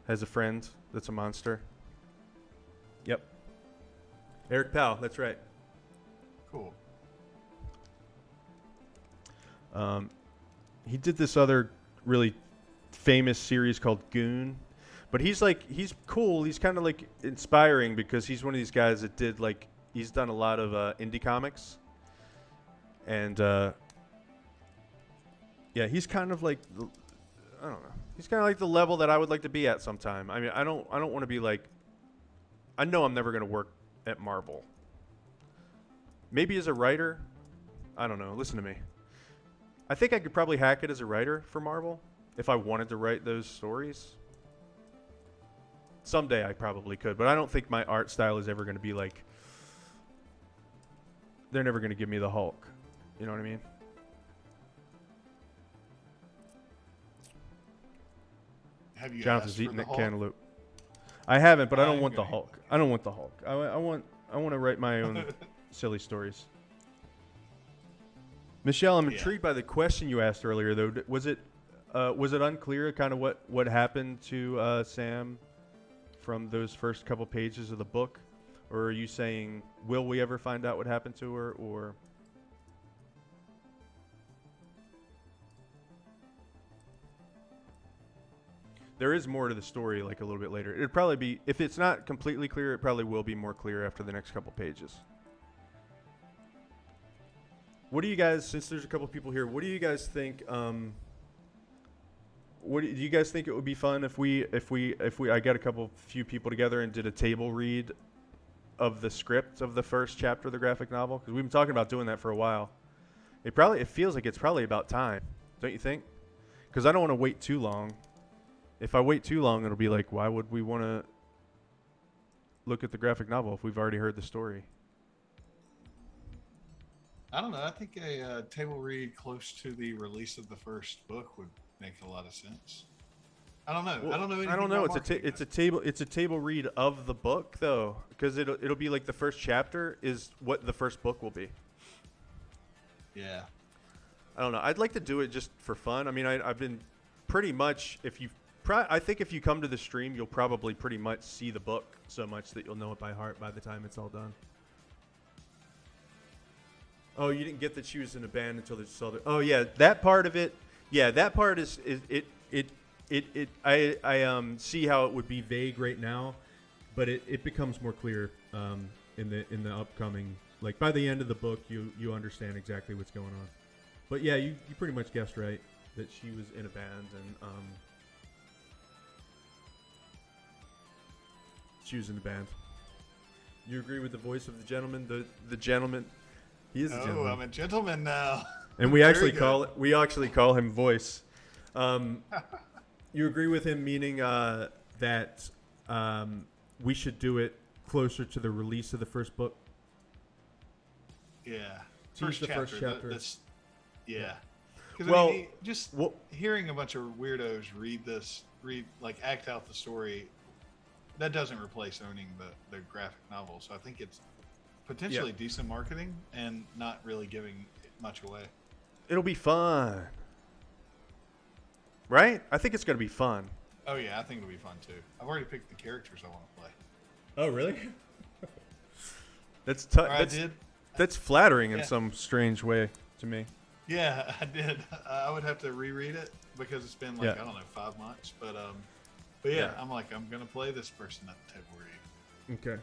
A: Has a friend that's a monster. Yep. Eric Powell, that's right.
C: Cool.
A: He did this other really famous series called Goon. But he's cool. He's kind of like inspiring because he's one of these guys that did he's done a lot of indie comics. And yeah, he's kind of like, I don't know. He's kind of like the level that I would like to be at sometime. I mean, I don't want to be like, I know I'm never going to work at Marvel. Maybe as a writer. I don't know. Listen to me. I think I could probably hack it as a writer for Marvel if I wanted to write those stories. Someday I probably could, but I don't think my art style is ever going to be like, they're never going to give me the Hulk. You know what I mean?
C: Have you
A: Jonathan's
C: asked for
A: eating
C: the
A: that
C: Hulk?
A: cantaloupe. I haven't, but I don't
C: I'm
A: want the
C: gonna-
A: Hulk. I don't want the Hulk. I want to write my own silly stories. Michelle, I'm
C: Yeah.
A: intrigued by the question you asked earlier, though. Was it unclear kind of what happened to Sam from those first couple pages of the book? Or are you saying, will we ever find out what happened to her? Or there is more to the story, like a little bit later. It'd probably be, if it's not completely clear, it probably will be more clear after the next couple pages. What do you guys, since there's a couple people here, what do you guys think? Do you guys think it would be fun if I got few people together and did a table read of the script of the first chapter of the graphic novel? Because we've been talking about doing that for a while. It feels like it's probably about time, don't you think? Because I don't want to wait too long. If I wait too long, it'll be like, why would we want to look at the graphic novel if we've already heard the story?
C: I don't know. I think a table read close to the release of the first book would make a lot of sense. I don't know.
A: Well,
C: I don't know.
A: I
C: anything
A: don't know.
C: about marketing,
A: It's a table read of the book though, because it'll be like the first chapter is what the first book will be.
C: Yeah.
A: I don't know. I'd like to do it just for fun. I mean, I've been pretty much, I think if you come to the stream, you'll probably pretty much see the book so much that you'll know it by heart by the time it's all done. Oh, you didn't get that she was in a band until they saw the. Oh yeah, that part of it. Yeah, that part is I see how it would be vague right now, but it becomes more clear in the upcoming, like by the end of the book you understand exactly what's going on. But yeah, you pretty much guessed right that she was in a band and she was in the band. You agree with the voice of the gentleman? The gentleman. He is a gentleman.
C: Oh, I'm a gentleman now.
A: And we
C: Very
A: actually
C: good.
A: call him voice. You agree with him, meaning that we should do it closer to the release of the first book.
C: Yeah.
A: Choose the first chapter.
C: Yeah. 'Cause,
A: Well,
C: I mean, just hearing a bunch of weirdos act out the story, that doesn't replace owning the graphic novel. So I think it's potentially decent marketing and not really giving much away.
A: It'll be fun, right? I think it's gonna be fun.
C: Oh yeah, I think it'll be fun too. I've already picked the characters I want to play.
A: Oh really? That's
C: Or I did.
A: That's flattering in
C: Yeah.
A: some strange way to me.
C: Yeah, I did. I would have to reread it because it's been
A: Yeah.
C: I don't know, 5 months. But yeah,
A: Yeah.
C: I'm gonna play this person at the table read.
A: Okay.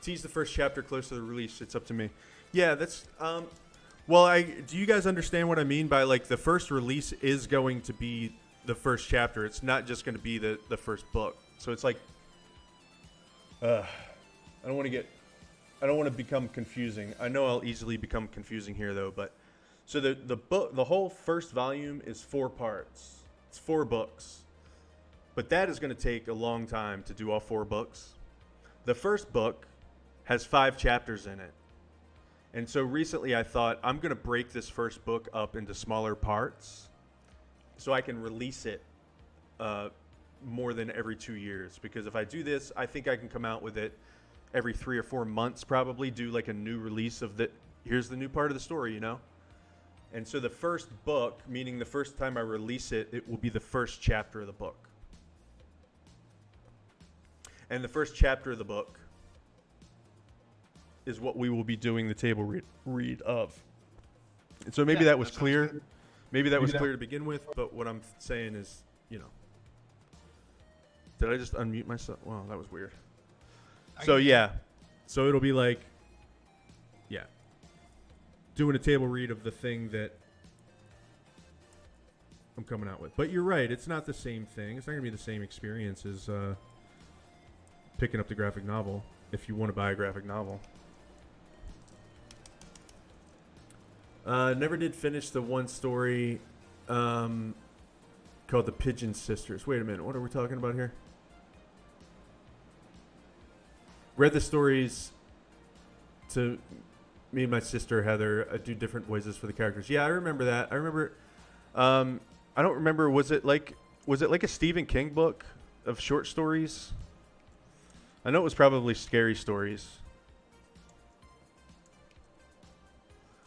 A: Tease the first chapter close to the release. It's up to me. Yeah, that's well, do you guys understand what I mean by like the first release is going to be the first chapter. It's not just going to be the first book. So it's like I don't want to become confusing. I know I'll easily become confusing here though, but so the whole first volume is 4 parts. It's 4 books. But that is going to take a long time to do all 4 books. The first book has 5 chapters in it. And so recently I thought I'm going to break this first book up into smaller parts so I can release it more than every 2 years. Because if I do this, I think I can come out with it every 3 or 4 months, probably do like a new release of here's the new part of the story, you know? And so the first book, meaning the first time I release it, it will be the first chapter of the book. And the first chapter of the book is what we will be doing the table read of. And so maybe that was clear. Maybe that was clear to begin with, but what I'm saying is, you know. Did I just unmute myself? Wow, that was weird. So yeah. So it'll be like, yeah. Doing a table read of the thing that I'm coming out with. But you're right, it's not the same thing. It's not going to be the same experience as picking up the graphic novel if you want to buy a graphic novel. Never did finish the one story called The Pigeon Sisters. Wait a minute, what are we talking about here? Read the stories to me and my sister Heather. Do different voices for the characters. Yeah, I remember that. I remember. I don't remember. Was it like a Stephen King book of short stories? I know it was probably scary stories.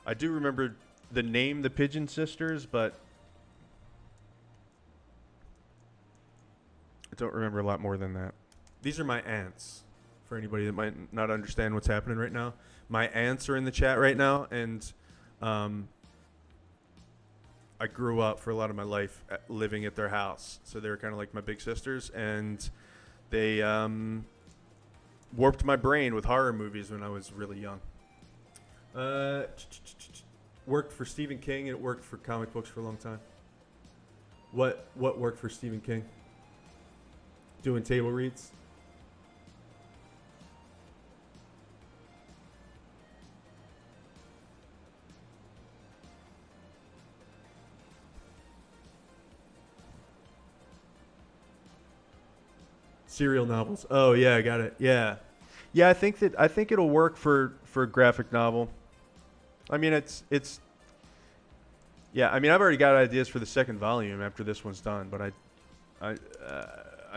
A: I do remember the name The Pigeon Sisters, but I don't remember a lot more than that. These are my aunts. For anybody that might not understand what's happening right now, my aunts are in the chat right now, and I grew up for a lot of my life living at their house, so they were kind of like my big sisters, and they warped my brain with horror movies when I was really young. Worked for Stephen King, and it worked for comic books for a long time. What worked for Stephen King? Doing table reads. Serial novels. Oh yeah, I got it. Yeah. I think it'll work for a graphic novel. I mean, it's. Yeah, I mean, I've already got ideas for the second volume after this one's done, but I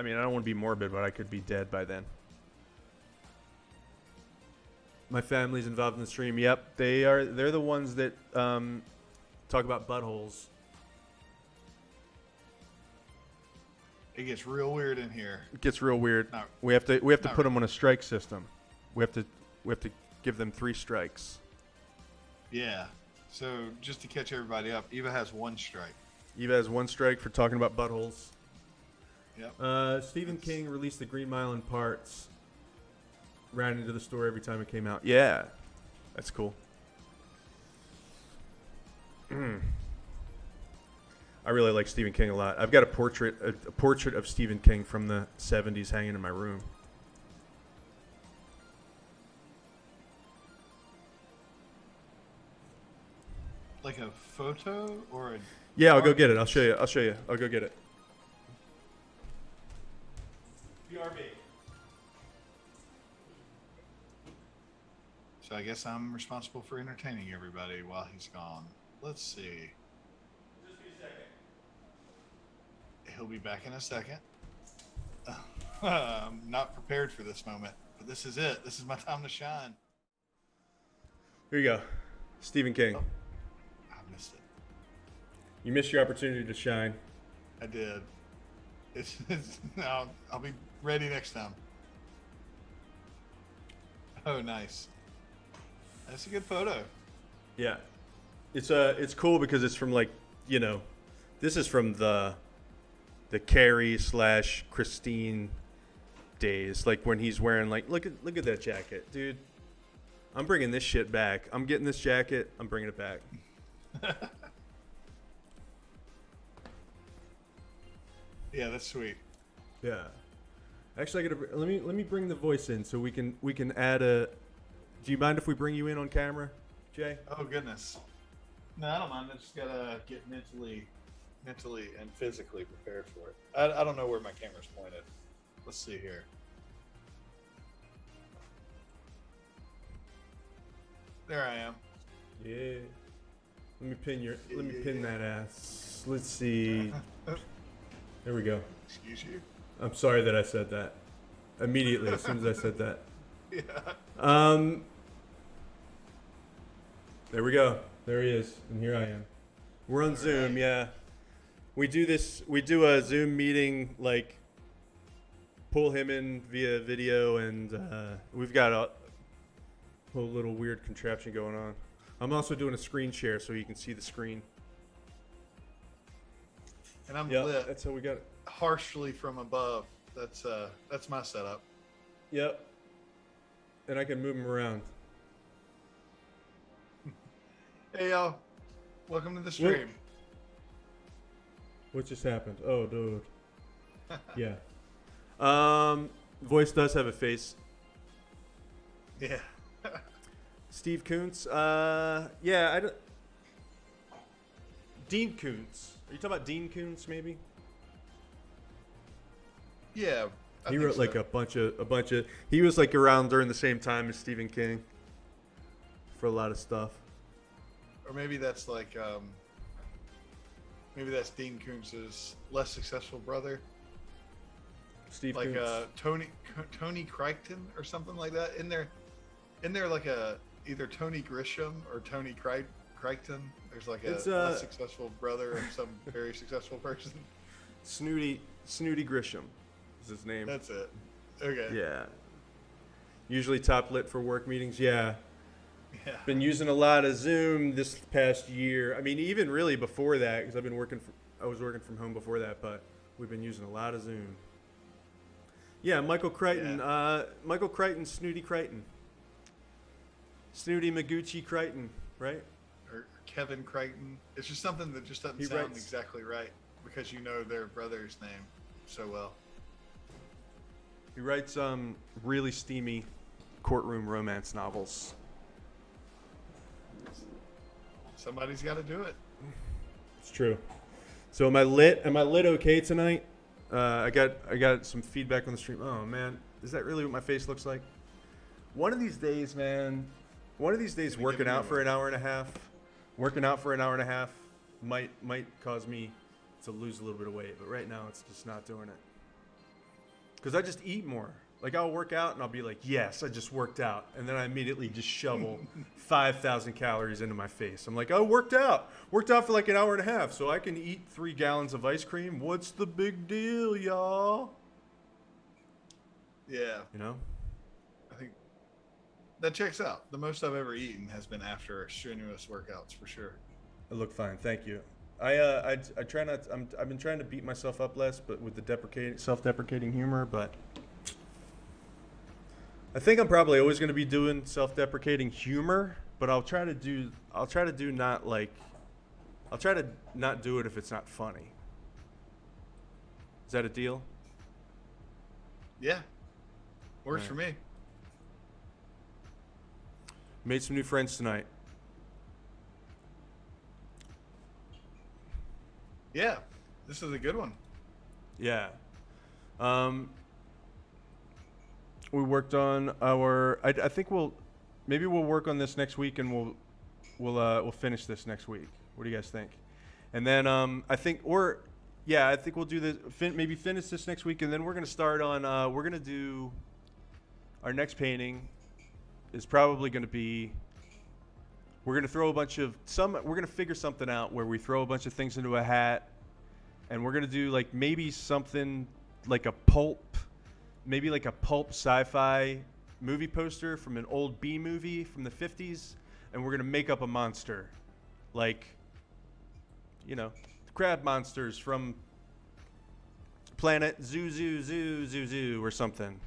A: mean, I don't want to be morbid, but I could be dead by then. My family's involved in the stream. Yep, they are. They're the ones that talk about buttholes.
C: It gets real weird in here.
A: It gets real weird.
C: No,
A: we have to put them on a strike system. We have to give them 3 strikes.
C: Yeah. So just to catch everybody up, Eva has 1 strike.
A: Eva has 1 strike for talking about buttholes.
C: Yep.
A: Stephen King released The Green Mile in parts. Ran into the store every time it came out. Yeah, that's cool. I really like Stephen King a lot. I've got a portrait of Stephen King from the 70s hanging in my room.
C: Like a photo or a...
A: Yeah, I'll go get it. I'll show you. I'll go get it. BRB.
C: So I guess I'm responsible for entertaining everybody while he's gone. Let's see.
A: Just be a second.
C: He'll be back in a second. I'm not prepared for this moment, but this is it. This is my time to shine.
A: Here you go. Stephen King.
C: Oh, I missed it.
A: You missed your opportunity to shine.
C: I did. It's no, I'll be ready next time. Oh, nice. That's a good photo.
A: Yeah. It's cool because it's from, like, you know, this is from the Carrie / Christine days, like when he's wearing, like, look at that jacket, dude. I'm bringing this shit back. I'm getting this jacket. I'm bringing it back.
C: Yeah, that's sweet.
A: Yeah. Actually, let me bring the voice in so we can add a. Do you mind if we bring you in on camera, Jay?
C: Oh goodness. No, I don't mind. I just gotta get mentally and physically prepared for it. I don't know where my camera's pointed. Let's see here. There I am.
A: Yeah. Let me pin that ass. Let's see. There we go.
C: Excuse you?
A: I'm sorry that I said that. Immediately, as soon as I said that.
C: Yeah.
A: There we go. There he is, and here I am. We're on Zoom, yeah. We do a Zoom meeting, like, pull him in via video, and we've got a whole little weird contraption going on. I'm also doing a screen share so you can see the screen.
C: And I'm
A: Yeah,
C: lit
A: that's how we got it.
C: harshly from above. That's my setup.
A: Yep. And I can move him around.
C: Hey y'all, welcome to the stream.
A: What just happened? Oh, dude. Yeah. Voice does have a face.
C: Yeah.
A: Steve Kuntz. Yeah. I don't. Dean Kuntz. Are you talking about Dean Kuntz, maybe?
C: Yeah.
A: He wrote like a bunch of. He was like around during the same time as Stephen King. For a lot of stuff.
C: Or maybe that's like maybe that's Dean Koontz's less successful brother.
A: Steve
C: like
A: Kuntz.
C: Tony Crichton or something like that. In there like a either Tony Grisham or Tony Crichton. There's like a less successful brother of some very successful person.
A: Snooty Grisham is his name.
C: That's it. Okay.
A: Yeah. Usually top lit for work meetings. Yeah.
C: Yeah.
A: Been using a lot of Zoom this past year. I mean, even really before that, because I was working from home before that, but we've been using a lot of Zoom. Yeah, Michael Crichton.
C: Yeah.
A: Michael Crichton, Snooty Crichton. Snooty Maguchi Crichton, right?
C: Or Kevin Crichton. It's just something that just doesn't sound exactly right because you know their brother's name so well.
A: He writes really steamy courtroom romance novels.
C: Somebody's got to do it.
A: It's true. So am I lit? Am I lit okay tonight? I got some feedback on the stream. Oh man, is that really what my face looks like? One of these days, man. One of these days, working out for an hour and a half might cause me to lose a little bit of weight. But right now, it's just not doing it. Because I just eat more. Like I'll work out and I'll be like, yes, I just worked out. And then I immediately just shovel 5,000 calories into my face. I'm like, oh, worked out for like an hour and a half. So I can eat 3 gallons of ice cream. What's the big deal, y'all?
C: Yeah.
A: You know?
C: I think that checks out. The most I've ever eaten has been after strenuous workouts for sure.
A: I look fine. Thank you. I try not, I've been trying to beat myself up less, but with the self-deprecating humor, but I think I'm probably always going to be doing self-deprecating humor, but I'll try to not do it if it's not funny. Is that a deal?
C: Yeah. Works for me.
A: Made some new friends tonight.
C: Yeah. This is a good one.
A: Yeah. We worked on our. I think we'll work on this next week, and we'll finish this next week. What do you guys think? And then I think we'll do this. Maybe finish this next week, and then we're gonna start on. We're gonna do. Our next painting is probably gonna be. We're gonna throw We're gonna figure something out where we throw a bunch of things into a hat, and we're gonna do like maybe something like a pulp sci-fi movie poster from an old B movie from the 50s, and we're gonna make up a monster, like, you know, crab monsters from Planet Zoo Zoo Zoo Zoo Zoo or something,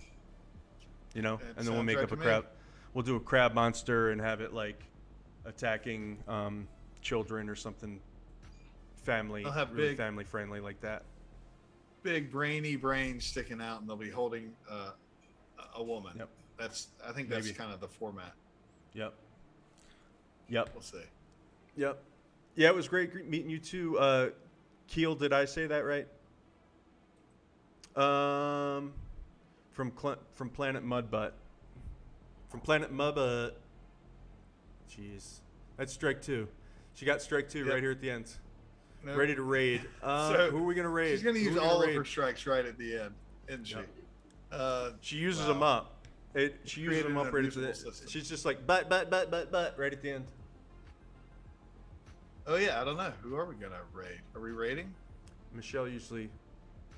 A: you know, and then we'll make up a crab. We'll do a crab monster and have it like attacking children or something, family friendly like that.
C: Big brainy brains sticking out, and they'll be holding a woman.
A: Yep.
C: I think that's kind of the format.
A: Yep.
C: We'll see.
A: Yep. Yeah, it was great meeting you too. Keel, did I say that right? From Planet Mudbutt. From Planet Mudbutt. Jeez. That's strike 2. She got strike 2 right here at the end. Nope. Ready to raid. So who are we going to raid?
C: She's going to use all of her strikes right at the end, isn't she?
A: Yep. She uses them up. She uses them up right at the end. She's just like, but, right at the end.
B: Oh yeah, I don't know. Who are we gonna raid? Are we raiding?
A: Michelle usually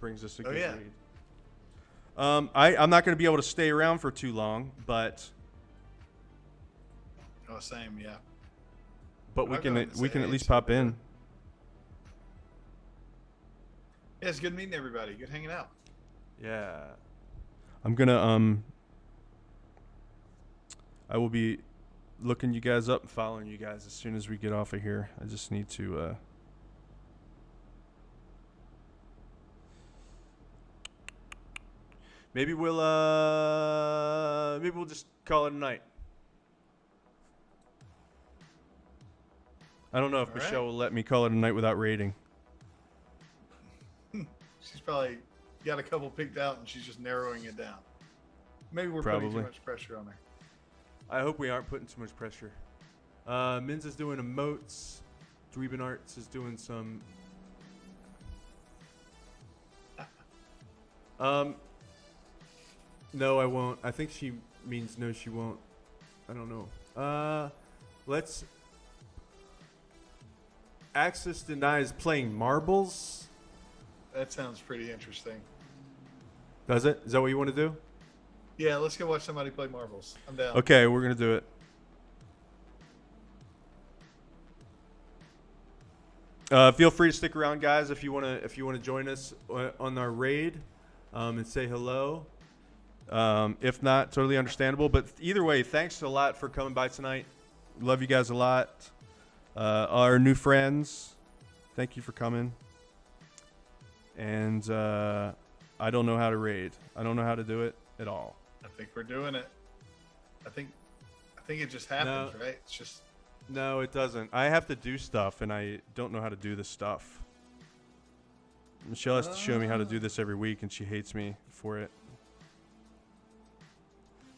A: brings us a
B: Oh,
A: good
B: yeah.
A: read. I'm not going to be able to stay around for too long, but
B: Oh, same. Yeah.
A: we
B: I'll
A: can
B: go ahead and
A: we
B: say
A: can at
B: hey,
A: least
B: see
A: pop
B: what we're
A: in.
B: doing. Yeah, it's good meeting everybody. Good hanging out.
A: Yeah. I'm gonna I will be looking you guys up and following you guys as soon as we get off of here. I just need to maybe we'll just call it a night. I don't know if
B: All
A: Michelle
B: right.
A: will let me call it a night without rating.
B: She's probably got a couple picked out, and she's just narrowing it down. Maybe we're putting
A: Probably.
B: too much pressure on her.
A: I hope we aren't putting too much pressure. Minz is doing emotes. Dweeben Arts is doing some. No, I won't. I think she means no, she won't. I don't know. Let's. Axis denies playing marbles.
B: That sounds pretty interesting.
A: Does it? Is that what you want to do?
B: Yeah, let's go watch somebody play marbles. I'm down.
A: Okay, we're gonna do it. Feel free to stick around, guys, if you wanna join us on our raid, and say hello. If not, totally understandable. But either way, thanks a lot for coming by tonight. Love you guys a lot. Our new friends, thank you for coming. And I don't know how to raid. I don't know how to do it at all.
B: I think we're doing it. I think it just happens, right? It's just
A: No, it doesn't. I have to do stuff, and I don't know how to do this stuff. Michelle has to show me how to do this every week, and she hates me for it.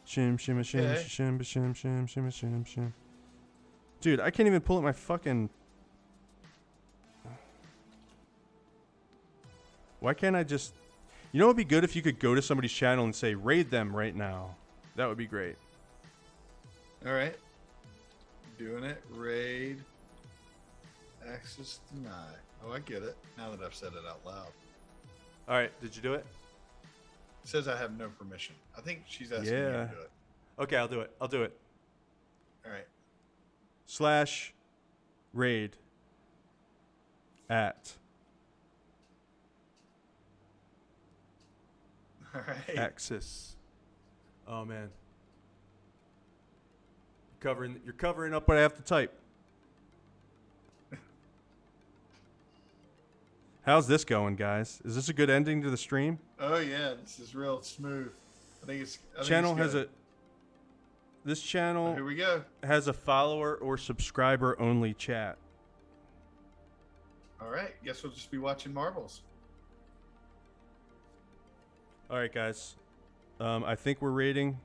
A: Shim, shim, shim,
B: Okay.
A: shim, shim, shim, shim, shim, shim. Dude, I can't even pull up my fucking... Why can't I just... You know what would be good if you could go to somebody's channel and say, raid them right now. That would be great.
B: all right. Doing it. Raid. Access denied. Oh, I get it. Now that I've said it out loud.
A: All right, did you do it?
B: It says I have no permission. I think she's asking me
A: Yeah.
B: to do it.
A: Okay, I'll do it. I'll do it.
B: All right.
A: /raid at
B: All right.
A: Axis. Oh man. You're covering up what I have to type. How's this going, guys? Is this a good ending to the stream?
B: Oh yeah, this is real smooth. I think it's
A: Channel
B: it's
A: has
B: good.
A: this channel
B: Here we go.
A: has a follower or subscriber only chat.
B: All right. Guess we'll just be watching marbles.
A: All right, guys. I think we're rating.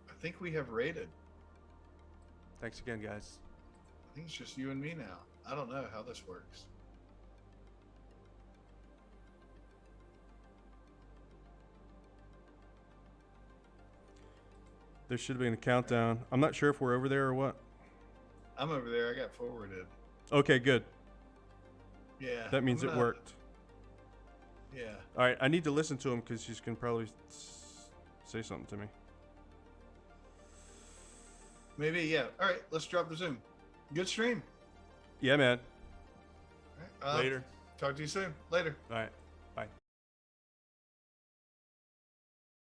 B: I think we have rated.
A: Thanks again, guys.
B: I think it's just you and me now. I don't know how this works.
A: There should have been a countdown. I'm not sure if we're over there or what.
B: I'm over there. I got forwarded.
A: Okay, good.
B: Yeah.
A: That means
B: I'm
A: it
B: gonna-
A: worked.
B: Yeah.
A: All right, I need to listen to him because he's going to probably say something to me.
B: Maybe. Yeah. All right. Let's drop the Zoom. Good stream.
A: Yeah, man.
B: All right,
A: Later.
B: Talk to you soon. Later.
A: All right.